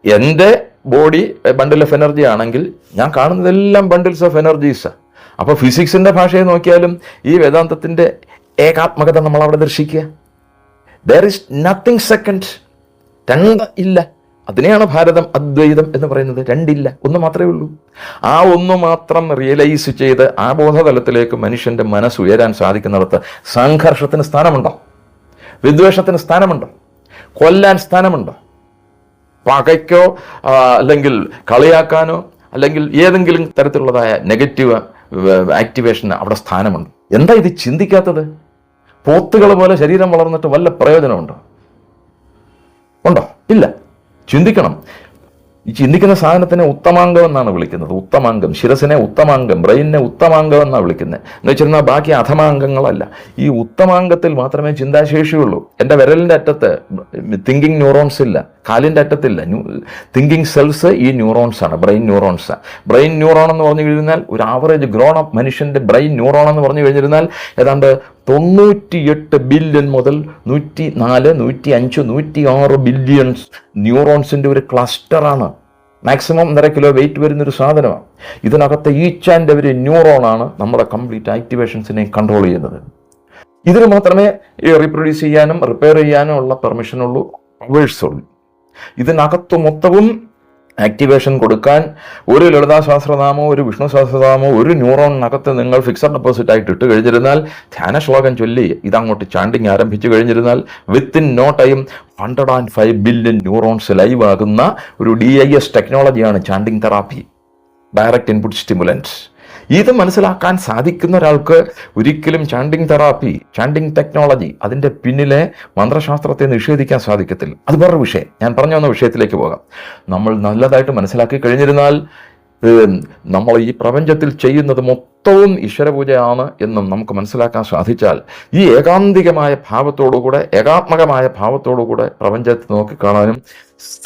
S2: എൻ്റെ ബോഡി ബണ്ടിൽ ഓഫ് എനർജി ആണെങ്കിൽ ഞാൻ കാണുന്നതെല്ലാം ബണ്ടിൽസ് ഓഫ് എനർജീസാണ്. അപ്പോൾ ഫിസിക്സിൻ്റെ ഭാഷയെ നോക്കിയാലും ഈ വേദാന്തത്തിൻ്റെ ഏകാത്മകത നമ്മൾ അവിടെ ദർശിക്കുക. ദർ ഇസ് നത്തിങ് സെക്കൻഡ്, രണ്ട് ഇല്ല. അതിനെയാണ് ഭാരതം അദ്വൈതം എന്ന് പറയുന്നത്. രണ്ടില്ല, ഒന്ന് മാത്രമേ ഉള്ളൂ. ആ ഒന്ന് മാത്രം റിയലൈസ് ചെയ്ത് ആ ബോധതലത്തിലേക്ക് മനുഷ്യൻ്റെ മനസ്സ് ഉയരാൻ സാധിക്കുന്നിടത്ത് സംഘർഷത്തിന് സ്ഥാനമുണ്ടോ? വിദ്വേഷത്തിന് സ്ഥാനമുണ്ടോ? കൊല്ലാൻ സ്ഥാനമുണ്ടോ? പകയ്ക്കോ അല്ലെങ്കിൽ കളിയാക്കാനോ അല്ലെങ്കിൽ ഏതെങ്കിലും തരത്തിലുള്ളതായ നെഗറ്റീവ് ആക്ടിവേഷന് അവിടെ സ്ഥാനമുണ്ട്. എന്താ ഇത് ചിന്തിക്കാത്തത്? പോത്തുകൾ പോലെ ശരീരം വളർന്നിട്ട് വല്ല പ്രയോജനമുണ്ടോ? ഉണ്ടോ? ഇല്ല. ചിന്തിക്കണം. ഈ ചിന്തിക്കുന്ന സാധനത്തിനെ ഉത്തമാംഗം എന്നാണ് വിളിക്കുന്നത്. ഉത്തമാംഗം, ശിരസിനെ ഉത്തമാംഗം, ബ്രെയിനിനെ ഉത്തമാംഗം എന്നാണ് വിളിക്കുന്നത്. എന്ന് വെച്ചിരുന്നാൽ ബാക്കി അധമാംഗങ്ങളല്ല. ഈ ഉത്തമാംഗത്തിൽ മാത്രമേ ചിന്താശേഷിയുള്ളൂ. എൻ്റെ വിരലിൻ്റെ അറ്റത്ത് തിങ്കിങ് ന്യൂറോൺസ് ഇല്ല, കാലിൻ്റെ അറ്റത്തില്ല. തിങ്കിങ് സെൽസ് ഈ ന്യൂറോൺസ് ആണ്, ബ്രെയിൻ ന്യൂറോൺസ്. ബ്രെയിൻ ന്യൂറോൺ എന്ന് പറഞ്ഞു കഴിഞ്ഞാൽ ഒരു ആവറേജ് ഗ്രോൺ അപ്പ് മനുഷ്യൻ്റെ ബ്രെയിൻ ന്യൂറോൺ എന്ന് പറഞ്ഞു കഴിഞ്ഞിരുന്നാൽ ഏതാണ്ട് 98 ബില്യൺ മുതൽ 104, 105, 106 ബില്യൺസ് ന്യൂറോൺസിൻ്റെ ഒരു ക്ലസ്റ്ററാണ്. മാക്സിമം 1.5 കിലോ വെയിറ്റ് വരുന്നൊരു സാധനമാണ്. ഇതിനകത്ത് ഈച്ച് ആൻഡ് എവരി ന്യൂറോണാണ് നമ്മുടെ കംപ്ലീറ്റ് ആക്ടിവേഷൻസിനെ കൺട്രോൾ ചെയ്യുന്നത്. ഇതിന് മാത്രമേ റീപ്രൊഡ്യൂസ് ചെയ്യാനും റിപ്പയർ ചെയ്യാനും ഉള്ള പെർമിഷനുള്ളൂ, പവേഴ്സ് ഉള്ളൂ. ഇതിനകത്ത് മൊത്തവും ആക്ടിവേഷൻ കൊടുക്കാൻ ഒരു ലളിതാ സഹസ്രനാമോ ഒരു വിഷ്ണു സഹസ്രനാമോ ഒരു ന്യൂറോണിനകത്ത് നിങ്ങൾ ഫിക്സഡ് ഡെപ്പോസിറ്റ് ആയിട്ട് ഇട്ട് കഴിഞ്ഞിരുന്നാൽ, ധ്യാന ശ്ലോകം ചൊല്ലി ഇതങ്ങോട്ട് ചാണ്ടിങ് ആരംഭിച്ചു കഴിഞ്ഞിരുന്നാൽ within no time 105 billion neurons live ആകുന്ന ഒരു DIS ടെക്നോളജിയാണ് chanting therapy, direct input stimulants. ഇത് മനസ്സിലാക്കാൻ സാധിക്കുന്ന ഒരാൾക്ക് ഒരിക്കലും ചാണ്ടിങ് തെറാപ്പി, ചാണ്ടിങ് ടെക്നോളജി, അതിൻ്റെ പിന്നിലെ മന്ത്രശാസ്ത്രത്തെ നിഷേധിക്കാൻ സാധിക്കത്തില്ല. അത് വേറൊരു വിഷയം. ഞാൻ പറഞ്ഞു വന്ന വിഷയത്തിലേക്ക് പോകാം. നമ്മൾ നല്ലതായിട്ട് മനസ്സിലാക്കി കഴിഞ്ഞിരുന്നാൽ നമ്മൾ ഈ പ്രപഞ്ചത്തിൽ ചെയ്യുന്നത് മൊത്തവും ഈശ്വരപൂജയാണ് എന്നും നമുക്ക് മനസ്സിലാക്കാൻ സാധിച്ചാൽ ഈ ഏകാന്തികമായ ഭാവത്തോടുകൂടെ, ഏകാത്മകമായ ഭാവത്തോടുകൂടെ പ്രപഞ്ചത്തെ നോക്കിക്കാണാനും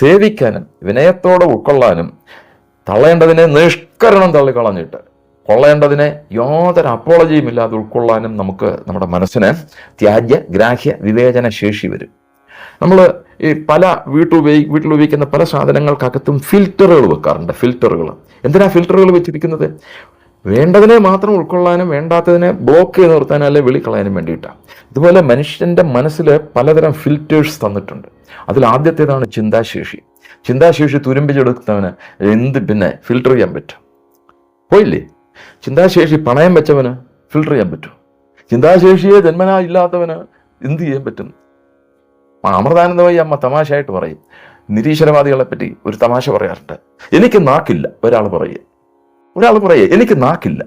S2: സേവിക്കാനും വിനയത്തോടെ ഉൾക്കൊള്ളാനും, തള്ളേണ്ടതിനെ നിഷ്കരണം തള്ളിക്കളഞ്ഞിട്ട് കൊള്ളേണ്ടതിനെ യാതൊരു അപ്പോളജിയും ഇല്ലാതെ ഉൾക്കൊള്ളാനും നമുക്ക് നമ്മുടെ മനസ്സിന് ത്യാജ്യ ഗ്രാഹ്യ വിവേചന ശേഷി വരും. നമ്മൾ ഈ പല വീട്ടിലുപയോഗിക്കുന്ന പല സാധനങ്ങൾക്കകത്തും ഫിൽറ്ററുകൾ വെക്കാറുണ്ട്. ഫിൽറ്ററുകൾ എന്തിനാ ഫിൽറ്ററുകൾ വെച്ചിരിക്കുന്നത്? വേണ്ടതിനെ മാത്രം ഉൾക്കൊള്ളാനും വേണ്ടാത്തതിനെ ബ്ലോക്ക് ചെയ്ത് നിർത്താനും അല്ലെ വെളിക്കളയാനും വേണ്ടിയിട്ടാണ്. ഇതുപോലെ മനുഷ്യൻ്റെ മനസ്സിൽ പലതരം ഫിൽറ്റേഴ്സ് തന്നിട്ടുണ്ട്. അതിൽ ആദ്യത്തേതാണ് ചിന്താശേഷി. ചിന്താശേഷി തുരുമ്പിച്ചെടുക്കുന്നവന് എന്ത് പിന്നെ ഫിൽറ്റർ ചെയ്യാൻ പറ്റും? പോയില്ലേ? ചിന്താശേഷി പണയം വെച്ചവന് ഫിൽട്ടർ ചെയ്യാൻ പറ്റും. ചിന്താശേഷിയെ ജന്മനാ ഇല്ലാത്തവന് എന്ത് ചെയ്യാൻ പറ്റും? അമൃതാനന്ദമായി അമ്മ തമാശയായിട്ട് പറയും, നിരീശ്വരവാദികളെ പറ്റി ഒരു തമാശ പറയാറുണ്ട്. എനിക്ക് നാക്കില്ല ഒരാൾ പറയുക, എനിക്ക് നാക്കില്ല.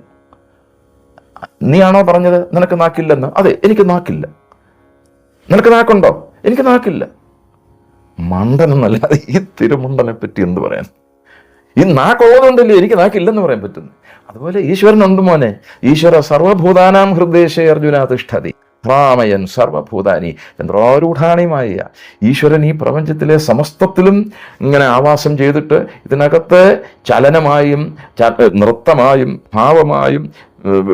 S2: നീയാണോ പറഞ്ഞത് നിനക്ക് നാക്കില്ലെന്ന്? അതെ, എനിക്ക് നാക്കില്ല. നിനക്ക് നാക്കുണ്ടോ? എനിക്ക് നാക്കില്ല. മണ്ടനെന്നല്ലാതെ ഈ തിരുമുണ്ടനെ പറ്റി എന്ത് പറയാൻ? ഈ നാക്കുള്ളതുകൊണ്ടല്ലേ എനിക്ക് നാക്കില്ലെന്ന് പറയാൻ പറ്റുന്നു. അതുപോലെ ഈശ്വരനുണ്ട് മോനെ. ഈശ്വര സർവഭൂതാനാം ഹൃദയശേ അർജുന തിഷ്ഠതി ഭ്രാമയൻ സർവഭൂതാനി യന്ത്രാരൂഢാണിമായ ഈശ്വരൻ ഈ പ്രപഞ്ചത്തിലെ സമസ്തത്തിലും ഇങ്ങനെ ആവാസം ചെയ്തിട്ട് ഇതിനകത്ത് ചലനമായും നൃത്തമായും ഭാവമായും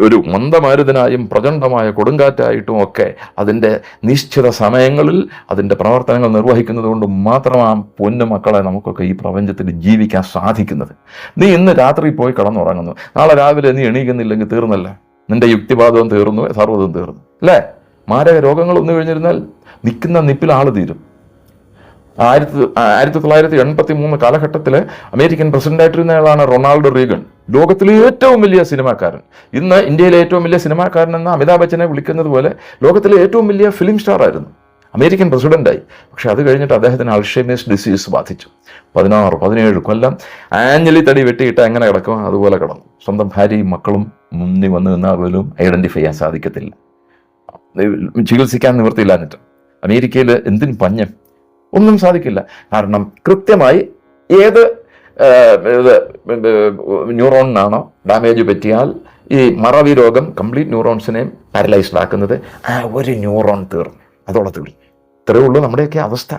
S2: ഒരു മന്ദമാരുതനായും പ്രചണ്ഡമായ കൊടുങ്കാറ്റായിട്ടും ഒക്കെ അതിൻ്റെ നിശ്ചിത സമയങ്ങളിൽ അതിൻ്റെ പ്രവർത്തനങ്ങൾ നിർവഹിക്കുന്നത് കൊണ്ട് മാത്രമാണ് പൊന്നു മക്കളെ നമുക്കൊക്കെ ഈ പ്രപഞ്ചത്തിൽ ജീവിക്കാൻ സാധിക്കുന്നത്. നീ ഇന്ന് രാത്രി പോയി കിടന്നുറങ്ങുന്നു, നാളെ രാവിലെ നീ എണീക്കുന്നില്ലെങ്കിൽ തീർന്നല്ല, നിന്റെ യുക്തിവാദവും തീർന്നു, സർവ്വതും തീർന്നു അല്ലേ? മാരക രോഗങ്ങൾ വന്നു കഴിഞ്ഞിരുന്നാൽ നിൽക്കുന്ന നിപ്പിൽ ആള് തീരും. 1983 കാലഘട്ടത്തിൽ അമേരിക്കൻ പ്രസിഡന്റായിട്ടിരുന്നയാളാണ് റൊണാൾഡ് റീഗൻ. ലോകത്തിലെ ഏറ്റവും വലിയ സിനിമാക്കാരൻ. ഇന്ന് ഇന്ത്യയിലെ ഏറ്റവും വലിയ സിനിമാക്കാരൻ എന്ന അമിതാഭ് ബച്ചനെ വിളിക്കുന്നത് പോലെ ലോകത്തിലെ ഏറ്റവും വലിയ ഫിലിം സ്റ്റാർ ആയിരുന്നു. അമേരിക്കൻ പ്രസിഡന്റായി. പക്ഷെ അത് കഴിഞ്ഞിട്ട് അദ്ദേഹത്തിന് അൾഷൈമേഴ്സ് ഡിസീസ് ബാധിച്ചു. 16-17 കൊല്ലം ആഞ്ഞലി തടി വെട്ടിയിട്ട് എങ്ങനെ കിടക്കും അതുപോലെ കിടന്നു. സ്വന്തം ഭാര്യയും മക്കളും മുന്നിൽ വന്നു നിന്നാൽ പോലും ഐഡന്റിഫൈ ചെയ്യാൻ സാധിക്കത്തില്ല. ചികിത്സിക്കാൻ നിവൃത്തിയില്ലാഞ്ഞിട്ട് അമേരിക്കയിൽ എന്തിനും പഞ്ഞം ഒന്നും സാധിക്കില്ല. കാരണം കൃത്യമായി ഏത് ന്യൂറോണിനാണോ ഡാമേജ് പറ്റിയാൽ ഈ മറവി രോഗം കംപ്ലീറ്റ് ന്യൂറോൺസിനെയും പാരലൈസ്ഡ് ആക്കുന്നത് ആ ഒരു ന്യൂറോൺ തീർന്നു, അതോടെ തീർന്നു. ഇത്രയേ ഉള്ളൂ നമ്മുടെയൊക്കെ അവസ്ഥ.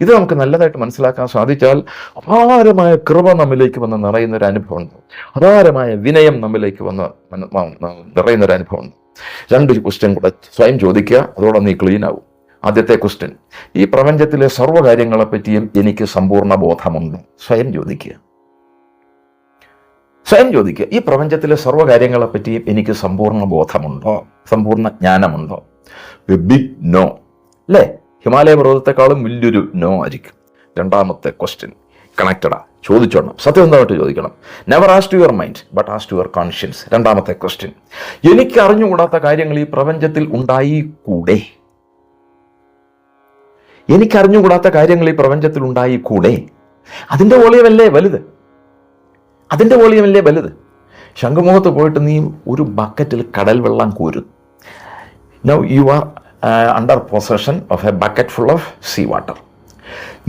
S2: ഇത് നമുക്ക് നല്ലതായിട്ട് മനസ്സിലാക്കാൻ സാധിച്ചാൽ അപാരമായ കൃപ നമ്മിലേക്ക് വന്ന് നിറയുന്നൊരു അനുഭവമുണ്ട്. അപാരമായ വിനയം നമ്മിലേക്ക് വന്ന് നിറയുന്നൊരു അനുഭവമുണ്ട്. 2 ക്വസ്റ്റ്യൻ കൂടെ സ്വയം ചോദിക്കുക, അതോടെ നീ ക്ലീൻ ആവും. ആദ്യത്തെ ക്വസ്റ്റ്യൻ, ഈ പ്രപഞ്ചത്തിലെ സർവ്വകാര്യങ്ങളെപ്പറ്റിയും എനിക്ക് സമ്പൂർണ്ണ ബോധമുണ്ടോ? സ്വയം ചോദിക്കുക. ഈ പ്രപഞ്ചത്തിലെ സർവ്വകാര്യങ്ങളെപ്പറ്റിയും എനിക്ക് സമ്പൂർണ്ണ ബോധമുണ്ടോ? സമ്പൂർണ്ണ ജ്ഞാനമുണ്ടോ? ബിഗ് നോ അല്ലേ? ഹിമാലയ പർവ്വതത്തെക്കാളും വലിയൊരു നോ ആയിരിക്കും. രണ്ടാമത്തെ ക്വസ്റ്റ്യൻ കണക്റ്റഡാ, ചോദിച്ചോണം, സത്യസന്ധമായിട്ട് ചോദിക്കണം. Never ask to your mind but ask to your conscience. രണ്ടാമത്തെ ക്വസ്റ്റ്യൻ, എനിക്ക് അറിഞ്ഞുകൂടാത്ത കാര്യങ്ങൾ ഈ പ്രപഞ്ചത്തിൽ ഉണ്ടായിക്കൂടെ? എനിക്കറിഞ്ഞുകൂടാത്ത കാര്യങ്ങൾ ഈ പ്രപഞ്ചത്തിൽ ഉണ്ടായിക്കൂടെ? അതിൻ്റെ വോളിയമല്ലേ വലുത്. ശംഖുമുഖത്ത് പോയിട്ട് നീ ഒരു ബക്കറ്റിൽ കടൽ വെള്ളം കോരും. Now you are under possession of a bucket full of sea water.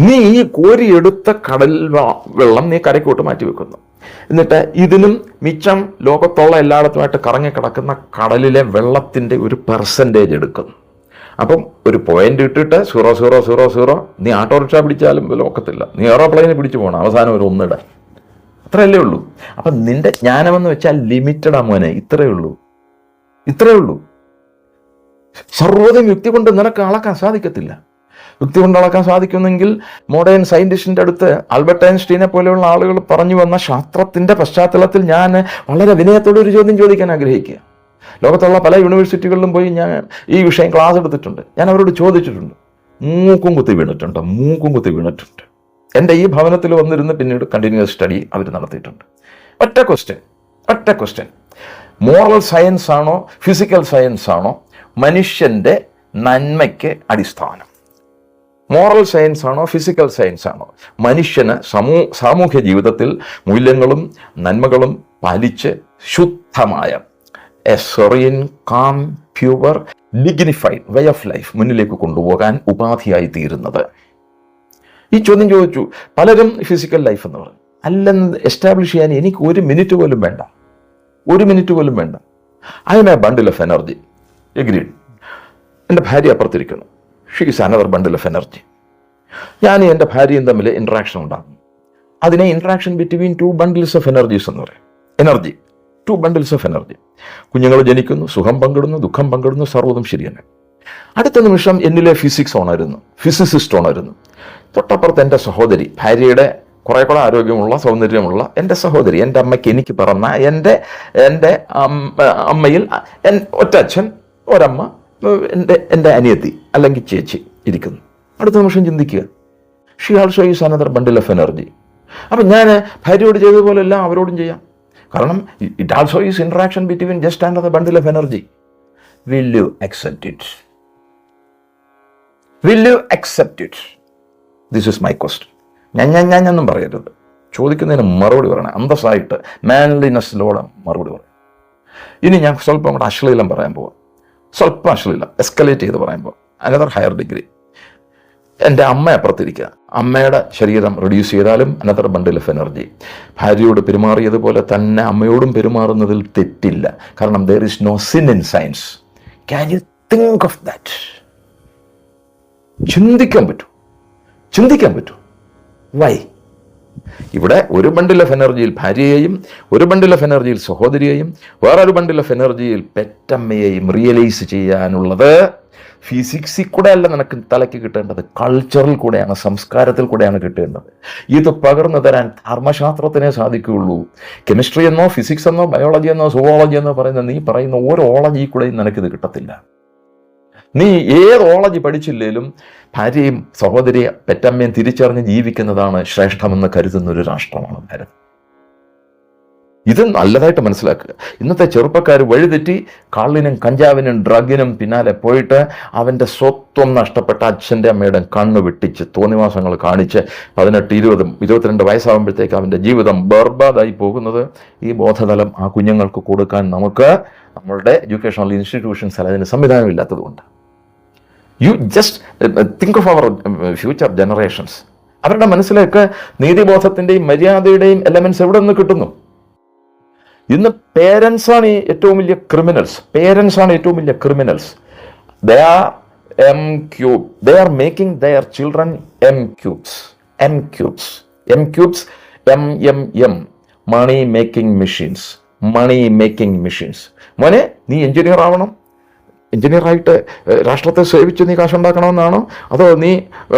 S2: നീ ഈ കോരിയെടുത്ത കടൽ വെള്ളം നീ കരയ്ക്കോട്ട് മാറ്റി വെക്കുന്നു. എന്നിട്ട് ഇതിനും മിച്ചം ലോകത്തുള്ള എല്ലായിടത്തുമായിട്ട് കറങ്ങി കിടക്കുന്ന കടലിലെ വെള്ളത്തിൻ്റെ ഒരു പെർസെൻറ്റേജ് എടുക്കുന്നു. അപ്പം ഒരു പോയിന്റ് ഇട്ടിട്ട് 0.000 നീ ഓട്ടോറിക്ഷ പിടിച്ചാലും ലോക്കത്തില്ല, നീ എയറോപ്ലെയിനെ പിടിച്ചു പോകണം, അവസാനം ഒരു 1 അത്രയല്ലേ ഉള്ളൂ. അപ്പം നിന്റെ ജ്ഞാനമെന്ന് വെച്ചാൽ ലിമിറ്റഡാ മോനെ, ഇത്രയേ ഉള്ളൂ. സർവ്വതും യുക്തി കൊണ്ട് നിനക്ക് അളക്കാൻ സാധിക്കത്തില്ല. യുക്തി കൊണ്ട് അളക്കാൻ സാധിക്കുമെങ്കിൽ മോഡേൺ സയന്റിസ്റ്റിൻ്റെ അടുത്ത് ആൽബർട്ട് ഐൻസ്റ്റീനെ പോലെയുള്ള ആളുകൾ പറഞ്ഞു വന്ന ശാസ്ത്രത്തിൻ്റെ പശ്ചാത്തലത്തിൽ ഞാൻ വളരെ വിനയത്തോടെ ഒരു ചോദ്യം ചോദിക്കാൻ ആഗ്രഹിക്കുക. ലോകത്തുള്ള പല യൂണിവേഴ്സിറ്റികളിലും പോയി ഞാൻ ഈ വിഷയം ക്ലാസ് എടുത്തിട്ടുണ്ട്. ഞാൻ അവരോട് ചോദിച്ചിട്ടുണ്ട്, മൂക്കും കുത്തി വീണിട്ടുണ്ട്. എൻ്റെ ഈ ഭവനത്തിൽ വന്നിരുന്ന് പിന്നീട് കണ്ടിന്യൂസ് സ്റ്റഡി അവർ നടത്തിയിട്ടുണ്ട്. ഒറ്റ ക്വസ്റ്റ്യൻ, മോറൽ സയൻസ് ആണോ ഫിസിക്കൽ സയൻസ് ആണോ മനുഷ്യൻ്റെ നന്മയ്ക്ക് അടിസ്ഥാനം? മോറൽ സയൻസ് ആണോ ഫിസിക്കൽ സയൻസ് ആണോ മനുഷ്യന് സാമൂഹ്യ ജീവിതത്തിൽ മൂല്യങ്ങളും നന്മകളും പാലിച്ച് ശുദ്ധമായ a serene, calm, pure, dignified way of life മുന്നിലേക്ക് കൊണ്ടുപോകാൻ ഉപാധിയായി തീരുന്നത്? ഈ ചോദ്യം ചോദിച്ചു പലരും. ഫിസിക്കൽ ലൈഫ് എന്ന് പറഞ്ഞു അല്ലെന്ന് എസ്റ്റാബ്ലിഷ് ചെയ്യാൻ എനിക്ക് 1 മിനിറ്റ് പോലും വേണ്ട. I'm a bundle of energy. Agreed. എൻ്റെ ഭാര്യ അപ്പുറത്തിരിക്കുന്നു. She is another bundle of energy. ഞാൻ എൻ്റെ ഭാര്യയും തമ്മിൽ ഇൻട്രാക്ഷൻ ഉണ്ടാകും. അതിനെ interaction between 2 bundles of energies എന്ന് പറയും. 2 ബണ്ടിൽസ് ഓഫ് എനർജി. കുഞ്ഞുങ്ങൾ ജനിക്കുന്നു, സുഖം പങ്കിടുന്നു, ദുഃഖം പങ്കിടുന്നു, സർവ്വതും ശരിയാണ്. അടുത്ത നിമിഷം എന്നിലെ ഫിസിസിസ്റ്റ് ഉണരുന്നു. തൊട്ടപ്പുറത്ത് എൻ്റെ സഹോദരി, ഭാര്യയുടെ കുറെ കൂടെ ആരോഗ്യമുള്ള സൗന്ദര്യമുള്ള എൻ്റെ സഹോദരി, എൻ്റെ അമ്മയ്ക്ക് എനിക്ക് പിറന്ന എൻ്റെ അമ്മയിൽ ഒറ്റ അച്ഛൻ, ഒരമ്മ, എൻ്റെ അനിയത്തി അല്ലെങ്കിൽ ചേച്ചി ഇരിക്കുന്നു. അടുത്ത നിമിഷം ചിന്തിക്കുക, she also is another bundle of energy. അപ്പം ഞാൻ ഭാര്യയോട് ചെയ്തതുപോലെ എല്ലാം അവരോടും ചെയ്യാം. കാരണം it also is interaction between just another bundle of energy. Will you accept it? This is my question. ഞാനൊന്നും പറയരുത്. ചോദിക്കുന്നതിന് മറുപടി പറയണം, അന്തസ്സായിട്ട് മാൻലിനെസ്സിലൂടെ മറുപടി പറയണം. ഇനി ഞാൻ സ്വല്പം കൂടെ അശ്ലീലം പറയാൻ പോവാം. എസ്കലേറ്റ് ചെയ്ത് പറയാൻ പോവാം. Another higher degree. എൻ്റെ അമ്മ അപ്പുറത്തിരിക്കുക. അമ്മയുടെ ശരീരം റെഡ്യൂസ് ചെയ്താലും അനദർ ബണ്ടിൽ ഓഫ് എനർജി. ഭാര്യയോട് പെരുമാറിയതുപോലെ തന്നെ അമ്മയോടും പെരുമാറുന്നതിൽ തെറ്റില്ല. കാരണം there is no sin in science. Can you think of that? ചിന്തിക്കാൻ പറ്റൂ. വൈ? ഇവിടെ ഒരു ബണ്ടിൽ ഓഫ് എനർജിയിൽ ഭാര്യയെയും, ഒരു ബണ്ടിൽ ഓഫ് എനർജിയിൽ സഹോദരിയെയും, വേറൊരു ബണ്ടിൽ ഓഫ് എനർജിയിൽ പെറ്റമ്മയെയും റിയലൈസ് ചെയ്യാനുള്ളത് ഫിസിക്സിൽ കൂടെ അല്ല നിനക്ക് തലയ്ക്ക് കിട്ടേണ്ടത്, കൾച്ചറിൽ കൂടെയാണ്, സംസ്കാരത്തിൽ കൂടെയാണ് കിട്ടേണ്ടത്. ഇത് പകർന്നു തരാൻ ധർമ്മശാസ്ത്രത്തിനെ സാധിക്കുകയുള്ളൂ. കെമിസ്ട്രി എന്നോ ഫിസിക്സ് എന്നോ ബയോളജി എന്നോ സുവോളജി എന്നോ നീ പറയുന്ന ഓരോ ഓളജി കൂടെയും നിനക്കിത് കിട്ടത്തില്ല. നീ ഏത് ഓളജി പഠിച്ചില്ലേലും ഭാര്യയും സഹോദരിയെ പെറ്റമ്മയും തിരിച്ചറിഞ്ഞ് ജീവിക്കുന്നതാണ് ശ്രേഷ്ഠമെന്ന് കരുതുന്ന ഒരു രാഷ്ട്രമാണ് ഭാരതം. ഇത് നല്ലതായിട്ട് മനസ്സിലാക്കുക. ഇന്നത്തെ ചെറുപ്പക്കാർ വഴിതെറ്റി കള്ളിനും കഞ്ചാവിനും ഡ്രഗിനും പിന്നാലെ പോയിട്ട് അവൻ്റെ സ്വത്വം നഷ്ടപ്പെട്ട അച്ഛൻ്റെ അമ്മയുടെ കണ്ണ് വെട്ടിച്ച് തോന്നിവാസങ്ങൾ കാണിച്ച് 18, 20, 22 വയസ്സാകുമ്പോഴത്തേക്ക് അവൻ്റെ ജീവിതം ബർബാദായി പോകുന്നത് ഈ ബോധതലം ആ കുഞ്ഞുങ്ങൾക്ക് കൊടുക്കാൻ നമുക്ക് നമ്മളുടെ എഡ്യൂക്കേഷണൽ ഇൻസ്റ്റിറ്റ്യൂഷൻസ് അതിന് സംവിധാനമില്ലാത്തതുകൊണ്ട്. You just think of our future generations. അവരുടെ മനസ്സിലേക്ക് നീതിബോധത്തിൻ്റെയും മര്യാദയുടെയും എലമെന്റ്സ് എവിടെ നിന്ന് കിട്ടുന്നു? ഇന്ന് പേരൻസാണ് ഏറ്റവും വലിയ criminals. They are M-cube. They are making their children M-cubes. Money making machines. മോനെ നീ എഞ്ചിനീയർ ആവണം, എഞ്ചിനീയറായിട്ട് രാഷ്ട്രത്തെ സേവിച്ച് നീ കാശുണ്ടാക്കണമെന്നാണോ, അതോ നീ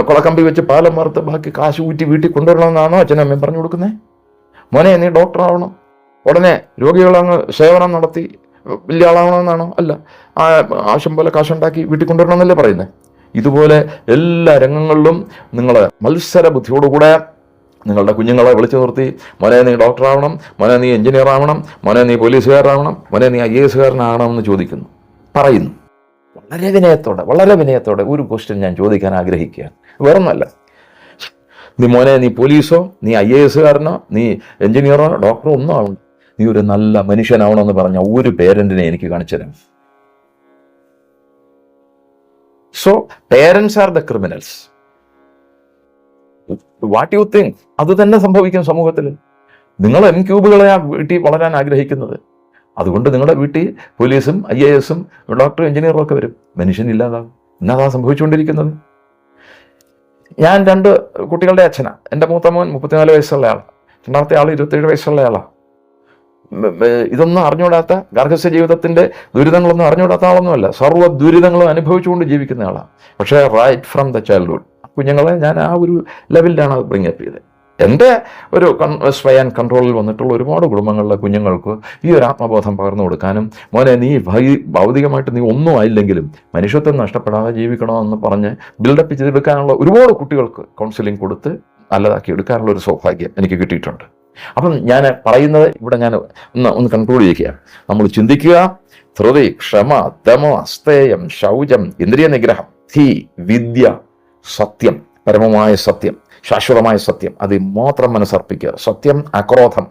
S2: കൊളക്കമ്പി വെച്ച് പാലം വറുത്ത് ബാക്കി കാശ് ഊറ്റി വീട്ടിൽ കൊണ്ടുവരണമെന്നാണോ അച്ഛനമ്മയും പറഞ്ഞു കൊടുക്കുന്നത്? മോനെ നീ ഡോക്ടറാവണം, ഉടനെ രോഗികളങ്ങ് സേവനം നടത്തി വലിയ ആളാവണമെന്നാണോ? അല്ല, ആവശ്യം പോലെ കാശുണ്ടാക്കി വീട്ടിൽ കൊണ്ടുവരണമെന്നല്ലേ പറയുന്നത്. ഇതുപോലെ എല്ലാ രംഗങ്ങളിലും നിങ്ങൾ മത്സര ബുദ്ധിയോടുകൂടെ നിങ്ങളുടെ കുഞ്ഞുങ്ങളെ വിളിച്ചു നിർത്തി, മോനെ നീ ഡോക്ടറാവണം, മോനെ നീ എഞ്ചിനീയർ ആവണം, മോനെ നീ പോലീസുകാരനാവണം, മോനെ നീ IAS കാരനാകണമെന്ന് ചോദിക്കുന്നു, പറയുന്നു. വളരെ വിനയത്തോടെ ഒരു ക്വസ്റ്റ്യൻ ഞാൻ ചോദിക്കാൻ ആഗ്രഹിക്കുകയാണ്. വേറൊന്നല്ല, മോനെ നീ പോലീസോ, നീ IAS കാരനോ, നീ എഞ്ചിനീയറോ ഡോക്ടറോ ഒന്നും ആവണം, നീ ഒരു നല്ല മനുഷ്യനാവണമെന്ന് പറഞ്ഞ ഒരു പേരൻറ്റിനെ എനിക്ക് കാണിച്ചു തരാം. So parents are the criminals. What you think? അത് തന്നെ സംഭവിക്കും സമൂഹത്തിൽ. നിങ്ങൾ M-ക്യൂബുകളെ വീട്ടിൽ വളരാൻ ആഗ്രഹിക്കുന്നത്, അതുകൊണ്ട് നിങ്ങളുടെ വീട്ടിൽ പോലീസും IASഉം ഡോക്ടറും എഞ്ചിനീയറും ഒക്കെ വരും, മനുഷ്യനില്ലാതാകും. എന്നതാ സംഭവിച്ചുകൊണ്ടിരിക്കുന്നത്. ഞാൻ 2 കുട്ടികളുടെ അച്ഛനാണ്. എൻ്റെ മൂത്ത മോൻ 34 വയസ്സുള്ള ആളാണ്, രണ്ടാമത്തെ ആൾ 27 വയസ്സുള്ള ആളാണ്. ഇതൊന്നും അറിഞ്ഞുകൂടാത്ത, ഗാർഹസ്ഥ്യ ജീവിതത്തിൻ്റെ ദുരിതങ്ങളൊന്നും അറിഞ്ഞുകൂടാത്ത ആളൊന്നുമല്ല, സർവ്വ ദുരിതങ്ങളും അനുഭവിച്ചുകൊണ്ട് ജീവിക്കുന്ന ആളാണ്. പക്ഷേ റൈറ്റ് ഫ്രം ദ ചൈൽഡ്ഹുഡ് കുഞ്ഞുങ്ങളെ ഞാൻ ആ ഒരു ലെവലിലാണ് അത് ബ്രിങ് അപ്പ് ചെയ്തത്. എൻ്റെ ഒരു സ്വയം കൺട്രോളിൽ വന്നിട്ടുള്ള ഒരുപാട് കുടുംബങ്ങളിലെ കുഞ്ഞുങ്ങൾക്ക് ഈ ഒരു ആത്മബോധം പകർന്നു കൊടുക്കാനും, മോനെ നീ ഭൗതികമായിട്ട് നീ ഒന്നും ആയില്ലെങ്കിലും മനുഷ്യത്വം നഷ്ടപ്പെടാതെ ജീവിക്കണമെന്ന് പറഞ്ഞ് ബിൽഡപ്പ് ചെയ്തെടുക്കാനുള്ള ഒരുപാട് കുട്ടികൾക്ക് കൗൺസിലിംഗ് കൊടുത്ത് നല്ലതാക്കി എടുക്കാനുള്ള ഒരു സൗഭാഗ്യം എനിക്ക് കിട്ടിയിട്ടുണ്ട്. അപ്പം ഞാൻ പറയുന്നത് ഇവിടെ ഞാൻ ഒന്ന് കൺക്ലൂഡ് ചെയ്യുകയാണ്. നമ്മൾ ചിന്തിക്കുക, ധൃതി, ക്ഷമ, ദമ, അസ്തേയം, ശൗചം, ഇന്ദ്രിയ നിഗ്രഹം, ധീ, വിദ്യ, സത്യം, പരമമായ സത്യം, ശാശ്വതമായ സത്യം, അത് മാത്രം മനസ്സർപ്പിക്കുക. സത്യം, അക്രോധം,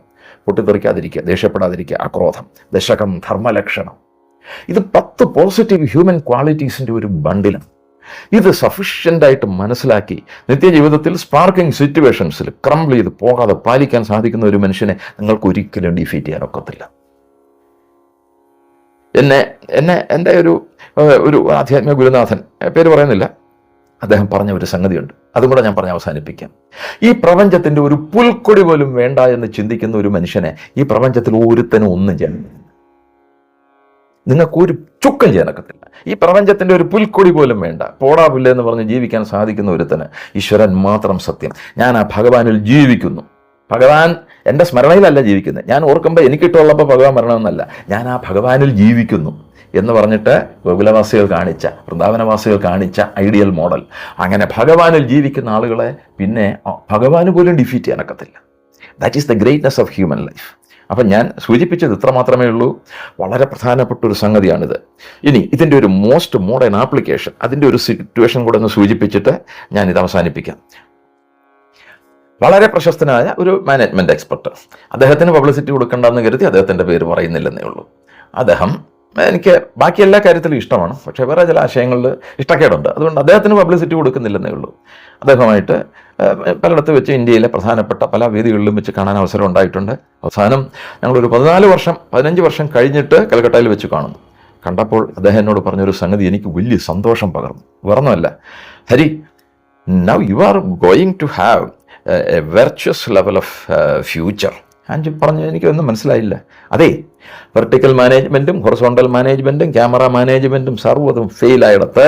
S2: പൊട്ടിത്തെറിക്കാതിരിക്കുക, ദേഷ്യപ്പെടാതിരിക്കുക, അക്രോധം, ദശകം, ധർമ്മലക്ഷണം. ഇത് 10 പോസിറ്റീവ് ഹ്യൂമൻ ക്വാളിറ്റീസിൻ്റെ ഒരു ബണ്ടിലാണ്. ഇത് സഫിഷ്യൻ്റായിട്ട് മനസ്സിലാക്കി നിത്യജീവിതത്തിൽ സ്പാർക്കിംഗ് സിറ്റുവേഷൻസിൽ ക്രംബിൾ ചെയ്ത് പോകാതെ പാലിക്കാൻ സാധിക്കുന്ന ഒരു മനുഷ്യനെ നിങ്ങൾക്ക് ഒരിക്കലും ഡിഫീറ്റ് ചെയ്യാൻ ഒക്കത്തില്ല. എൻ്റെ ഒരു ആധ്യാത്മിക ഗുരുനാഥൻ, പേര് പറയുന്നില്ല, അദ്ദേഹം പറഞ്ഞ ഒരു സംഗതിയുണ്ട്, അതും കൂടെ ഞാൻ പറഞ്ഞ് അവസാനിപ്പിക്കാം. ഈ പ്രപഞ്ചത്തിൻ്റെ ഒരു പുൽക്കൊടി പോലും വേണ്ട എന്ന് ചിന്തിക്കുന്ന ഒരു മനുഷ്യനെ ഈ പ്രപഞ്ചത്തിൽ ഒരുത്തനും ഒന്നും ചെയ്യാൻ, നിങ്ങൾക്ക് ഒരു ചുക്കം ചെയ്യാനൊക്കത്തില്ല. ഈ പ്രപഞ്ചത്തിൻ്റെ ഒരു പുൽക്കൊടി പോലും വേണ്ട, പോടാ പുല്ല എന്ന് പറഞ്ഞ് ജീവിക്കാൻ സാധിക്കുന്ന ഒരുത്തന് ഈശ്വരൻ മാത്രം സത്യം. ഞാൻ ആ ഭഗവാനിൽ ജീവിക്കുന്നു. ഭഗവാൻ എൻ്റെ സ്മരണയിലല്ല ജീവിക്കുന്നത്, ഞാൻ ഓർക്കുമ്പോൾ എനിക്കിട്ടുള്ളപ്പോൾ ഭഗവാൻ വരണമെന്നല്ല, ഞാൻ ആ ഭഗവാനിൽ ജീവിക്കുന്നു എന്ന് പറഞ്ഞിട്ട് ഗോകുലവാസികൾ കാണിച്ച, വൃന്ദാവനവാസികൾ കാണിച്ച ഐഡിയൽ മോഡൽ. അങ്ങനെ ഭഗവാനിൽ ജീവിക്കുന്ന ആളുകളെ പിന്നെ ഭഗവാന് പോലും ഡിഫീറ്റ് ചെയ്യാനൊക്കത്തില്ല. That is the greatness of human life. അപ്പം ഞാൻ സൂചിപ്പിച്ചത് ഇത്ര മാത്രമേ ഉള്ളൂ. വളരെ പ്രധാനപ്പെട്ട ഒരു സംഗതിയാണിത്. ഇനി ഇതിൻ്റെ ഒരു മോസ്റ്റ് മോഡേൺ ആപ്ലിക്കേഷൻ, അതിൻ്റെ ഒരു സിറ്റുവേഷൻ കൂടെ ഒന്ന് സൂചിപ്പിച്ചിട്ട് ഞാനിത് അവസാനിപ്പിക്കാം. വളരെ പ്രശസ്തനായ ഒരു മാനേജ്മെൻറ്റ് എക്സ്പെർട്ട്, അദ്ദേഹത്തിന് പബ്ലിസിറ്റി കൊടുക്കേണ്ടെന്ന് കരുതി അദ്ദേഹത്തിൻ്റെ പേര് പറയുന്നില്ലെന്നേ ഉള്ളൂ. അദ്ദേഹം എനിക്ക് ബാക്കി എല്ലാ കാര്യത്തിലും ഇഷ്ടമാണ്, പക്ഷേ വേറെ ചില ആശയങ്ങളിൽ ഇഷ്ടക്കേടുണ്ട്, അതുകൊണ്ട് അദ്ദേഹത്തിന് പബ്ലിസിറ്റി കൊടുക്കുന്നില്ലെന്നേ ഉള്ളൂ. അദ്ദേഹമായിട്ട് പലയിടത്ത് വെച്ച് ഇന്ത്യയിലെ പ്രധാനപ്പെട്ട പല വേദികളിലും വെച്ച് കാണാൻ അവസരം ഉണ്ടായിട്ടുണ്ട്. അവസാനം ഞങ്ങളൊരു 15 വർഷം കഴിഞ്ഞിട്ട് കൽക്കട്ടയിൽ വെച്ച് കാണുന്നു. കണ്ടപ്പോൾ അദ്ദേഹം എന്നോട് പറഞ്ഞൊരു സംഗതി എനിക്ക് വലിയ സന്തോഷം പകർന്നു. വേറൊന്നുമല്ല, Hari, now you are going to have a virtuous level of future. ഞാൻ പറഞ്ഞു, എനിക്കൊന്നും മനസ്സിലായില്ല. അതെ, വെർട്ടിക്കൽ മാനേജ്മെൻറ്റും ഹൊറിസോണ്ടൽ മാനേജ്മെൻറ്റും ക്യാമറ മാനേജ്മെൻറ്റും സർവ്വതും ഫെയിലായിടത്ത്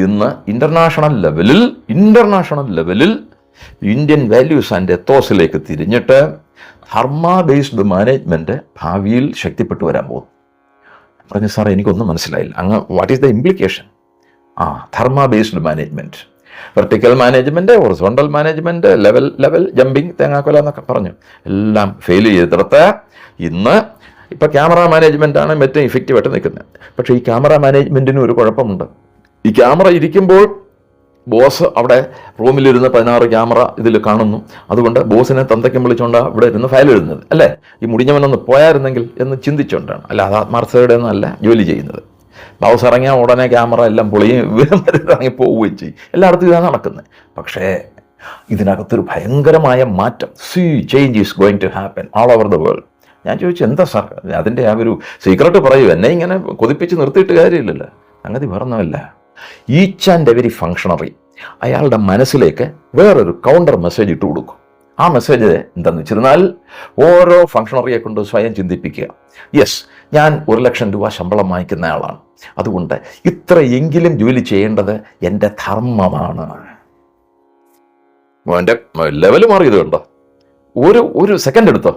S2: ഇന്ന് ഇൻ്റർനാഷണൽ ലെവലിൽ ഇന്ത്യൻ വാല്യൂസ് ആൻഡ് എത്തോസിലേക്ക് തിരിഞ്ഞിട്ട് ധർമ്മ ബേസ്ഡ് മാനേജ്മെൻറ്റ് ഭാവിയിൽ ശക്തിപ്പെട്ടു വരാൻ പോകും. പറഞ്ഞു, സാറേ എനിക്കൊന്നും മനസ്സിലായില്ല, അങ്ങ് what is the implication? Dharma based management, vertical management, horizontal management, level jumping, തേങ്ങാക്കൊല എന്നൊക്കെ പറഞ്ഞു എല്ലാം ഫെയിൽ ചെയ്തെടുത്ത് ഇന്ന് ഇപ്പോൾ ക്യാമറ മാനേജ്മെൻറ്റാണ് ഏറ്റവും ഇഫക്റ്റീവായിട്ട് നിൽക്കുന്നത്. പക്ഷേ ഈ ക്യാമറ മാനേജ്മെൻറ്റിന് ഒരു കുഴപ്പമുണ്ട്. ഈ ക്യാമറ ഇരിക്കുമ്പോൾ ബോസ് അവിടെ റൂമിലിരുന്ന് 16 ക്യാമറ ഇതിൽ കാണുന്നു. അതുകൊണ്ട് ബോസിനെ തന്തയ്ക്കും വിളിച്ചുകൊണ്ടാണ് ഇവിടെ ഇരുന്ന് ഫയൽ എഴുതുന്നത്, അല്ലേ? ഈ മുടിഞ്ഞവനൊന്ന് പോയായിരുന്നെങ്കിൽ എന്ന് ചിന്തിച്ചുകൊണ്ടാണ്, അല്ല അത് ആത്മാർത്ഥതയുടെ ഒന്നല്ല ജോലി ചെയ്യുന്നത്. ബോസ് ഇറങ്ങിയാൽ ഉടനെ ക്യാമറ എല്ലാം പൊളിയും ഇറങ്ങി പോവുകയും ചെയ്യും. എല്ലായിടത്തും ഇതാണ് നടക്കുന്നത്. പക്ഷേ ഇതിനകത്തൊരു ഭയങ്കരമായ മാറ്റം, change is going to happen all over the world. ഞാൻ ചോദിച്ചു, എന്താ സാർ അതിൻ്റെ ആ ഒരു സീക്രട്ട് പറയൂ, എന്നെ ഇങ്ങനെ കൊതിപ്പിച്ച് നിർത്തിയിട്ട് കാര്യമില്ലല്ലോ. സംഗതി പറഞ്ഞല്ല, ഈച്ച് ആൻഡ് എവരി ഫങ്ഷണറി അയാളുടെ മനസ്സിലേക്ക് വേറൊരു കൗണ്ടർ മെസ്സേജ് ഇട്ട് കൊടുക്കും. ആ മെസ്സേജ് എന്താണെന്ന് വെച്ചിരുന്നാൽ ഓരോ ഫംഗ്ഷണറിയെ കൊണ്ട് സ്വയം ചിന്തിപ്പിക്കുക. യെസ്, ഞാൻ 1,00,000 രൂപ ശമ്പളം വാങ്ങിക്കുന്ന ആളാണ്, അതുകൊണ്ട് ഇത്രയെങ്കിലും ജോലി ചെയ്യേണ്ടത് എൻ്റെ ധർമ്മമാണ്. എൻ്റെ ലെവൽ മാറിയത് കണ്ടോ? ഒരു സെക്കൻഡ് എടുത്തോ.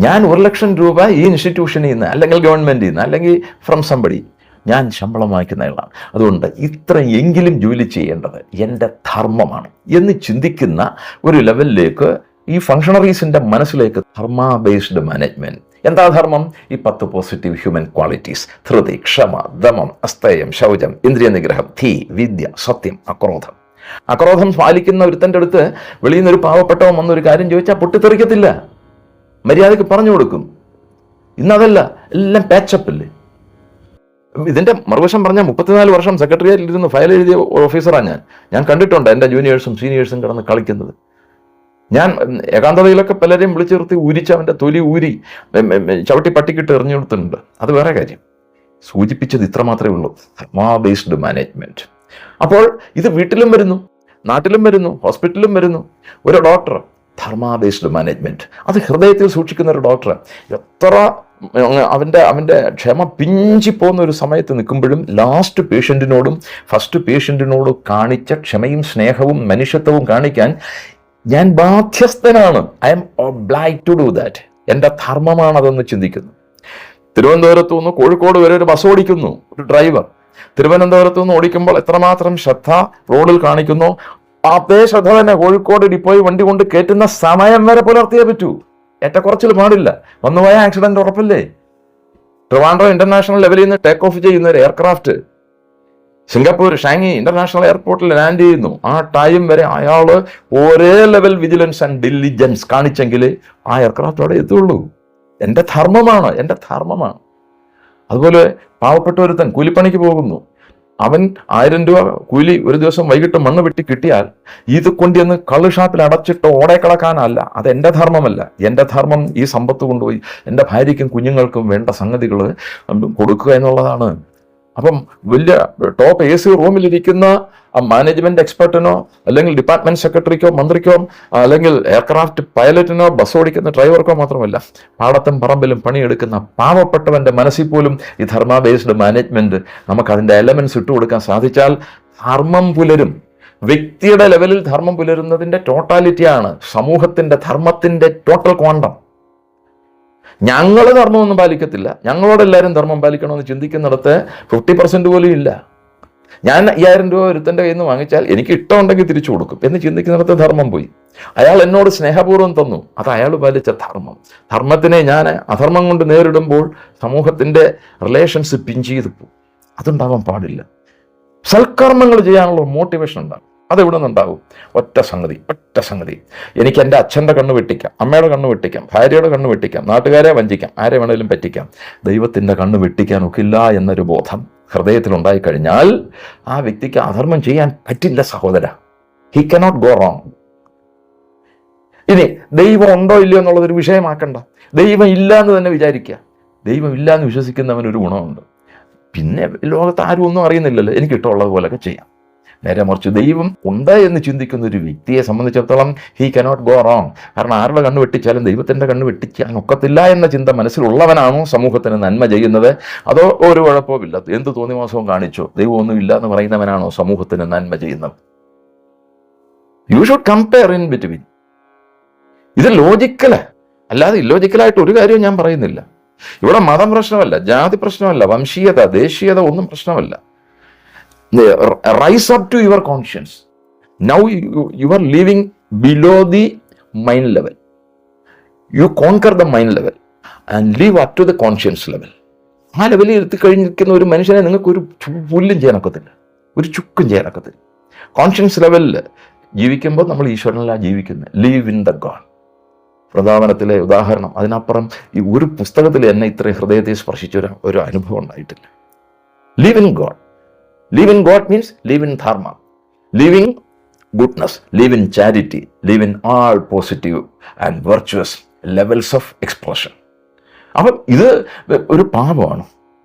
S2: ഞാൻ 1,00,000 രൂപ ഈ ഇൻസ്റ്റിറ്റ്യൂഷനിൽ നിന്ന് അല്ലെങ്കിൽ ഗവൺമെൻറ്റിൽ നിന്ന് അല്ലെങ്കിൽ ഫ്രം സംബടി ഞാൻ ശമ്പളം വാങ്ങിക്കുന്നയാളാണ്, അതുകൊണ്ട് ഇത്രയെങ്കിലും ജോലി ചെയ്യേണ്ടത് എൻ്റെ ധർമ്മമാണ് എന്ന് ചിന്തിക്കുന്ന ഒരു ലെവലിലേക്ക് ഈ ഫംഗ്ഷണറീസിൻ്റെ മനസ്സിലേക്ക് ധർമ്മ ബേസ്ഡ് മാനേജ്മെൻറ്റ്. എന്താ ധർമ്മം? ഈ 10 പോസിറ്റീവ് ഹ്യൂമൻ ക്വാളിറ്റീസ്: ധൃതി, ക്ഷമ, ദമം, അസ്തേയം, ശൗചം, ഇന്ദ്രിയ നിഗ്രഹം, ധീ, വിദ്യ, സത്യം, അക്രോധം. അക്രോധം പാലിക്കുന്ന ഒരുത്തൻ്റെ അടുത്ത് വെളിയിൽ നിന്നൊരു പാവപ്പെട്ടവൻ വന്നൊരു കാര്യം ചോദിച്ചാൽ പൊട്ടിത്തെറിക്കത്തില്ല, മര്യാദയ്ക്ക് പറഞ്ഞു കൊടുക്കും. ഇന്നതല്ല, എല്ലാം പാച്ചപ്പല്ലേ. ഇതിൻ്റെ മറുവശം പറഞ്ഞാൽ 34 വർഷം സെക്രട്ടറിയേറ്റിൽ ഇരുന്ന് ഫയൽ എഴുതിയ ഓഫീസറാണ് ഞാൻ കണ്ടിട്ടുണ്ട് എൻ്റെ ജൂനിയേഴ്സും സീനിയേഴ്സും കിടന്ന് കളിക്കുന്നത്. ഞാൻ ഏകാന്തതയിലൊക്കെ പലരെയും വിളിച്ചു നിർത്തി ഊരിച്ച് അവൻ്റെ തൊലി ഊരി ചവിട്ടി പട്ടിക്കിട്ട് എറിഞ്ഞു കൊടുത്തിട്ടുണ്ട്. അത് വേറെ കാര്യം. സൂചിപ്പിച്ചത് ഇത്ര മാത്രമേ ഉള്ളൂ: ധർമ്മ ബേസ്ഡ് മാനേജ്മെൻറ്റ്. അപ്പോൾ ഇത് വീട്ടിലും വരുന്നു, നാട്ടിലും വരുന്നു, ഹോസ്പിറ്റലിലും വരുന്നു. ഒരു ഡോക്ടർ ധർമ്മ ബേസ്ഡ് മാനേജ്മെൻറ്റ്, അത് ഹൃദയത്തിൽ സൂക്ഷിക്കുന്ന ഒരു ഡോക്ടർ എത്ര അവൻ്റെ ക്ഷമ പിഞ്ചിപ്പോകുന്ന ഒരു സമയത്ത് നിൽക്കുമ്പോഴും ലാസ്റ്റ് പേഷ്യൻറ്റിനോടും ഫസ്റ്റ് പേഷ്യൻറ്റിനോടും കാണിച്ച ക്ഷമയും സ്നേഹവും മനുഷ്യത്വവും കാണിക്കാൻ ഞാൻ ബാധ്യസ്ഥനാണ്. I'm obliged to do that. എൻ്റെ ധർമ്മമാണതെന്ന് ചിന്തിക്കുന്നു. തിരുവനന്തപുരത്ത് നിന്ന് കോഴിക്കോട് വരെ ഒരു ബസ് ഓടിക്കുന്നു ഒരു ഡ്രൈവർ. തിരുവനന്തപുരത്ത് നിന്ന് ഓടിക്കുമ്പോൾ എത്രമാത്രം ശ്രദ്ധ റോഡിൽ കാണിക്കുന്നു, അതേ ശ്രദ്ധ തന്നെ കോഴിക്കോട് ഡിപ്പോയിൽ വണ്ടി കൊണ്ട് കയറ്റുന്ന സമയം വരെ പുലർത്തിയേ പറ്റൂ. ഏറ്റക്കുറച്ചിൽ പാടില്ല. വന്നുപോയ ആക്സിഡന്റ് ഉറപ്പല്ലേ? ട്രിവാൻഡ്രം ഇന്റർനാഷണൽ ലെവലിൽ നിന്ന് ടേക്ക് ഓഫ് ചെയ്യുന്ന ഒരു എയർക്രാഫ്റ്റ് സിംഗപ്പൂർ ഷാങ്ങി ഇന്റർനാഷണൽ എയർപോർട്ടിൽ ലാൻഡ് ചെയ്യുന്നു. ആ ടൈം വരെ അയാൾ ഒരേ ലെവൽ വിജിലൻസ് ആൻഡ് ഡിലിജൻസ് കാണിച്ചെങ്കിൽ ആ എയർക്രാഫ്റ്റ് അവിടെ എത്തുള്ളൂ. എൻ്റെ ധർമ്മമാണ്, എൻ്റെ ധർമ്മമാണ്. അതുപോലെ പാവപ്പെട്ട ഒരുത്തൻ കൂലിപ്പണിക്ക് പോകുന്നു. അവൻ 1000 രൂപ കൂലി ഒരു ദിവസം വൈകിട്ട് മണ്ണ് വെട്ടി കിട്ടിയാൽ ഇത് കൊണ്ടുവന്ന് കള്ള് ഷാപ്പിൽ അടച്ചിട്ട് ഓടെ കിടക്കാനല്ല. അത് എൻ്റെ ധർമ്മമല്ല. എൻ്റെ ധർമ്മം ഈ സമ്പത്ത് കൊണ്ടുപോയി എൻ്റെ ഭാര്യയ്ക്കും കുഞ്ഞുങ്ങൾക്കും വേണ്ട സംഗതികൾ കൊടുക്കുക എന്നുള്ളതാണ്. അപ്പം വലിയ ടോപ്പ് AC റൂമിലിരിക്കുന്ന മാനേജ്മെന്റ് എക്സ്പെർട്ടിനോ അല്ലെങ്കിൽ ഡിപ്പാർട്ട്മെന്റ് സെക്രട്ടറിക്കോ മന്ത്രിക്കോ അല്ലെങ്കിൽ എയർക്രാഫ്റ്റ് പൈലറ്റിനോ ബസ് ഓടിക്കുന്ന ഡ്രൈവർക്കോ മാത്രമല്ല, പാടത്തും പറമ്പിലും പണിയെടുക്കുന്ന പാവപ്പെട്ടവന്റെ മനസ്സിൽ പോലും ഈ ധർമ്മ ബേസ്ഡ് മാനേജ്മെന്റ് നമുക്ക് അതിൻ്റെ എലമെന്റ്സ് ഇട്ടുകൊടുക്കാൻ സാധിച്ചാൽ ധർമ്മം പുലരും. വ്യക്തിയുടെ ലെവലിൽ ധർമ്മം പുലരുന്നതിൻ്റെ ടോട്ടാലിറ്റിയാണ് സമൂഹത്തിന്റെ ധർമ്മത്തിന്റെ ടോട്ടൽ ക്വാണ്ടം. ഞങ്ങൾ ധർമ്മമൊന്നും പാലിക്കത്തില്ല, ഞങ്ങളോടെല്ലാവരും ധർമ്മം പാലിക്കണമെന്ന് ചിന്തിക്കുന്നിടത്ത് 50% പോലും ഇല്ല. ഞാൻ 5000 രൂപ ഒരുത്തൻ്റെ കയ്യിൽ നിന്ന് വാങ്ങിച്ചാൽ എനിക്ക് ഇഷ്ടമുണ്ടെങ്കിൽ തിരിച്ചു കൊടുക്കും എന്ന് ചിന്തിക്കുന്നിടത്ത് ധർമ്മം പോയി. അയാൾ എന്നോട് സ്നേഹപൂർവ്വം തന്നു, അത് അയാൾ പാലിച്ച ധർമ്മം. ധർമ്മത്തിനെ ഞാൻ അധർമ്മം കൊണ്ട് നേരിടുമ്പോൾ സമൂഹത്തിൻ്റെ റിലേഷൻസ് പിഞ്ച് ചെയ്ത് പോകും. അതുണ്ടാവാൻ പാടില്ല. സൽക്കർമ്മങ്ങൾ ചെയ്യാനുള്ള മോട്ടിവേഷൻ ഉണ്ടാകും. അതെവിടെ നിന്നുണ്ടാവും? ഒറ്റ സംഗതി. എനിക്ക് എൻ്റെ അച്ഛൻ്റെ കണ്ണ് വെട്ടിക്കാം, അമ്മയുടെ കണ്ണ് വെട്ടിക്കാം, ഭാര്യയുടെ കണ്ണ് വെട്ടിക്കാം, നാട്ടുകാരെ വഞ്ചിക്കാം, ആരെ വേണേലും പറ്റിക്കാം. ദൈവത്തിൻ്റെ കണ്ണ് വെട്ടിക്കാൻ ഒക്കില്ല എന്നൊരു ബോധം ഹൃദയത്തിലുണ്ടായിക്കഴിഞ്ഞാൽ ആ വ്യക്തിക്ക് അധർമ്മം ചെയ്യാൻ പറ്റില്ല സഹോദര. He cannot go wrong. ഇനി ദൈവം ഉണ്ടോ ഇല്ലയോ എന്നുള്ളതൊരു വിഷയമാക്കണ്ട. ദൈവം ഇല്ല എന്ന് തന്നെ വിചാരിക്കുക. ദൈവം ഇല്ല എന്ന് വിശ്വസിക്കുന്നവനൊരു ഗുണമുണ്ട്. പിന്നെ ലോകത്ത് ആരും ഒന്നും അറിയുന്നില്ലല്ലോ, എനിക്ക് ഇഷ്ടമുള്ളത് പോലെയൊക്കെ ചെയ്യാം. നേരെ മറിച്ച് ദൈവം ഉണ്ട് എന്ന് ചിന്തിക്കുന്ന ഒരു വ്യക്തിയെ സംബന്ധിച്ചിടത്തോളം ഹി കനോട്ട് ഗോ റോങ്. കാരണം ആരുടെ കണ്ണ് വെട്ടിച്ചാലും ദൈവത്തിൻ്റെ കണ്ണ് വെട്ടിക്കാൻ ഒക്കത്തില്ല എന്ന ചിന്ത മനസ്സിലുള്ളവനാണോ സമൂഹത്തിന് നന്മ ചെയ്യുന്നത്? അതോ ഒരു കുഴപ്പമില്ല, എന്ത് തോന്നിവാസവും കാണിച്ചോ ദൈവമൊന്നും ഇല്ല എന്ന് പറയുന്നവനാണോ സമൂഹത്തിന് നന്മ ചെയ്യുന്നത്? You should compare in between. ഇത് ലോജിക്കല്, അല്ലാതെ ഇല്ലോജിക്കലായിട്ട് ഒരു കാര്യവും ഞാൻ പറയുന്നില്ല. ഇവിടെ മതം പ്രശ്നമല്ല, ജാതി പ്രശ്നമല്ല, വംശീയത, ദേശീയത ഒന്നും പ്രശ്നമല്ല. Rise up to your conscience. Now you are living below the mind level. You conquer the mind level and live up to the conscience level. ആ ലെവലിൽ എത്തിക്കഴിഞ്ഞിരിക്കുന്ന ഒരു മനുഷ്യനെ നിങ്ങൾക്ക് ഒരു പുല്ലും ചെയ്യാനൊക്കത്തില്ല, ഒരു ചുക്കും ചെയ്യാനൊക്കത്തില്ല. കോൺഷ്യൻസ് ലെവലിൽ ജീവിക്കുമ്പോൾ നമ്മൾ ഈശ്വരനല്ല ജീവിക്കുന്നത്. Live in the god. പ്രധാനത്തിലെ ഉദാഹരണം. അതിനപ്പുറം ഈ ഒരു പുസ്തകത്തിൽ എന്നെ ഇത്രയും ഹൃദയത്തെ സ്പർശിച്ച ഒരു അനുഭവം ഉണ്ടായിട്ടില്ല. Leave in God. Live in God means live in dharma, live in goodness, live in charity, live in all positive and virtuous levels of expression. അപ്പം ഇത് ഒരു പാപമാണ്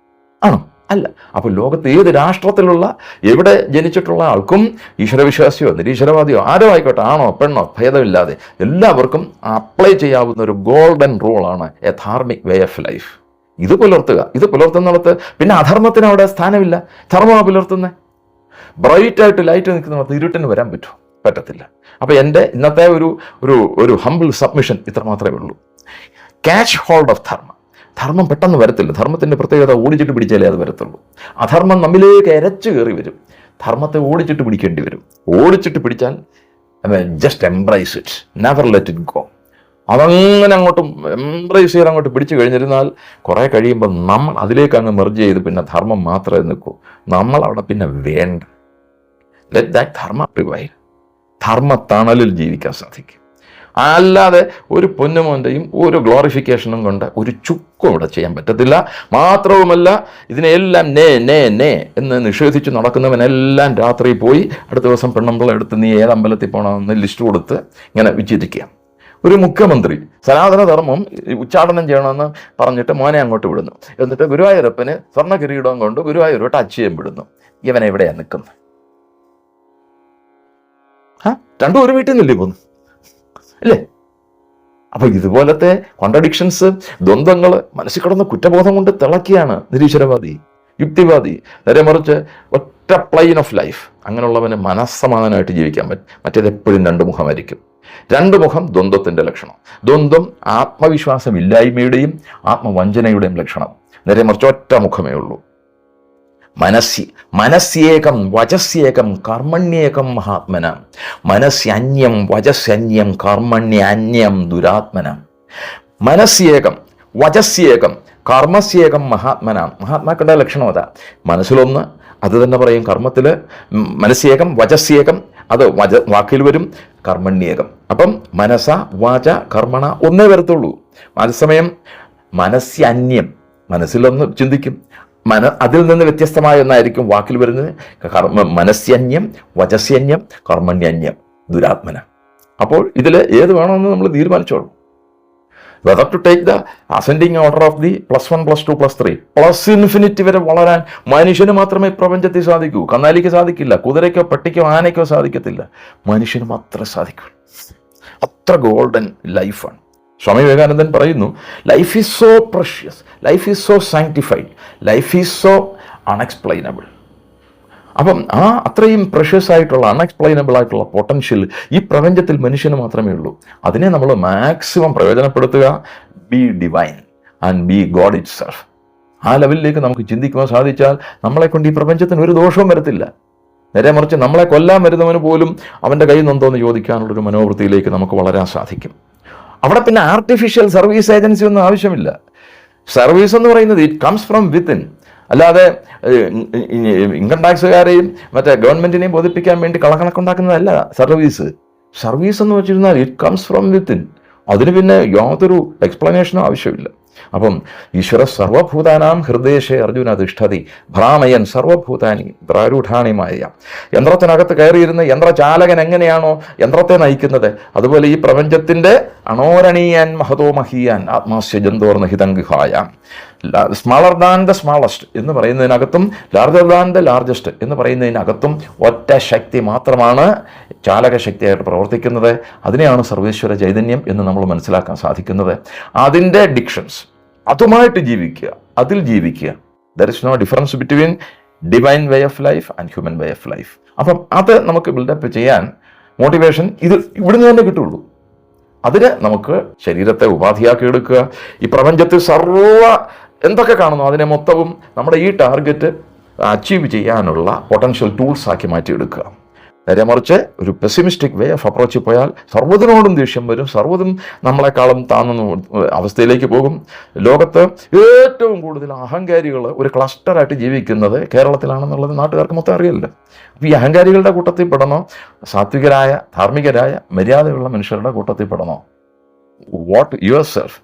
S2: ആണോ? അല്ല. അപ്പോൾ ലോകത്ത് ഏത് രാഷ്ട്രത്തിലുള്ള എവിടെ ജനിച്ചിട്ടുള്ള ആൾക്കും ഈശ്വരവിശ്വാസിയോ നിരീശ്വരവാദിയോ ആരോ ആയിക്കോട്ടെ, ആണോ പെണ്ണോ ഭേദമില്ലാതെ എല്ലാവർക്കും അപ്ലൈ ചെയ്യാവുന്ന ഒരു ഗോൾഡൻ റൂളാണ് a dharmic way of life. ഇത് പുലർത്തുന്നിടത്ത് പിന്നെ അധർമ്മത്തിന് അവിടെ സ്ഥാനമില്ല. ധർമ്മമാണ് പുലർത്തുന്നത്. ബ്രൈറ്റായിട്ട് ലൈറ്റ് നിൽക്കുന്നിടത്ത് ഇരുട്ടിന് വരാൻ പറ്റത്തില്ല. അപ്പോൾ എൻ്റെ ഇന്നത്തെ ഒരു ഹംബിൾ സബ്മിഷൻ ഇത്ര മാത്രമേ ഉള്ളൂ. ക്യാച്ച് ഹോൾഡ് ഓഫ് ധർമ്മം പെട്ടെന്ന് വരത്തില്ല. ധർമ്മത്തിൻ്റെ പ്രത്യേകത ഓടിച്ചിട്ട് പിടിച്ചാലേ അത് വരത്തുള്ളൂ. അധർമ്മം നമ്മിലേക്ക് എരച്ചു കയറി വരും. ധർമ്മത്തെ ഓടിച്ചിട്ട് പിടിക്കേണ്ടി വരും. ഓടിച്ചിട്ട് പിടിച്ചാൽ just embrace it, never let it go. അതങ്ങനെ അങ്ങോട്ടും എംബ്രൈസ് ചെയ്ത് അങ്ങോട്ട് പിടിച്ചു കഴിഞ്ഞിരുന്നാൽ കുറേ കഴിയുമ്പോൾ നമ്മൾ അതിലേക്ക് അങ്ങ് മെർജ് ചെയ്ത് പിന്നെ ധർമ്മം മാത്രമേ നിൽക്കൂ. നമ്മൾ അവിടെ പിന്നെ വേണ്ട. Let that dharma prevail. ധർമ്മ തണലിൽ ജീവിക്കാൻ സാധിക്കും. അല്ലാതെ ഒരു പൊന്നുമോൻ്റെയും ഒരു ഗ്ലോറിഫിക്കേഷനും കൊണ്ട് ഒരു ചുക്കും ഇവിടെ ചെയ്യാൻ പറ്റത്തില്ല. മാത്രവുമല്ല, ഇതിനെല്ലാം നേ എന്ന് നിഷേധിച്ച് നടക്കുന്നവനെല്ലാം രാത്രി പോയി അടുത്ത ദിവസം പെണ്ണുമ്പിള്ള എടുത്ത് നീ ഏത് അമ്പലത്തിൽ പോകണമെന്ന് ലിസ്റ്റ് കൊടുത്ത് ഇങ്ങനെ വിചാരിക്കുക. ഒരു മുഖ്യമന്ത്രി സനാതന ധർമ്മം ഉച്ചാടനം ചെയ്യണമെന്ന് പറഞ്ഞിട്ട് മോനെ അങ്ങോട്ട് വിടുന്നു. എന്നിട്ട് ഗുരുവായൂരപ്പന് സ്വർണ്ണ കിരീടം കൊണ്ട് ഗുരുവായൂരോട്ട് അച്ചയം വിടുന്നു. ഇവൻ എവിടെയാണ് നിൽക്കുന്നത്? രണ്ടും ഒരു വീട്ടിൽ നിന്നില്ലേ പോന്നു അല്ലേ? അപ്പൊ ഇതുപോലത്തെ കോൺട്രഡിക്ഷൻസ്, ദ്വന്ദ്ങ്ങൾ മനസ്സിൽ കിടന്ന കുറ്റബോധം കൊണ്ട് തിളക്കിയാണ് നിരീശ്വരവാദി, യുക്തിവാദി. നേരെ മറിച്ച് ഒറ്റ പ്ലെയിൻ ഓഫ് ലൈഫ് അങ്ങനെയുള്ളവന് മനസ്സമാധാനമായിട്ട് ജീവിക്കാൻ പറ്റും. മറ്റേത് എപ്പോഴും രണ്ട് മുഖമായിരിക്കും. രണ്ട് മുഖം ദ്വന്ദ്വത്തിൻ്റെ ലക്ഷണം. ദ്വന്ദ്വം ആത്മവിശ്വാസമില്ലായ്മയുടെയും ആത്മവഞ്ചനയുടെയും ലക്ഷണം. നേരെ മറിച്ച് ഒറ്റ മുഖമേ ഉള്ളൂ. മനസ്യേകം വചസ്യേകം കർമ്മണ്യേകം മഹാത്മന. മനസ്യന്യം വചസ്യന്യം കർമ്മണ്യന്യം ദുരാത്മന. മനസ്യേകം വചസ്യേകം കർമ്മസ്യേകം മഹാത്മന. മഹാത്മാക്കളുടെ ലക്ഷണം അതാ. മനസ്സിലൊന്ന്, അത് തന്നെ പറയും കർമ്മത്തിൽ. മനസ്യേകം വചസ്യേകം, അത് വാക്കിൽ വരും. കർമ്മണ്യേകം. അപ്പം മനസ വാച കർമ്മണ ഒന്നേ വരത്തുള്ളൂ. അതേസമയം മനസ്യന്യം, മനസ്സിലൊന്ന് ചിന്തിക്കും, അതിൽ നിന്ന് വ്യത്യസ്തമായ ഒന്നായിരിക്കും വാക്കിൽ വരുന്നത്. മനസ്യന്യം വചസ്യന്യം കർമ്മണ്യന്യം ദുരാത്മന. അപ്പോൾ ഇതിൽ ഏത് വേണമെന്ന് നമ്മൾ തീരുമാനിച്ചോളൂ. Whether to take the ascending order of the +1 +2 +3 +infinity വരെ വളരാൻ മനുഷ്യന് മാത്രമേ പ്രപഞ്ചത്തിൽ സാധിക്കൂ. കന്നാലിക്ക് സാധിക്കില്ല, കുതിരയ്ക്കോ പട്ടിക്കോ ആനയ്ക്കോ സാധിക്കത്തില്ല. മനുഷ്യന് മാത്രമേ സാധിക്കൂ. അത്ര ഗോൾഡൻ ലൈഫാണ്. സ്വാമി വിവേകാനന്ദൻ പറയുന്നു, life is so precious, life is so sanctified, life is so unexplainable. അപ്പം അത്രയും പ്രഷ്യസ് ആയിട്ടുള്ള അൺഎക്സ്പ്ലെയിനബിൾ ആയിട്ടുള്ള പൊട്ടൻഷ്യൽ ഈ പ്രപഞ്ചത്തിൽ മനുഷ്യന് മാത്രമേ ഉള്ളൂ. അതിനെ നമ്മൾ മാക്സിമം പ്രയോജനപ്പെടുത്തുക. B divine and B God it self. ആ ലെവലിലേക്ക് നമുക്ക് ചിന്തിക്കുവാൻ സാധിച്ചാൽ നമ്മളെ കൊണ്ട് ഈ പ്രപഞ്ചത്തിന് ഒരു ദോഷവും വരത്തില്ല. നേരെ മറിച്ച് നമ്മളെ കൊല്ലാൻ വരുന്നവന് പോലും അവൻ്റെ കയ്യിൽ നിന്നെന്തോന്ന് ചോദിക്കാനുള്ളൊരു മനോവൃത്തിയിലേക്ക് നമുക്ക് വളരാൻ സാധിക്കും. അവിടെ പിന്നെ ആർട്ടിഫിഷ്യൽ സർവീസ് ഏജൻസി ഒന്നും ആവശ്യമില്ല. സർവീസ് എന്ന് പറയുന്നത് ഇറ്റ് കംസ് ഫ്രം വിത്തിൻ. അല്ലാതെ ഇൻകം ടാക്സുകാരെയും മറ്റേ ഗവൺമെൻറ്റിനെയും ബോധിപ്പിക്കാൻ വേണ്ടി കളക്കണക്കുണ്ടാക്കുന്നതല്ല സർവീസ്. സർവീസ് എന്ന് വെച്ചിരുന്നാൽ ഇറ്റ് കംസ് ഫ്രം വിത്തിൻ. അതിന് പിന്നെ യാതൊരു എക്സ്പ്ലനേഷനും ആവശ്യമില്ല. അപ്പം ഈശ്വര സർവഭൂതാനാം ഹൃദയശേ അർജുന തിഷ്ഠതി ഭ്രാമയൻ സർവഭൂതാനി ദ്രാരൂഢാണിമായ. യന്ത്രത്തിനകത്ത് കയറിയിരുന്ന യന്ത്രചാലകൻ എങ്ങനെയാണോ യന്ത്രത്തെ നയിക്കുന്നത്, അതുപോലെ ഈ പ്രപഞ്ചത്തിൻ്റെ അണോരണീയാൻ മഹതോ മഹീയാൻ ആത്മാസ്യ ജന്തോർന്ന ഹിതംഗിഹായ. സ്മാളർ ദാൻ ദ സ്മാളസ്റ്റ് എന്ന് പറയുന്നതിനകത്തും ലാർജർ ദാൻ ദ ലാർജസ്റ്റ് എന്ന് പറയുന്നതിനകത്തും ഒറ്റ ശക്തി മാത്രമാണ് ചാലകശക്തിയായിട്ട് പ്രവർത്തിക്കുന്നത്. അതിനെയാണ് സർവേശ്വര ചൈതന്യം എന്ന് നമ്മൾ മനസ്സിലാക്കാൻ സാധിക്കുന്നത്. അതിൻ്റെ ഡിക്ഷൻസ്, അതുമായിട്ട് ജീവിക്കുക, അതിൽ ജീവിക്കുക. There is no difference between divine way of life and human way of life. അപ്പം അത് നമുക്ക് ബിൽഡപ്പ് ചെയ്യാൻ മോട്ടിവേഷൻ ഇവിടുന്ന് തന്നെ കിട്ടുള്ളൂ. അതിന് നമുക്ക് ശരീരത്തെ ഉപാധിയാക്കി എടുക്കുക. ഈ പ്രപഞ്ചത്തിൽ എന്തൊക്കെ കാണുന്നു അതിനെ മൊത്തവും നമ്മുടെ ഈ ടാർഗറ്റ് അച്ചീവ് ചെയ്യാനുള്ള പൊട്ടൻഷ്യൽ ടൂൾസ് ആക്കി മാറ്റിയെടുക്കുക. നേരെ മറിച്ച് ഒരു പെസിമിസ്റ്റിക് വേ ഓഫ് അപ്രോച്ചിൽ പോയാൽ സർവ്വതിനോടും ദേഷ്യം വരും, സർവ്വതും നമ്മളെക്കാളും താഴ്ന്ന അവസ്ഥയിലേക്ക് പോകും. ലോകത്ത് ഏറ്റവും കൂടുതൽ അഹങ്കാരികൾ ഒരു ക്ലസ്റ്ററായിട്ട് ജീവിക്കുന്നത് കേരളത്തിലാണെന്നുള്ളത് നാട്ടുകാർക്ക് മൊത്തം അറിയില്ല. അപ്പോൾ ഈ അഹങ്കാരികളുടെ കൂട്ടത്തിൽ പെടണോ, സാത്വികരായ ധാർമ്മികരായ മര്യാദയുള്ള മനുഷ്യരുടെ കൂട്ടത്തിൽ പെടണോ? What yourself,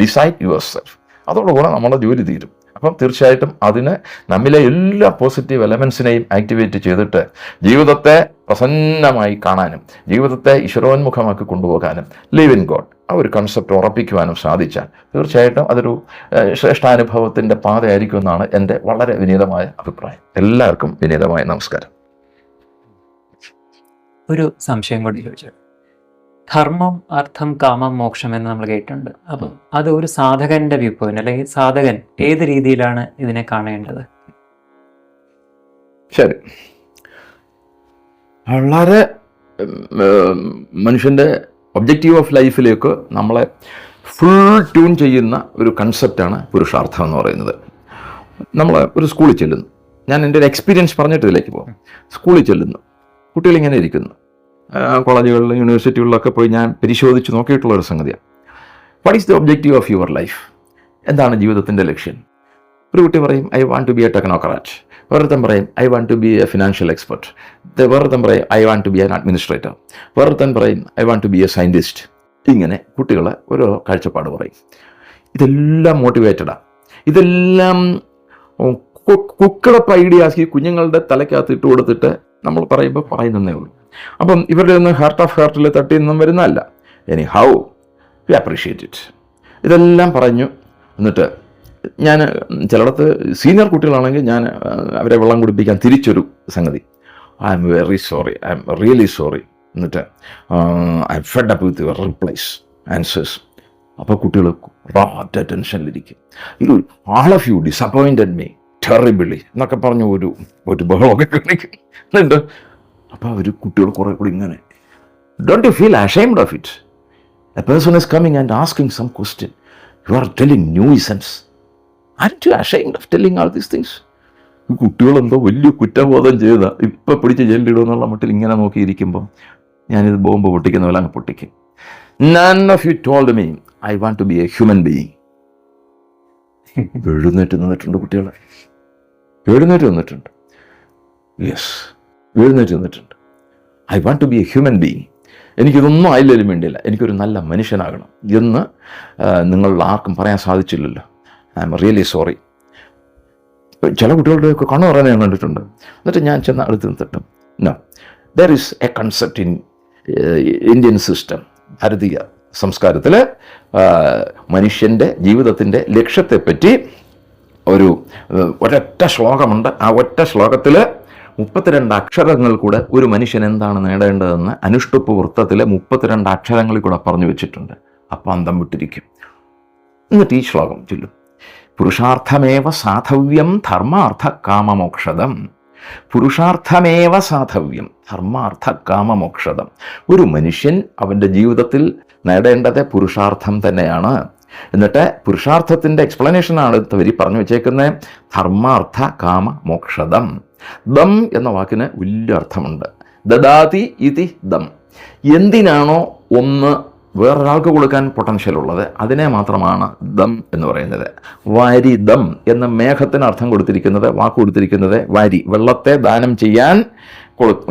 S2: decide yourself. അതോടുകൂടെ നമ്മുടെ ജോലി തീരും. അപ്പം തീർച്ചയായിട്ടും അതിന് നമ്മിലെ എല്ലാ പോസിറ്റീവ് എലമെൻസിനെയും ആക്ടിവേറ്റ് ചെയ്തിട്ട് ജീവിതത്തെ പ്രസന്നമായി കാണാനും ജീവിതത്തെ ഈശ്വരോന്മുഖമാക്കി കൊണ്ടുപോകാനും ലിവ് ഇൻ ഗോഡ് ആ ഒരു കൺസെപ്റ്റ് ഉറപ്പിക്കുവാനും സാധിച്ചാൽ തീർച്ചയായിട്ടും അതൊരു ശ്രേഷ്ഠാനുഭവത്തിൻ്റെ പാതയായിരിക്കും എന്നാണ് എൻ്റെ വളരെ വിനീതമായ അഭിപ്രായം. എല്ലാവർക്കും വിനീതമായ നമസ്കാരം.
S1: ഒരു സംശയം കൂടി ചോദിച്ചു. ധർമ്മം, അർത്ഥം, കാമം, മോക്ഷം എന്ന് നമ്മൾ കേട്ടിട്ടുണ്ട്. അപ്പം അത് ഒരു സാധകന്റെ വ്യൂ പോയിന്റ്, അല്ലെങ്കിൽ സാധകൻ ഏത് രീതിയിലാണ് ഇതിനെ കാണേണ്ടത്?
S2: ശരി, വളരെ മനുഷ്യൻ്റെ ഒബ്ജക്റ്റീവ് ഓഫ് ലൈഫിലേക്ക് നമ്മളെ ഫുൾ ട്യൂൺ ചെയ്യുന്ന ഒരു കൺസെപ്റ്റാണ് പുരുഷാർത്ഥം എന്ന് പറയുന്നത്. നമ്മൾ ഒരു സ്കൂളിൽ ചെല്ലുന്നു, ഞാൻ എൻ്റെ ഒരു എക്സ്പീരിയൻസ് പറഞ്ഞിട്ട് ഇതിലേക്ക് പോകും. സ്കൂളിൽ ചെല്ലുന്നു, കുട്ടികളിങ്ങനെ ഇരിക്കുന്നു. കോളേജുകളിലും യൂണിവേഴ്സിറ്റികളിലൊക്കെ പോയി ഞാൻ പരിശോധിച്ച് നോക്കിയിട്ടുള്ള ഒരു സംഗതിയാണ്. What is the objective of your life? എന്താണ് ജീവിതത്തിൻ്റെ ലക്ഷ്യം? ഒരു കുട്ടി പറയും I want to be a technocrat, വേറൊരുത്തൻ പറയും I want to be a financial expert, വേറൊരുത്തൻ പറയും I want to be an administrator, വേറൊരുത്തൻ പറയും I want to be a scientist. ഇങ്ങനെ കുട്ടികൾ ഓരോ കാഴ്ചപ്പാട് പറയും. ഇതെല്ലാം മോട്ടിവേറ്റഡാണ്. ഇതെല്ലാം കുക്കടപ്പ് ഐഡിയാസ് ഈ കുഞ്ഞുങ്ങളുടെ തലയ്ക്കകത്ത് ഇട്ട് കൊടുത്തിട്ട് നമ്മൾ പറയുമ്പോൾ പറയുന്നതേ ഉള്ളൂ. അപ്പം ഇവരുടെ ഒന്നും ഹാർട്ട് ഓഫ് ഹാർട്ടിൽ തട്ടി നിന്നും വരുന്നതല്ല. ഇനി ഹൗ വി അപ്രീഷിയേറ്റ് ഇറ്റ്. ഇതെല്ലാം പറഞ്ഞു. എന്നിട്ട് ഞാൻ ചിലയിടത്ത് സീനിയർ കുട്ടികളാണെങ്കിൽ ഞാൻ അവരെ വെള്ളം കുടിപ്പിക്കാൻ തിരിച്ചൊരു സംഗതി, I'm very sorry, I'm really sorry, എന്നിട്ട് I'm fed up with your replies answers. അപ്പോൾ കുട്ടികൾ റാറ്റ ടെൻഷനിലിരിക്കും. ഇത് all of you disappointed me terribly എന്നൊക്കെ പറഞ്ഞ് ഒരു ബഹളമൊക്കെ കളിക്കുന്നുണ്ട്. അപ്പോൾ അവർ കുട്ടികൾ കുറേ കൂടി ഇങ്ങനെ, don't you feel ashamed of it? A person is coming and asking some question, you are telling nuisance, aren't you ashamed of telling all these things? ഈ കുട്ടികളെന്തോ വലിയ കുറ്റബോധം ചെയ്ത ഇപ്പം പിടിച്ച് ജയിലിടുമെന്നുള്ള മട്ടിൽ ഇങ്ങനെ നോക്കിയിരിക്കുമ്പോൾ ഞാനിത് ബോംബ് പൊട്ടിക്കുന്ന പോലെ അങ്ങ് പൊട്ടിക്കും. None of you told me I want to be a human being. എഴുന്നേറ്റ് നിന്നിട്ടുണ്ട് കുട്ടികൾ, എഴുന്നേറ്റ് നിന്നിട്ടുണ്ട്. യെസ്, എഴുന്നേറ്റ് നിന്നിട്ടുണ്ട്. I want to be a human being. എനിക്കിതൊന്നും ആയില്ലേലും വേണ്ടിയില്ല, എനിക്കൊരു നല്ല മനുഷ്യനാകണം എന്ന് നിങ്ങൾ ആർക്കും പറയാൻ സാധിച്ചില്ലല്ലോ. I'm really sorry. ചില കുട്ടികളുടെയൊക്കെ കണ്ണു പറയാൻ ഞാൻ കണ്ടിട്ടുണ്ട്. എന്നിട്ട് ഞാൻ ചെന്ന് അടുത്ത് നിന്നിട്ടും no, there is a concept in Indian system, ഭാരതീയ സംസ്കാരത്തിൽ മനുഷ്യൻ്റെ ജീവിതത്തിൻ്റെ ലക്ഷ്യത്തെപ്പറ്റി ഒരൊറ്റ ശ്ലോകമുണ്ട്. ആ ഒറ്റ ശ്ലോകത്തിൽ 32 അക്ഷരങ്ങൾ കൂടെ ഒരു മനുഷ്യൻ എന്താണ് നേടേണ്ടതെന്ന് അനുഷ്ടുപ്പ് വൃത്തത്തിലെ 32 അക്ഷരങ്ങളിൽ കൂടെ പറഞ്ഞു വെച്ചിട്ടുണ്ട്. അപ്പം അന്തം വിട്ടിരിക്കും. എന്നിട്ട് ഈ ശ്ലോകം ചൊല്ലും, പുരുഷാർത്ഥമേവ സാധവ്യം ധർമാർത്ഥ കാമമോക്ഷദം. പുരുഷാർത്ഥമേവ സാധവ്യം ധർമാർത്ഥ കാമമോക്ഷദം. ഒരു മനുഷ്യൻ അവൻ്റെ ജീവിതത്തിൽ നേടേണ്ടത് പുരുഷാർത്ഥം തന്നെയാണ്. എന്നിട്ട് പുരുഷാർത്ഥത്തിൻ്റെ എക്സ്പ്ലനേഷനാണ് വരി പറഞ്ഞു വെച്ചേക്കുന്നത്, ധർമാർത്ഥ കാമ മോക്ഷദം. ദം എന്ന വാക്കിന് വലിയ അർത്ഥമുണ്ട്. ദദാതി ഇതി ദം. എന്തിനാണോ ഒന്ന് വേറൊരാൾക്ക് കൊടുക്കാൻ പൊട്ടൻഷ്യൽ ഉള്ളത് അതിനെ മാത്രമാണ് ദം എന്ന് പറയുന്നത്. വാരി ദം എന്ന മേഘത്തിന് അർത്ഥം കൊടുത്തിരിക്കുന്നത്, വാക്ക് കൊടുത്തിരിക്കുന്നത് വാരി, വെള്ളത്തെ ദാനം ചെയ്യാൻ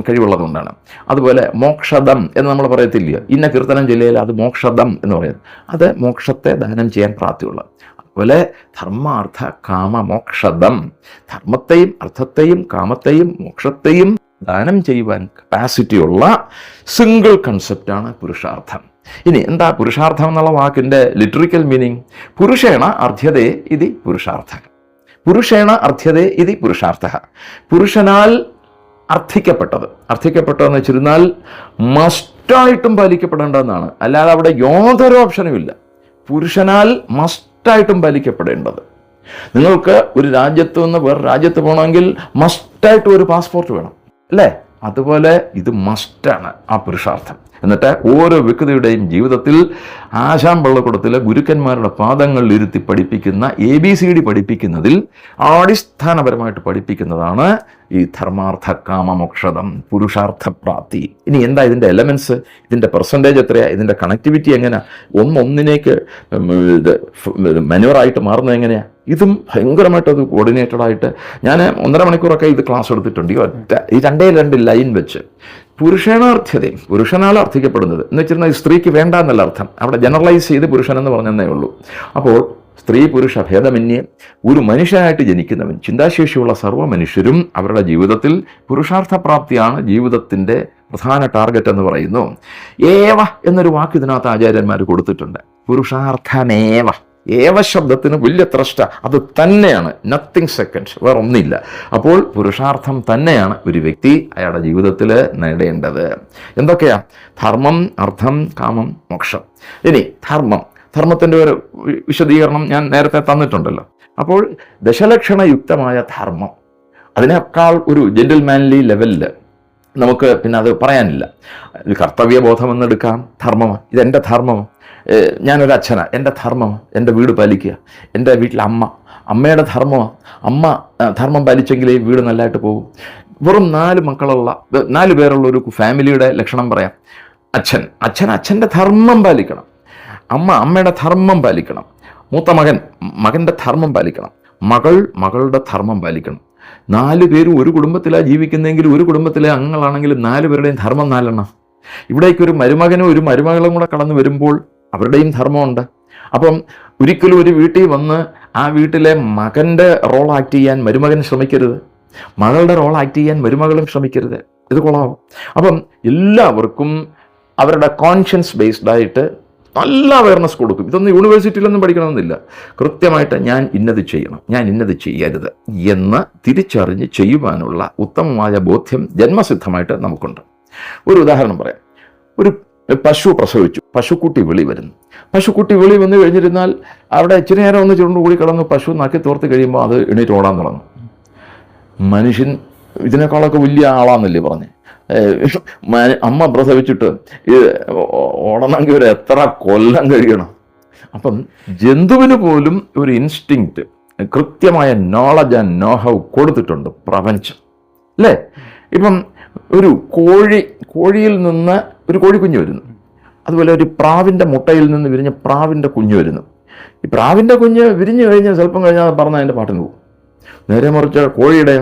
S2: കഴിവുള്ളതുകൊണ്ടാണ്. അതുപോലെ മോക്ഷദം എന്ന് നമ്മൾ പറയത്തില്ലയോ, ഇന്ന കീർത്തനം ജില്ലയിൽ അത് മോക്ഷദം എന്ന് പറയുന്നത്, അത് മോക്ഷത്തെ ദാനം ചെയ്യാൻ പ്രാപ്തിയുള്ള. അതുപോലെ ധർമാർത്ഥ കാമ മോക്ഷദം, ധർമ്മത്തെയും അർത്ഥത്തെയും കാമത്തെയും മോക്ഷത്തെയും ദാനം ചെയ്യുവാൻ കപ്പാസിറ്റിയുള്ള സിംഗിൾ കൺസെപ്റ്റാണ് പുരുഷാർത്ഥം. ഇനി എന്താ പുരുഷാർത്ഥം എന്നുള്ള വാക്കിൻ്റെ ലിറ്ററിക്കൽ മീനിങ്? പുരുഷേണ അർത്ഥ്യതേ ഇതി പുരുഷാർത്ഥ. പുരുഷേണ അർത്ഥ്യതേ ഇതി പുരുഷാർത്ഥ. പുരുഷനാൽ അർത്ഥിക്കപ്പെട്ടതെന്ന് വെച്ചിരുന്നാൽ മസ്റ്റായിട്ടും പാലിക്കപ്പെടേണ്ടതെന്നാണ്. അല്ലാതെ അവിടെ യാതൊരു ഓപ്ഷനും ഇല്ല. പുരുഷനാൽ മസ്റ്റായിട്ടും പാലിക്കപ്പെടേണ്ടത്. നിങ്ങൾക്ക് ഒരു രാജ്യത്ത് നിന്ന് വേറെ രാജ്യത്ത് പോകണമെങ്കിൽ മസ്റ്റായിട്ടും ഒരു പാസ്പോർട്ട് വേണം, അല്ലേ? അതുപോലെ ഇത് മസ്റ്റാണ് ആ പുരുഷാർത്ഥം. എന്നിട്ട് ഓരോ വ്യക്തിയുടെയും ജീവിതത്തിൽ ആശാൻ പള്ളിക്കൂടത്തിലെ ഗുരുക്കന്മാരുടെ പാദങ്ങളിൽ ഇരുത്തി പഠിപ്പിക്കുന്ന ABCD പഠിപ്പിക്കുന്നതിൽ അടിസ്ഥാനപരമായിട്ട് പഠിപ്പിക്കുന്നതാണ് ഈ ധർമാർത്ഥ കാമമോക്ഷദം, പുരുഷാർത്ഥപ്രാപ്തി. ഇനി എന്താ ഇതിൻ്റെ എലമെൻറ്റ്സ്, ഇതിൻ്റെ പെർസെൻറ്റേജ് എത്രയാണ്, ഇതിൻ്റെ കണക്ടിവിറ്റി എങ്ങനെയാണ്, ഒന്നിനേക്ക് മനുവറായിട്ട് മാറുന്നത് എങ്ങനെയാണ്, ഇതും ഭയങ്കരമായിട്ട് അത് കോർഡിനേറ്റഡായിട്ട് ഞാൻ 1.5 മണിക്കൂറൊക്കെ ഇത് ക്ലാസ് എടുത്തിട്ടുണ്ട്. ഈ 2 ലൈൻ വെച്ച് പുരുഷനാർത്ഥ്യതയും പുരുഷനാൽ അർത്ഥിക്കപ്പെടുന്നത് എന്ന് വെച്ചിരുന്നാൽ സ്ത്രീക്ക് വേണ്ട എന്നല്ല അർത്ഥം. അവിടെ ജനറലൈസ് ചെയ്ത് പുരുഷൻ എന്ന് പറഞ്ഞതേ ഉള്ളൂ. അപ്പോൾ സ്ത്രീ പുരുഷ ഭേദമന്യേ ഒരു മനുഷ്യനായിട്ട് ജനിക്കുന്നവൻ, ചിന്താശേഷിയുള്ള സർവ്വ മനുഷ്യരും അവരുടെ ജീവിതത്തിൽ പുരുഷാർത്ഥപ്രാപ്തിയാണ് ജീവിതത്തിൻ്റെ പ്രധാന ടാർഗറ്റ് എന്ന് പറയുന്നു. ഏവ എന്നൊരു വാക്ക് ഇതിനകത്ത് ആചാര്യന്മാർ കൊടുത്തിട്ടുണ്ട്. പുരുഷാർത്ഥമേവ, ഏവ ശബ്ദത്തിന് വലിയ ത്രഷ്ട, അത് തന്നെയാണ്, നത്തിങ് സെക്കൻഡ്, വേറെ ഒന്നില്ല. അപ്പോൾ പുരുഷാർത്ഥം തന്നെയാണ് ഒരു വ്യക്തി അയാളുടെ ജീവിതത്തിൽ നേടേണ്ടത്. എന്തൊക്കെയാ? ധർമ്മം, അർത്ഥം, കാമം, മോക്ഷം. ഇനി ധർമ്മത്തിൻ്റെ ഒരു വിശദീകരണം ഞാൻ നേരത്തെ തന്നിട്ടുണ്ടല്ലോ. അപ്പോൾ ദശലക്ഷണയുക്തമായ ധർമ്മം, അതിനേക്കാൾ ഒരു ജെന്റിൽമാൻലി ലെവലിൽ നമുക്ക് പിന്നെ അത് പറയാനില്ല. കർത്തവ്യബോധം എന്നെടുക്കാം, ധർമ്മമാണ്, ഇതെൻ്റെ ധർമ്മമാണ്. ഞാനൊരു അച്ഛനാണ്, എൻ്റെ ധർമ്മമാണ് എൻ്റെ വീട് പാലിക്കുക. എൻ്റെ വീട്ടിലെ അമ്മയുടെ ധർമ്മമാണ്, അമ്മ ധർമ്മം പാലിച്ചെങ്കിലേ വീട് നല്ലതായിട്ട് പോകും. വെറും 4 മക്കളുള്ള 4 പേരുള്ള ഒരു ഫാമിലിയുടെ ലക്ഷണം പറയാം. അച്ഛൻ്റെ ധർമ്മം പാലിക്കണം, അമ്മയുടെ ധർമ്മം പാലിക്കണം, മൂത്ത മകൻ്റെ ധർമ്മം പാലിക്കണം, മകളുടെ ധർമ്മം പാലിക്കണം. 4 പേരും ഒരു കുടുംബത്തിലാണ് ജീവിക്കുന്നതെങ്കിൽ ഒരു കുടുംബത്തിലെ അംഗങ്ങളാണെങ്കിലും 4 പേരുടെയും ധർമ്മം 4 എണ്ണം. ഇവിടേക്ക് ഒരു മരുമകനും ഒരു മരുമകളും കൂടെ കടന്നു വരുമ്പോൾ അവരുടെയും ധർമ്മമുണ്ട്. അപ്പം ഒരിക്കലും ഒരു വീട്ടിൽ വന്ന് ആ വീട്ടിലെ മകൻ്റെ റോൾ ആക്ട് ചെയ്യാൻ മരുമകൻ ശ്രമിക്കരുത്, മകളുടെ റോൾ ആക്ട് ചെയ്യാൻ മരുമകളും ശ്രമിക്കരുത്. ഇത് കൊള്ളാവും. അപ്പം എല്ലാവർക്കും അവരുടെ കോൺഷ്യൻസ് ബേസ്ഡ് ആയിട്ട് നല്ല അവയർനെസ് കൊടുക്കും. ഇതൊന്നും യൂണിവേഴ്സിറ്റിയിലൊന്നും പഠിക്കണമെന്നില്ല. കൃത്യമായിട്ട് ഞാൻ ഇന്നത് ചെയ്യണം, ഞാൻ ഇന്നത് ചെയ്യരുത് എന്ന് തിരിച്ചറിഞ്ഞ് ചെയ്യുവാനുള്ള ഉത്തമമായ ബോധ്യം ജന്മസിദ്ധമായിട്ട് നമുക്കുണ്ട്. ഒരു ഉദാഹരണം പറയാം. ഒരു പശു പ്രസവിച്ചു, പശുക്കുട്ടി വെളി വരുന്നു. പശുക്കുട്ടി വെളി വന്നു കഴിഞ്ഞിരുന്നാൽ അവിടെ ഇച്ചിരി നേരം ഒന്ന് ചുരുണ്ടുകൂടി കിടന്നു പശു നക്കി തോർത്ത് കഴിയുമ്പോൾ അത് എണീറ്റ് ഓടാൻ തുടങ്ങും. മനുഷ്യൻ ഇതിനേക്കാളൊക്കെ വലിയ ആളാന്നല്ലേ പറഞ്ഞേ. അമ്മ പ്രസവിച്ചിട്ട് ഓടണമെങ്കിൽ ഒരു എത്ര കൊല്ലം കഴിയണം. അപ്പം ജന്തുവിന് പോലും ഒരു ഇൻസ്റ്റിങ്ക്റ്റ്, കൃത്യമായ നോളജ് ആൻഡ് നോഹൗ കൊടുത്തിട്ടുണ്ട് പ്രപഞ്ചം, അല്ലേ? ഇപ്പം ഒരു കോഴിയിൽ നിന്ന് ഒരു കോഴിക്കുഞ്ഞ് വരുന്നു, അതുപോലെ ഒരു പ്രാവിൻ്റെ മുട്ടയിൽ നിന്ന് വിരിഞ്ഞ പ്രാവിൻ്റെ കുഞ്ഞ് വരുന്നു. ഈ പ്രാവിൻ്റെ കുഞ്ഞ് വിരിഞ്ഞു കഴിഞ്ഞാൽ സ്വല്പം കഴിഞ്ഞാൽ പറഞ്ഞാൽ അതിൻ്റെ പാട്ടിന് പോകും. നേരെ മറിച്ച് കോഴിയുടെ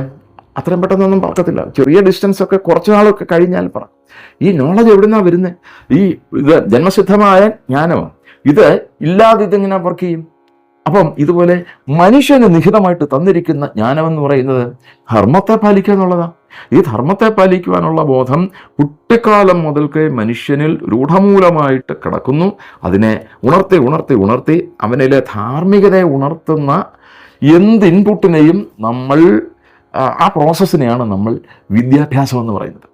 S2: അത്രയും പെട്ടെന്നൊന്നും പറക്കത്തില്ല. ചെറിയ ഡിസ്റ്റൻസ് ഒക്കെ കുറച്ച് നാളൊക്കെ കഴിഞ്ഞാൽ പറ. ഈ നോളജ് എവിടുന്നാ വരുന്നത്? ഇത് ജന്മസിദ്ധമായ ജ്ഞാനമാണ്. ഇത് ഇല്ലാതെ ഇതെങ്ങനെ വർക്ക് ചെയ്യും? അപ്പം ഇതുപോലെ മനുഷ്യന് നിഹിതമായിട്ട് തന്നിരിക്കുന്ന ജ്ഞാനമെന്ന് പറയുന്നത് ധർമ്മത്തെ പാലിക്കുക എന്നുള്ളതാണ്. ഈ ധർമ്മത്തെ പാലിക്കുവാനുള്ള ബോധം കുട്ടിക്കാലം മുതൽക്ക് മനുഷ്യനിൽ രൂഢമൂലമായിട്ട് കിടക്കുന്നു. അതിനെ ഉണർത്തി അവനിലെ ധാർമ്മികതയെ ഉണർത്തുന്ന എന്ത് ഇൻപുട്ടിനെയും നമ്മൾ ആ പ്രോസസ്സിനെയാണ് നമ്മൾ വിദ്യാഭ്യാസം എന്ന് പറയുന്നത്.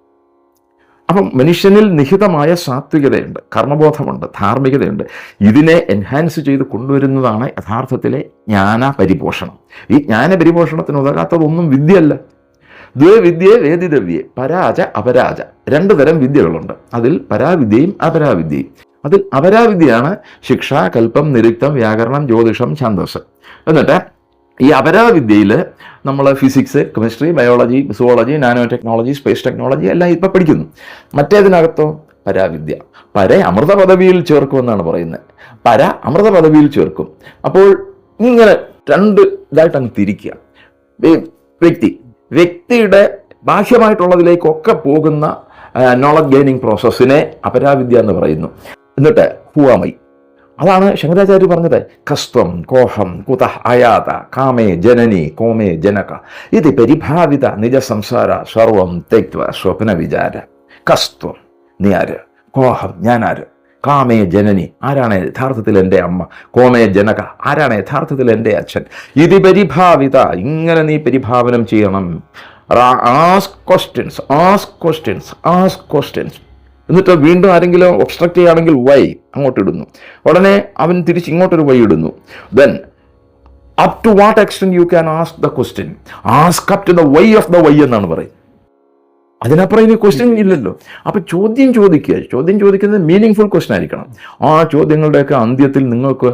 S2: അപ്പം മനുഷ്യനിൽ നിഹിതമായ സാത്വികതയുണ്ട്, കർമ്മബോധമുണ്ട്, ധാർമ്മികതയുണ്ട്. ഇതിനെ എൻഹാൻസ് ചെയ്ത് കൊണ്ടുവരുന്നതാണ് യഥാർത്ഥത്തിലെ ജ്ഞാനപരിപോഷണം. ഈ ജ്ഞാനപരിപോഷണത്തിന് ഉതകാത്തതൊന്നും വിദ്യയല്ല. ദ്വൈവിദ്യേ വേദിതവ്യേ, പരാജ അപരാജ, 2 തരം വിദ്യകളുണ്ട്. അതിൽ പരാവിദ്യയും അപരാവിദ്യയും. അതിൽ അപരാവിദ്യയാണ് ശിക്ഷ, കൽപ്പം, നിരുക്തം, വ്യാകരണം, ജ്യോതിഷം, ഛന്ദസ്. എന്നിട്ട് ഈ അപരാവിദ്യയിൽ നമ്മൾ physics, chemistry, biology, zoology, nano technology, space technology എല്ലാം ഇപ്പം പഠിക്കുന്നു. മറ്റേതിനകത്തോ പരാവിദ്യ. അമൃത പദവിയിൽ ചേർക്കുമെന്നാണ് പറയുന്നത്. അമൃത പദവിയിൽ ചേർക്കും. അപ്പോൾ ഇങ്ങനെ 2 ഇതായിട്ട് അങ്ങ് തിരിക്കുക. വ്യക്തിയുടെ ബാഹ്യമായിട്ടുള്ളതിലേക്കൊക്കെ പോകുന്ന നോളജ് ഗെയിനിങ് പ്രോസസ്സിനെ അപരാവിദ്യ എന്ന് പറയുന്നു. എന്നിട്ട് ഹുവാമൈ, അതാണ് ശങ്കരാചാര്യ പറഞ്ഞത്. കസ്ത്വം കോഹം കുത അയാത കാമേ ജനനി കോമേ ജനക ഇത് പരിഭാവിത നിജ സംസാര സർവം തെക്വ സ്വപ്ന വിചാര. കസ്ത്വം, നീ ആര്? കോഹം, ഞാനാര്? കാമേ ജനനി, ആരാണ് യഥാർത്ഥത്തിൽ എൻ്റെ അമ്മ? കോമേ ജനക, ആരാണ് യഥാർത്ഥത്തിൽ എൻ്റെ അച്ഛൻ? ഇത് പരിഭാവിത, ഇങ്ങനെ നീ പരിഭാവനം ചെയ്യണം. Ask questions. എന്നിട്ട് വീണ്ടും ആരെങ്കിലും ഒബ്സ്ട്രക്റ്റ് ചെയ്യുകയാണെങ്കിൽ വൈ അങ്ങോട്ട് ഇടുന്നു. ഉടനെ അവൻ തിരിച്ച് ഇങ്ങോട്ടൊരു വൈ ഇടുന്നു. Then up to what extent you can ask the question, ask up to the why of the why എന്നാണ് പറയുന്നത്. അതിനപ്പുറം ഇനി ക്വസ്റ്റ്യൻ ഇല്ലല്ലോ. അപ്പം ചോദ്യം ചോദിക്കുന്നത് മീനിങ് ഫുൾ ക്വസ്റ്റ്യൻ ആയിരിക്കണം. ആ ചോദ്യങ്ങളുടെയൊക്കെ അന്ത്യത്തിൽ നിങ്ങൾക്ക്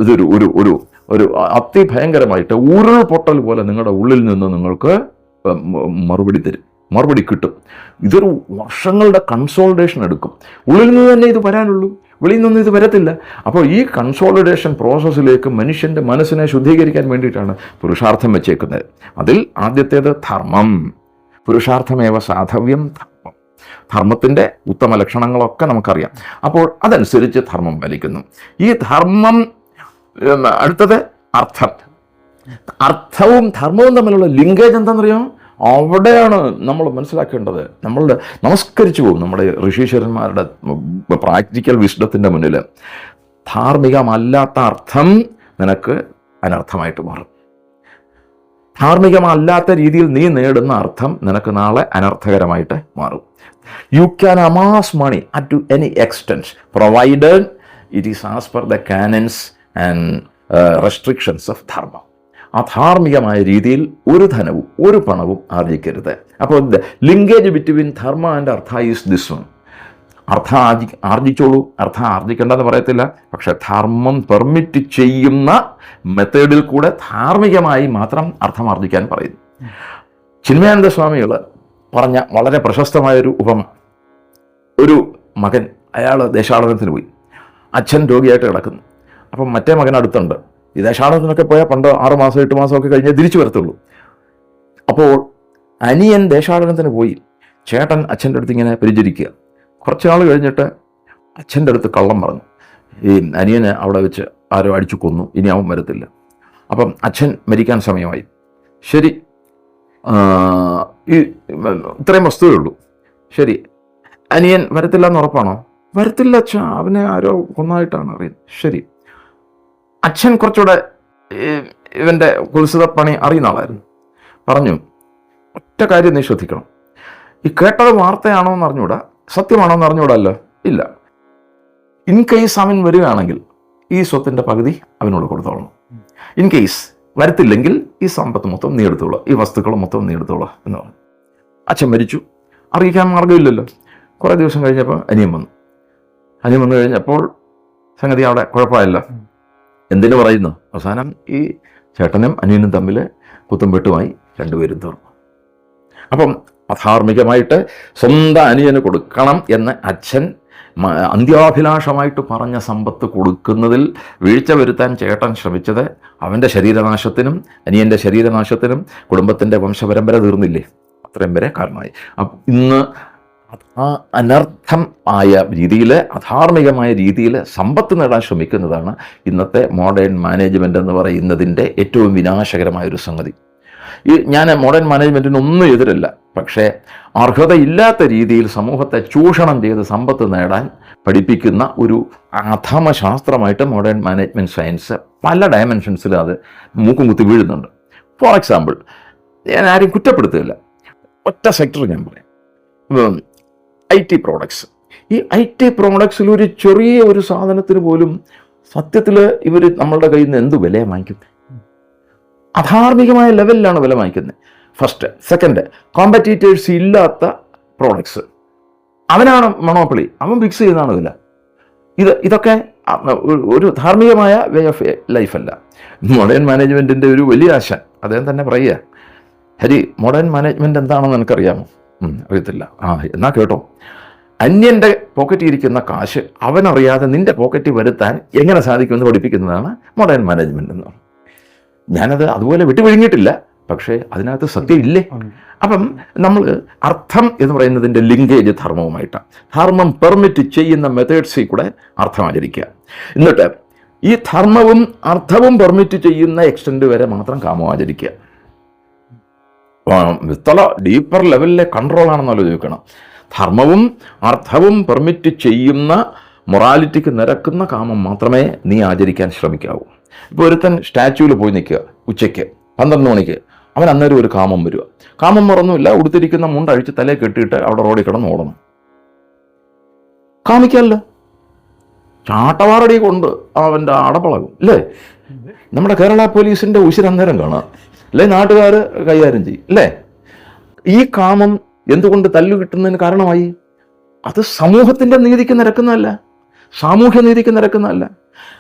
S2: ഇതൊരു ഒരു ഒരു ഒരു അതിഭയങ്കരമായിട്ട് ഉരുൾപൊട്ടൽ പോലെ നിങ്ങളുടെ ഉള്ളിൽ നിന്ന് നിങ്ങൾക്ക് മറുപടി കിട്ടും. ഇതൊരു വർഷങ്ങളുടെ കൺസോളിഡേഷൻ എടുക്കും. ഉള്ളിൽ നിന്ന് തന്നെ ഇത് വരാനുള്ളൂ, വെളിയിൽ നിന്നും ഇത് വരത്തില്ല. അപ്പോൾ ഈ കൺസോളിഡേഷൻ പ്രോസസ്സിലേക്ക് മനുഷ്യൻ്റെ മനസ്സിനെ ശുദ്ധീകരിക്കാൻ വേണ്ടിയിട്ടാണ് പുരുഷാർത്ഥം വെച്ചേക്കുന്നത്. അതിൽ ആദ്യത്തേത് ധർമ്മം. പുരുഷാർത്ഥമേവ സാധവ്യം ധർമ്മം. ധർമ്മത്തിൻ്റെ ഉത്തമ ലക്ഷണങ്ങളൊക്കെ നമുക്കറിയാം. അപ്പോൾ അതനുസരിച്ച് ധർമ്മം പാലിക്കുന്നു. ഈ ധർമ്മം അടുത്തത് അർത്ഥം. അർത്ഥവും ധർമ്മവും തമ്മിലുള്ള ലിങ്കേജ് എന്താണെന്നറിയാമോ? അവിടെയാണ് നമ്മൾ മനസ്സിലാക്കേണ്ടത്. നമ്മളുടെ നമസ്കരിച്ചു പോകും നമ്മുടെ ഋഷീശ്വരന്മാരുടെ പ്രാക്ടിക്കൽ വിസ്ഡത്തിൻ്റെ മുന്നിൽ. ധാർമ്മികമല്ലാത്ത അർത്ഥം നിനക്ക് അനർത്ഥമായിട്ട് മാറും. ധാർമ്മികമല്ലാത്ത രീതിയിൽ നീ നേടുന്ന അർത്ഥം നിനക്ക് നാളെ അനർത്ഥകരമായിട്ട് മാറും. You can amass money at to any extent provided it is as per the canons and restrictions of dharma. അധാർമികമായ രീതിയിൽ ഒരു ധനവും ഒരു പണവും ആർജിക്കരുത്. അപ്പോൾ linkage between dharma and artha is this one. അർത്ഥം ആർജിച്ചോളൂ, അർത്ഥം ആർജിക്കേണ്ടെന്ന് പറയത്തില്ല, പക്ഷെ ധർമ്മം പെർമിറ്റ് ചെയ്യുന്ന മെത്തേഡിൽ കൂടെ ധാർമ്മികമായി മാത്രം അർത്ഥം ആർജിക്കാൻ പറയുന്നു. ചിന്മയാനന്ദ സ്വാമികൾ പറഞ്ഞ വളരെ പ്രശസ്തമായൊരു ഉപമ. ഒരു മകൻ, അയാൾ ദേശാടനത്തിന് പോയി. അച്ഛൻ രോഗിയായിട്ട് കിടക്കുന്നു. അപ്പം മറ്റേ മകൻ അടുത്തുണ്ട്. ഈ ദേശാടനത്തിനൊക്കെ പോയാൽ പണ്ട് 6 മാസം 8 മാസമൊക്കെ കഴിഞ്ഞേ തിരിച്ചു വരത്തുള്ളൂ. അപ്പോൾ അനിയൻ ദേശാടനത്തിന് പോയി. ചേട്ടൻ അച്ഛൻ്റെ അടുത്ത് ഇങ്ങനെ പരിചരിക്കുക. കുറച്ച് നാൾ കഴിഞ്ഞിട്ട് അച്ഛൻ്റെ അടുത്ത് കള്ളം പറഞ്ഞു. ഈ അനിയനെ അവിടെ വെച്ച് ആരോ അടിച്ചു കൊന്നു, ഇനി അവൻ വരത്തില്ല. അപ്പം അച്ഛൻ മരിക്കാൻ സമയമായി. ശരി, ഈ ഇത്രയും വസ്തുവേ ഉള്ളൂ. ശരി, അനിയൻ വരത്തില്ല എന്ന് ഉറപ്പാണോ? വരത്തില്ല അച്ഛാ, അവനെ ആരോ കൊന്നതായിട്ടാണ് അറിയുന്നത്. ശരി, അച്ഛൻ കുറച്ചുകൂടെ ഇവൻ്റെ കുൽസിത പണി അറിയുന്ന ആളായിരുന്നു. പറഞ്ഞു, ഒറ്റ കാര്യം നീ ശ്രദ്ധിക്കണം. ഈ കേട്ടത് വാർത്തയാണോ എന്ന് അറിഞ്ഞൂടാ, സത്യമാണോ എന്ന് അറിഞ്ഞൂടല്ലോ. ഇല്ല, ഇൻ കേസ് അവൻ വരികയാണെങ്കിൽ ഈ സ്വത്തിൻ്റെ പകുതി അവനോട് കൊടുത്തോളണം. ഇൻ കേസ് വരത്തില്ലെങ്കിൽ ഈ സമ്പത്ത് മൊത്തം നീ എടുത്തോളാം, ഈ വസ്തുക്കൾ മൊത്തം നീ എടുത്തോളാം എന്ന് പറഞ്ഞു. അച്ഛൻ മരിച്ചു, അറിയിക്കാൻ മാർഗ്ഗമില്ലല്ലോ. കുറേ ദിവസം കഴിഞ്ഞപ്പോൾ അനിയൻ വന്നു കഴിഞ്ഞപ്പോൾ സംഗതി അവിടെ കുഴപ്പമില്ല. എന്തിനു പറയുന്നു? അവസാനം ഈ ചേട്ടനും അനിയനും തമ്മിൽ കുത്തുംപെട്ടുമായി രണ്ടുപേരും തീർന്നു. അപ്പം അധാർമികമായിട്ട് സ്വന്തം അനിയന് കൊടുക്കണം എന്ന് അച്ഛൻ അന്ത്യാഭിലാഷമായിട്ട് പറഞ്ഞ സമ്പത്ത് കൊടുക്കുന്നതിൽ വീഴ്ച വരുത്താൻ ചേട്ടൻ ശ്രമിച്ചത് അവൻ്റെ ശരീരനാശത്തിനും അനിയൻ്റെ ശരീരനാശത്തിനും കുടുംബത്തിൻ്റെ വംശപരമ്പര തീർന്നില്ലേ, അത്രയും വരെ കാരണമായി. അപ്പം ഇന്ന് ആ അനർത്ഥം ആയ രീതിയിൽ, അധാർമികമായ രീതിയിൽ സമ്പത്ത് നേടാൻ ശ്രമിക്കുന്നതാണ് ഇന്നത്തെ മോഡേൺ മാനേജ്മെൻ്റ് എന്ന് പറയുന്നതിൻ്റെ ഏറ്റവും വിനാശകരമായൊരു സംഗതി. ഞാൻ മോഡേൺ മാനേജ്മെൻറ്റിനൊന്നും എതിരല്ല, പക്ഷേ അർഹതയില്ലാത്ത രീതിയിൽ സമൂഹത്തെ ചൂഷണം ചെയ്ത് സമ്പത്ത് നേടാൻ പഠിപ്പിക്കുന്ന ഒരു അധമ ശാസ്ത്രമായിട്ട് മോഡേൺ മാനേജ്മെൻറ്റ് സയൻസ് പല ഡയമെൻഷൻസിലും അത് മൂക്കും കുത്തി വീഴുന്നുണ്ട്. ഫോർ എക്സാമ്പിൾ, ഞാൻ ആരും കുറ്റപ്പെടുത്തുകയില്ല, ഒറ്റ സെക്ടർ ഞാൻ പറയാം. IT products. ഈ IT പ്രോഡക്ട്സിൽ ഒരു ചെറിയ ഒരു സാധനത്തിന് പോലും സത്യത്തിൽ ഇവർ നമ്മളുടെ കയ്യിൽ നിന്ന് എന്ത് വിലയാണ് വാങ്ങിക്കുന്നത്? അധാർമികമായ ലെവലിലാണ് വില വാങ്ങിക്കുന്നത്. ഫസ്റ്റ്. സെക്കൻഡ്, കോമ്പറ്റീറ്റേഴ്സ് ഇല്ലാത്ത പ്രോഡക്ട്സ്, അവനാണ് മൊണോപ്പൊളി, അവൻ ഫിക്സ് ചെയ്യുന്നതാണ് വില. ഇതൊക്കെ ഒരു ധാർമ്മികമായ വേ ഓഫ് ലൈഫല്ല. മോഡേൺ മാനേജ്മെൻറ്റിൻ്റെ ഒരു വലിയ ആശാൻ അദ്ദേഹം തന്നെ പറയുക, ഹരി, മോഡേൺ മാനേജ്മെൻറ്റ് എന്താണെന്ന് എനിക്കറിയാമോ? അറിയത്തില്ല. എന്നാ കേട്ടോ, അന്യൻ്റെ പോക്കറ്റിൽ ഇരിക്കുന്ന കാശ് അവനറിയാതെ നിൻ്റെ പോക്കറ്റിൽ വരുത്താൻ എങ്ങനെ സാധിക്കുമെന്ന് പഠിപ്പിക്കുന്നതാണ് മോഡേൺ മാനേജ്മെൻറ്റ് എന്ന്. ഞാനത് അതുപോലെ വിട്ടുപിഴിഞ്ഞിട്ടില്ല, പക്ഷേ അതിനകത്ത് സത്യം ഇല്ലേ? അപ്പം നമ്മൾ അർത്ഥം എന്ന് പറയുന്നതിൻ്റെ ലിങ്കേജ് ധർമ്മവുമായിട്ടാണ്. ധർമ്മം പെർമിറ്റ് ചെയ്യുന്ന മെത്തേഡ്സിൽ കൂടെ അർത്ഥം ആചരിക്കുക. എന്നിട്ട് ഈ ധർമ്മവും അർത്ഥവും പെർമിറ്റ് ചെയ്യുന്ന എക്സ്റ്റെൻഡ് വരെ മാത്രം കാമം ആചരിക്കുക. വിത്തള ഡീപ്പർ ലെവലിലെ കൺട്രോളാണെന്ന് ആലോചിക്കണം. ധർമ്മവും അർത്ഥവും പെർമിറ്റ് ചെയ്യുന്ന മൊറാലിറ്റിക്ക് നിരക്കുന്ന കാമം മാത്രമേ നീ ആചരിക്കാൻ ശ്രമിക്കാവൂ. ഇപ്പോൾ ഒരുത്തൻ സ്റ്റാച്യൂവിൽ പോയി നിൽക്കുക ഉച്ചയ്ക്ക് 12 മണിക്ക്, അവൻ അന്നേരം ഒരു കാമം വരിക. കാമം മറന്നുമില്ല, ഉടുത്തിരിക്കുന്ന മുണ്ടഴിച്ച് തലയെ കെട്ടിയിട്ട് അവിടെ റോഡിൽ കിടന്ന് ഓടണം. കാമിക്കല്ല, ചാട്ടവാറടി കൊണ്ട് അവൻ്റെ അടപ്പളകും അല്ലേ? നമ്മുടെ കേരള പോലീസിൻ്റെ ഉശിരന്നേരം കാണാം അല്ലേ? നാട്ടുകാർ കൈകാര്യം ചെയ്യും അല്ലേ? ഈ കാമം എന്തുകൊണ്ട് തല്ലു കിട്ടുന്നതിന് കാരണമായി? അത് സമൂഹത്തിൻ്റെ നീതിക്ക് നിരക്കുന്നതല്ല, സാമൂഹ്യ നീതിക്ക് നിരക്കുന്നതല്ല.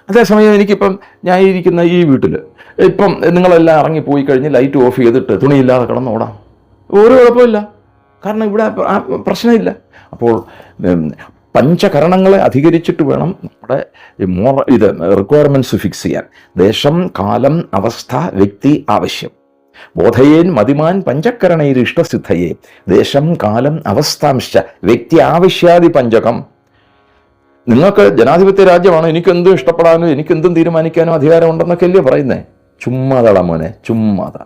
S2: അതേസമയം എനിക്കിപ്പം ഞാൻ ഇരിക്കുന്ന ഈ വീട്ടിൽ ഇപ്പം നിങ്ങളെല്ലാം ഇറങ്ങിപ്പോയി കഴിഞ്ഞ് ലൈറ്റ് ഓഫ് ചെയ്തിട്ട് തുണിയില്ലാതെ കിടന്നോടാം, ഒരു കുഴപ്പമില്ല, കാരണം ഇവിടെ പ്രശ്നമില്ല. അപ്പോൾ പഞ്ചകരണങ്ങളെ അധികരിച്ചിട്ട് വേണം നമ്മുടെ റിക്വയർമെൻറ്റ്സ് ഫിക്സ് ചെയ്യാൻ. ദേശം, കാലം, അവസ്ഥ, വ്യക്തി, ആവശ്യം. ബോധയേൻ മതിമാൻ പഞ്ചകരണൈർ ഇഷ്ടസിദ്ധയെ ദേശം കാലം അവസ്ഥാംശ വ്യക്തി ആവശ്യാദി പഞ്ചകം. നിങ്ങൾക്ക് ജനാധിപത്യ രാജ്യമാണ്, എനിക്കെന്തും ഇഷ്ടപ്പെടാനോ എനിക്കെന്തും തീരുമാനിക്കാനോ അധികാരമുണ്ടെന്നൊക്കെ അല്ലേ പറയുന്നേ? ചുമ്മാതാളാ മോനെ, ചുമ്മാതാ.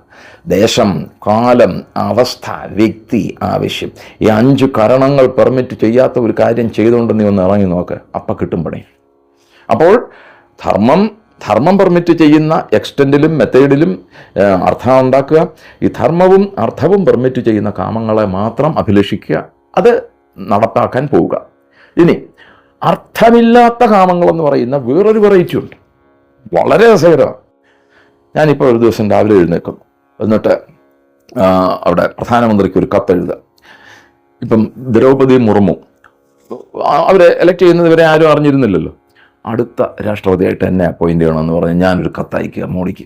S2: ദേശം, കാലം, അവസ്ഥ, വ്യക്തി, ആവശ്യം, ഈ 5 കാരണങ്ങൾ പെർമിറ്റ് ചെയ്യാത്ത ഒരു കാര്യം ചെയ്തുകൊണ്ട് നീ ഒന്ന് ഇറങ്ങി നോക്ക്, അപ്പം കിട്ടും പണി. അപ്പോൾ ധർമ്മം പെർമിറ്റ് ചെയ്യുന്ന എക്സ്റ്റൻറ്റിലും മെത്തേഡിലും അർത്ഥം ഉണ്ടാക്കുക. ഈ ധർമ്മവും അർത്ഥവും പെർമിറ്റ് ചെയ്യുന്ന കാമങ്ങളെ മാത്രം അഭിലഷിക്കുക, അത് നടപ്പാക്കാൻ പോവുക. ഇനി അർത്ഥമില്ലാത്ത കാമങ്ങളെന്ന് പറയുന്ന വേറൊരു വെറൈറ്റി ഉണ്ട്, വളരെ രസകരമാണ്. ഞാനിപ്പോൾ ഒരു ദിവസം രാവിലെ എഴുന്നേക്കുന്നു, എന്നിട്ട് അവിടെ പ്രധാനമന്ത്രിക്ക് ഒരു കത്തെഴുതുക. ഇപ്പം ദ്രൗപദി മുർമു അവരെ എലക്ട് ചെയ്യുന്നത് വരെ ആരും അറിഞ്ഞിരുന്നില്ലല്ലോ. അടുത്ത രാഷ്ട്രപതിയായിട്ട് എന്നെ അപ്പോയിന്റ് ചെയ്യണമെന്ന് പറഞ്ഞ് ഞാനൊരു കത്തയക്കുക മോഡിക്ക്.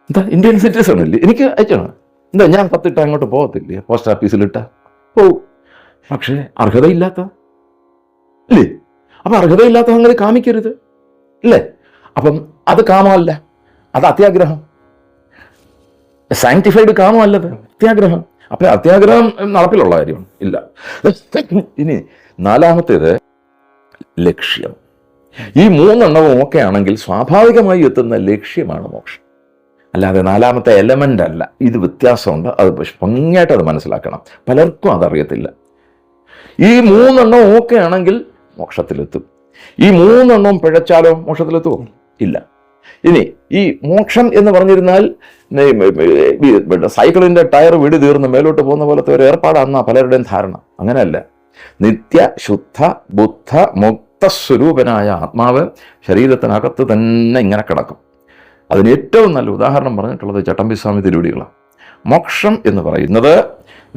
S2: എന്താ, ഇന്ത്യൻ സിറ്റിസൺ അല്ലേ, എനിക്ക് അയച്ചണം. എന്താ, ഞാൻ കത്തിട്ട അങ്ങോട്ട് പോകത്തില്ലേ, പോസ്റ്റ് ഓഫീസിലിട്ട പോവും. പക്ഷേ അർഹതയില്ലാത്ത അല്ലേ, അപ്പം അർഹതയില്ലാത്ത അങ്ങനെ കാമിക്കരുത് അല്ലേ? അപ്പം അത് കാമമല്ല, അത് അത്യാഗ്രഹം. സാങ്ക്ടിഫൈഡ് കാമമല്ലത്, അത്യാഗ്രഹം. അപ്പം അത്യാഗ്രഹം നടപ്പിലുള്ള കാര്യമാണ് ഇല്ല. ഇനി 4മത്തേത് ലക്ഷ്യം. ഈ 3 ഒക്കെ ആണെങ്കിൽ സ്വാഭാവികമായി എത്തുന്ന ലക്ഷ്യമാണ് മോക്ഷം, അല്ലാതെ 4മത്തെ എലമെൻ്റ് അല്ല. ഇത് വ്യത്യാസമുണ്ട്, അത് ഭംഗിയായിട്ട് അത് മനസ്സിലാക്കണം. പലർക്കും അതറിയത്തില്ല. ഈ 3 ഒക്കെ ആണെങ്കിൽ മോക്ഷത്തിലെത്തും. ഈ 3 പിഴച്ചാലോ മോക്ഷത്തിലെത്തുമോ? ഇല്ല. ഇനി ഈ മോക്ഷം എന്ന് പറഞ്ഞിരുന്നാൽ സൈക്കിളിൻ്റെ ടയർ വീട് തീർന്ന് മേലോട്ട് പോകുന്ന പോലത്തെ ഒരു ഏർപ്പാടാണെന്നാ പലരുടെയും ധാരണ. അങ്ങനെയല്ല. നിത്യ ശുദ്ധ ബുദ്ധ മുക്തസ്വരൂപനായ ആത്മാവ് ശരീരത്തിനകത്ത് തന്നെ ഇങ്ങനെ കിടക്കും. അതിന് ഏറ്റവും നല്ല ഉദാഹരണം പറഞ്ഞിട്ടുള്ളത് ചട്ടമ്പിസ്വാമി തിരുവടികളാണ്. മോക്ഷം എന്ന് പറയുന്നത്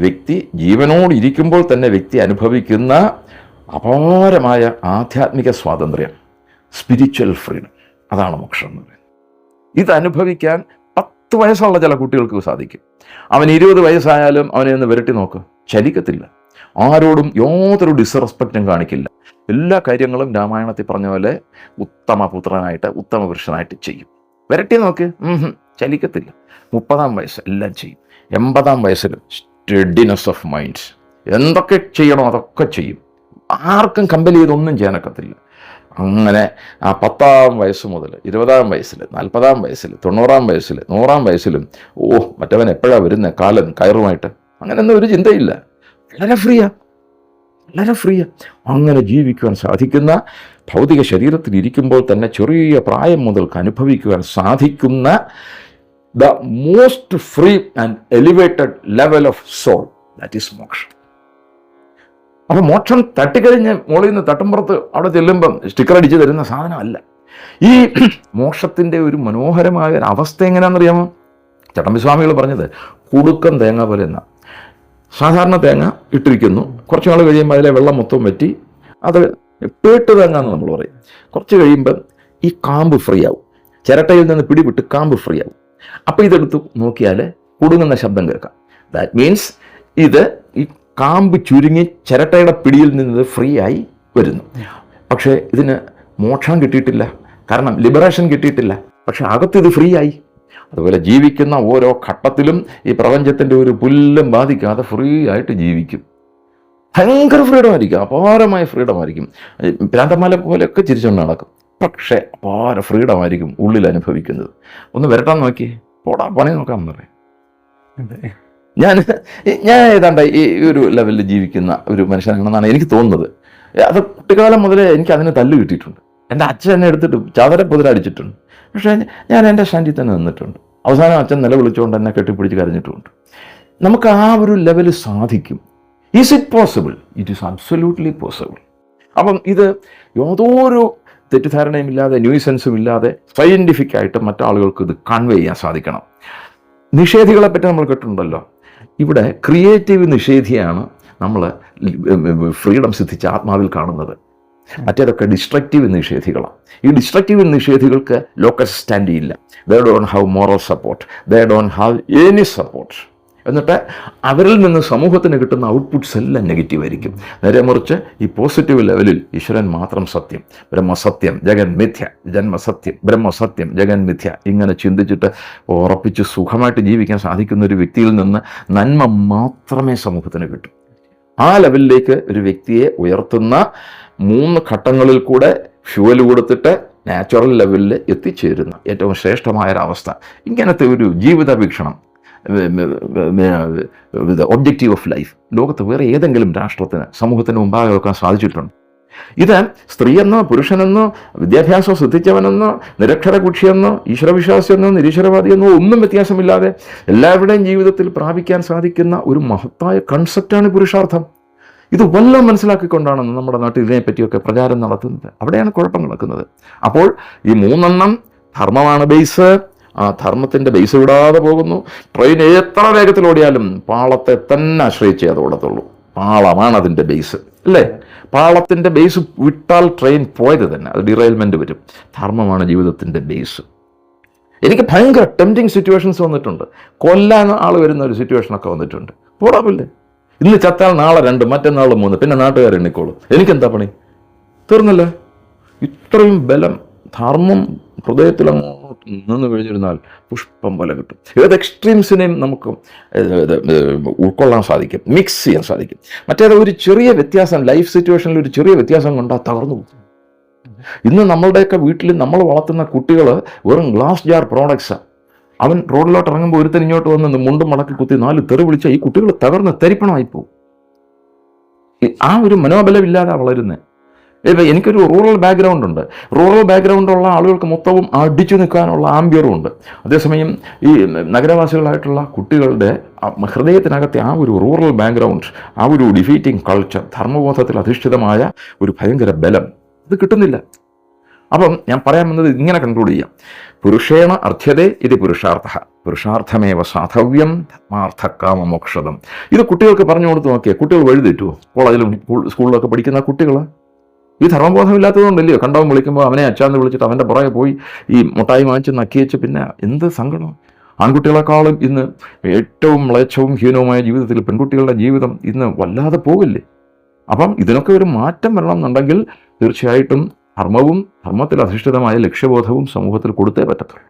S2: വ്യക്തി ജീവനോട് ഇരിക്കുമ്പോൾ തന്നെ വ്യക്തി അനുഭവിക്കുന്ന അപാരമായ ആധ്യാത്മിക സ്വാതന്ത്ര്യം, സ്പിരിച്വൽ ഫ്രീഡം. അതാണ് മോക്ഷം എന്ന് പറയുന്നത്. ഇത് അനുഭവിക്കാൻ 10 വയസ്സുള്ള ചില കുട്ടികൾക്ക് സാധിക്കും. അവൻ 20 വയസ്സായാലും അവനെ ഒന്ന് വിരട്ടി നോക്ക്, ചലിക്കത്തില്ല. ആരോടും യാതൊരു ഡിസ്റെസ്പെക്റ്റും കാണിക്കില്ല. എല്ലാ കാര്യങ്ങളും രാമായണത്തിൽ പറഞ്ഞ പോലെ ഉത്തമപുത്രനായിട്ട് ഉത്തമ പുരുഷനായിട്ട് ചെയ്യും. വിരട്ടി നോക്ക്, ചലിക്കത്തില്ല. 30-ാം വയസ്സ് എല്ലാം ചെയ്യും. 80-ാം വയസ്സിലും സ്റ്റഡിനെസ് ഓഫ് മൈൻഡ്സ്, എന്തൊക്കെ ചെയ്യണോ അതൊക്കെ ചെയ്യും. ആർക്കും കമ്പൽ ചെയ്തൊന്നും ചെയ്യാനൊക്കത്തില്ല. അങ്ങനെ ആ 10-ാം വയസ്സ് മുതൽ 20-ാം വയസ്സിൽ 40-ാം വയസ്സിൽ 90-ാം വയസ്സിൽ 100-ാം വയസ്സിലും മറ്റവൻ എപ്പോഴാണ് വരുന്നത് കാലൻ കയറുമായിട്ട്, അങ്ങനെയൊന്നും ഒരു ചിന്തയില്ല. വളരെ ഫ്രീയാ അങ്ങനെ ജീവിക്കുവാൻ സാധിക്കുന്ന, ഭൗതിക ശരീരത്തിൽ ഇരിക്കുമ്പോൾ തന്നെ ചെറിയ പ്രായം മുതൽക്ക് അനുഭവിക്കുവാൻ സാധിക്കുന്ന the most free and elevated level of soul, that is moksha. അപ്പം മോക്ഷം തട്ടിക്കഴിഞ്ഞ് മുകളിൽ നിന്ന് തട്ടുമ്പുറത്ത് അവിടെ ചെല്ലുമ്പം സ്റ്റിക്കർ അടിച്ച് തരുന്ന സാധനമല്ല. ഈ മോക്ഷത്തിൻ്റെ ഒരു മനോഹരമായ ഒരു അവസ്ഥ എങ്ങനെയാണെന്നറിയാമോ? ചട്ടമ്പിസ്വാമികൾ പറഞ്ഞത് കുടുക്കൻ തേങ്ങ പോലെ എന്നാ. സാധാരണ തേങ്ങ ഇട്ടിരിക്കുന്നു, കുറച്ച് നാൾ കഴിയുമ്പോൾ അതിലെ വെള്ളം മൊത്തം വറ്റി അത് പേട്ട് തേങ്ങ എന്ന് നമ്മൾ പറയും. കുറച്ച് കഴിയുമ്പം ഈ കാമ്പ് ഫ്രീ ആവും, ചിരട്ടയിൽ നിന്ന് പിടിവിട്ട് കാമ്പ് ഫ്രീ ആവും. അപ്പോൾ ഇതെടുത്ത് നോക്കിയാൽ കുടുങ്ങുന്ന ശബ്ദം കേൾക്കാം. ദാറ്റ് മീൻസ് ഇത് ഈ കാമ്പ് ചുരുങ്ങി ചിരട്ടയുടെ പിടിയിൽ നിന്ന് ഫ്രീ ആയി വരുന്നു. പക്ഷേ ഇതിന് മോക്ഷം കിട്ടിയിട്ടില്ല, കാരണം ലിബറേഷൻ കിട്ടിയിട്ടില്ല. പക്ഷെ അകത്ത് ഇത് ഫ്രീ ആയി. അതുപോലെ ജീവിക്കുന്ന ഓരോ ഘട്ടത്തിലും ഈ പ്രപഞ്ചത്തിൻ്റെ ഒരു പുല്ലും ബാധിക്കാതെ ഫ്രീ ആയിട്ട് ജീവിക്കും. ഭയങ്കര ഫ്രീഡം ആയിരിക്കും, അപാരമായ ഫ്രീഡം ആയിരിക്കും. ഭ്രാന്തന്മാരെ പോലെയൊക്കെ ചിരിച്ചുകൊണ്ട് നടക്കും, പക്ഷേ അപാര ഫ്രീഡം ആയിരിക്കും ഉള്ളിൽ അനുഭവിക്കുന്നത്. ഒന്ന് വരട്ടാൻ നോക്കി, പോടാ പണി നോക്കാമെന്ന് പറയും. ഞാൻ ഏതാണ്ട് ഈ ഒരു ലെവലിൽ ജീവിക്കുന്ന ഒരു മനുഷ്യനാണെന്നാണ് എനിക്ക് തോന്നുന്നത്. അത് കുട്ടിക്കാലം മുതലേ എനിക്ക് അതിന് തല്ല് കിട്ടിയിട്ടുണ്ട്. എൻ്റെ അച്ഛൻ എന്നെ എടുത്തിട്ട് ചതര പുതിരടിച്ചിട്ടുണ്ട്. പക്ഷേ ഞാൻ എൻ്റെ സ്റ്റാൻഡിൽ തന്നെ നിന്നിട്ടുണ്ട്. അവസാനം അച്ഛൻ നിലവിളിച്ചുകൊണ്ട് എന്നെ കെട്ടിപ്പിടിച്ച് കരഞ്ഞിട്ടുമുണ്ട്. നമുക്ക് ആ ഒരു ലെവൽ സാധിക്കും. Is it possible? It is absolutely possible. അപ്പം ഇത് യാതൊരു തെറ്റിദ്ധാരണയും ഇല്ലാതെ, ന്യൂസൻസും ഇല്ലാതെ സയൻറ്റിഫിക്കായിട്ട് മറ്റാളുകൾക്ക് ഇത് കൺവേ ചെയ്യാൻ സാധിക്കണം. നിഷേധികളെ പറ്റി നമ്മൾ കേട്ടിട്ടുണ്ടല്ലോ. ഇവിടെ ക്രിയേറ്റീവ് നിഷേധിയാണ് നമ്മൾ ഫ്രീഡം സിദ്ധിച്ച ആത്മാവിൽ കാണുന്നത്. മറ്റേതൊക്കെ ഡിസ്ട്രക്റ്റീവ് നിഷേധികളാണ്. ഈ ഡിസ്ട്രക്റ്റീവ് നിഷേധികൾക്ക് ലോക്കൽ സ്റ്റാൻഡ് ഇല്ല. They don't have moral support, they don't have any support. എന്നിട്ട് അവരിൽ നിന്ന് സമൂഹത്തിന് കിട്ടുന്ന ഔട്ട്പുട്ട്സ് എല്ലാം നെഗറ്റീവ് ആയിരിക്കും. നേരെ മറിച്ച് ഈ പോസിറ്റീവ് ലെവലിൽ ഈശ്വരൻ മാത്രം സത്യം, ബ്രഹ്മസത്യം ജഗൻ മിഥ്യ, ജന്മസത്യം ബ്രഹ്മസത്യം ജഗൻ മിഥ്യ, ഇങ്ങനെ ചിന്തിച്ചിട്ട് ഉറപ്പിച്ച് സുഖമായിട്ട് ജീവിക്കാൻ സാധിക്കുന്ന ഒരു വ്യക്തിയിൽ നിന്ന് നന്മ മാത്രമേ സമൂഹത്തിന് കിട്ടൂ. ആ ലെവലിലേക്ക് ഒരു വ്യക്തിയെ ഉയർത്തുന്ന 3 ഘട്ടങ്ങളിൽ കൂടെ ഫ്യൂവൽ കൊടുത്തിട്ട് നാച്ചുറൽ ലെവലിൽ എത്തിച്ചേരുന്ന ഏറ്റവും ശ്രേഷ്ഠമായൊരവസ്ഥ. ഇങ്ങനത്തെ ഒരു ജീവിത വീക്ഷണം, ഒബ്ജക്റ്റീവ് ഓഫ് ലൈഫ് ലോകത്ത് വേറെ ഏതെങ്കിലും രാഷ്ട്രത്തിന്, സമൂഹത്തിന് മുമ്പാകെ വെക്കാൻ സാധിച്ചിട്ടുണ്ട്? ഇത് സ്ത്രീയെന്നോ പുരുഷനെന്നോ വിദ്യാഭ്യാസം ശ്രദ്ധിച്ചവനെന്നോ നിരക്ഷര കുക്ഷിയെന്നോ ഈശ്വരവിശ്വാസിയെന്നോ നിരീശ്വരവാദിയെന്നോ ഒന്നും വ്യത്യാസമില്ലാതെ എല്ലാവരുടെയും ജീവിതത്തിൽ പ്രാപിക്കാൻ സാധിക്കുന്ന ഒരു മഹത്തായ കൺസെപ്റ്റാണ് പുരുഷാർത്ഥം. ഇത് വല്ലതും മനസ്സിലാക്കിക്കൊണ്ടാണ് നമ്മുടെ നാട്ടിൽ ഇതിനെപ്പറ്റിയൊക്കെ പ്രചാരം നടത്തുന്നത്. അവിടെയാണ് കുഴപ്പം നടക്കുന്നത്. അപ്പോൾ ഈ 3 ധർമ്മമാണ് ബേസ്. ആ ധർമ്മത്തിൻ്റെ ബേസ് വിടാതെ പോകുന്നു. ട്രെയിൻ എത്ര വേഗത്തിൽ ഓടിയാലും പാളത്തെ തന്നെ ആശ്രയിച്ചേ അത് ഓടത്തുള്ളൂ. പാളമാണ് അതിൻ്റെ ബേസ്, അല്ലേ? പാളത്തിൻ്റെ ബേസ് വിട്ടാൽ ട്രെയിൻ പോയത് തന്നെ, അത് ഡിറെയിൽമെൻറ്റ് വരും. ധർമ്മമാണ് ജീവിതത്തിൻ്റെ ബേസ്. എനിക്ക് ഭയങ്കര ടെംപ്റ്റിങ് സിറ്റുവേഷൻസ് വന്നിട്ടുണ്ട്. കൊല്ലാൻ ആൾ വരുന്ന ഒരു സിറ്റുവേഷനൊക്കെ വന്നിട്ടുണ്ട്. പോടാപ്പില്ലേ, ഇന്ന് ചത്താൽ നാളെ 2, മറ്റന്നാൾ 3, പിന്നെ നാട്ടുകാർ എണ്ണിക്കോളും. എനിക്കെന്താ പണി? തീർന്നല്ലേ? ഇത്രയും ബലം ധർമ്മം ഹൃദയത്തിൽ അങ്ങോട്ട് നിന്ന് കഴിഞ്ഞിരുന്നാൽ പുഷ്പം പോലെ കിട്ടും. ഏത് എക്സ്ട്രീംസിനെയും നമുക്ക് ഉൾക്കൊള്ളാൻ സാധിക്കും, മിക്സ് ചെയ്യാൻ സാധിക്കും. മറ്റേത് ഒരു ചെറിയ വ്യത്യാസം, ലൈഫ് സിറ്റുവേഷനിൽ ഒരു ചെറിയ വ്യത്യാസം കൊണ്ടാൽ തകർന്നു പോകും. ഇന്ന് നമ്മളുടെയൊക്കെ വീട്ടിൽ നമ്മൾ വളർത്തുന്ന കുട്ടികൾ വെറും ഗ്ലാസ് ജാർ പ്രോഡക്ട്സാണ്. അവൻ റോഡിലോട്ട് ഇറങ്ങുമ്പോൾ ഒരുത്തൻ ഇങ്ങോട്ട് വന്ന് മുണ്ടും മടക്കി കുത്തി 4 തെറി വിളിച്ചാൽ ഈ കുട്ടികൾ തകർന്ന് തരിപ്പണമായി പോകും. ആ ഒരു മനോബലമില്ലാതെ വളരുന്നത്. ഇപ്പം എനിക്കൊരു റൂറൽ ബാക്ക്ഗ്രൗണ്ട് ഉണ്ട്. റൂറൽ ബാക്ക്ഗ്രൗണ്ടുള്ള ആളുകൾക്ക് മൊത്തവും അടിച്ചു നിൽക്കാനുള്ള ആംബിയറും ഉണ്ട്. അതേസമയം ഈ നഗരവാസികളായിട്ടുള്ള കുട്ടികളുടെ ഹൃദയത്തിനകത്തെ ആ ഒരു റൂറൽ ബാക്ക്ഗ്രൗണ്ട്, ആ ഒരു ഡിഫീറ്റിംഗ് കൾച്ചർ, ധർമ്മബോധത്തിൽ അധിഷ്ഠിതമായ ഒരു ഭയങ്കര ബലം, ഇത് കിട്ടുന്നില്ല. അപ്പം ഞാൻ പറയാൻ വന്നത് ഇങ്ങനെ കൺക്ലൂഡ് ചെയ്യാം. പുരുഷേണ അർഥ്യതേ ഇത് പുരുഷാർത്ഥ, പുരുഷാർത്ഥമേവ സാധവ്യം ധർമാർത്ഥകാമമോക്ഷതം. ഇത് കുട്ടികൾക്ക് പറഞ്ഞു കൊടുത്ത് നോക്കിയാൽ കുട്ടികൾ വഴിതെറ്റുമോ? കോളേജിലും സ്കൂളിലൊക്കെ പഠിക്കുന്ന കുട്ടികൾ ഈ ധർമ്മബോധമില്ലാത്തതുകൊണ്ടല്ലയോ കണ്ടവൻ വിളിക്കുമ്പോൾ അവനെ അച്ചാന്ന് വിളിച്ചിട്ട് അവൻ്റെ പുറകെ പോയി ഈ മുട്ടായി വാങ്ങിച്ച് നക്കിയച്ച്, പിന്നെ എന്ത് സങ്കടം. ആൺകുട്ടികളെക്കാളും ഇന്ന് ഏറ്റവും മ്ലേച്ഛവും ഹീനവുമായ ജീവിതത്തിൽ പെൺകുട്ടികളുടെ ജീവിതം ഇന്ന് വല്ലാതെ പോവില്ലേ? അപ്പം ഇതിനൊക്കെ ഒരു മാറ്റം വരണം എന്നുണ്ടെങ്കിൽ തീർച്ചയായിട്ടും ധർമ്മവും ധർമ്മത്തിൽ അധിഷ്ഠിതമായ ലക്ഷ്യബോധവും സമൂഹത്തിൽ കൊടുത്തേ പറ്റത്തുള്ളൂ.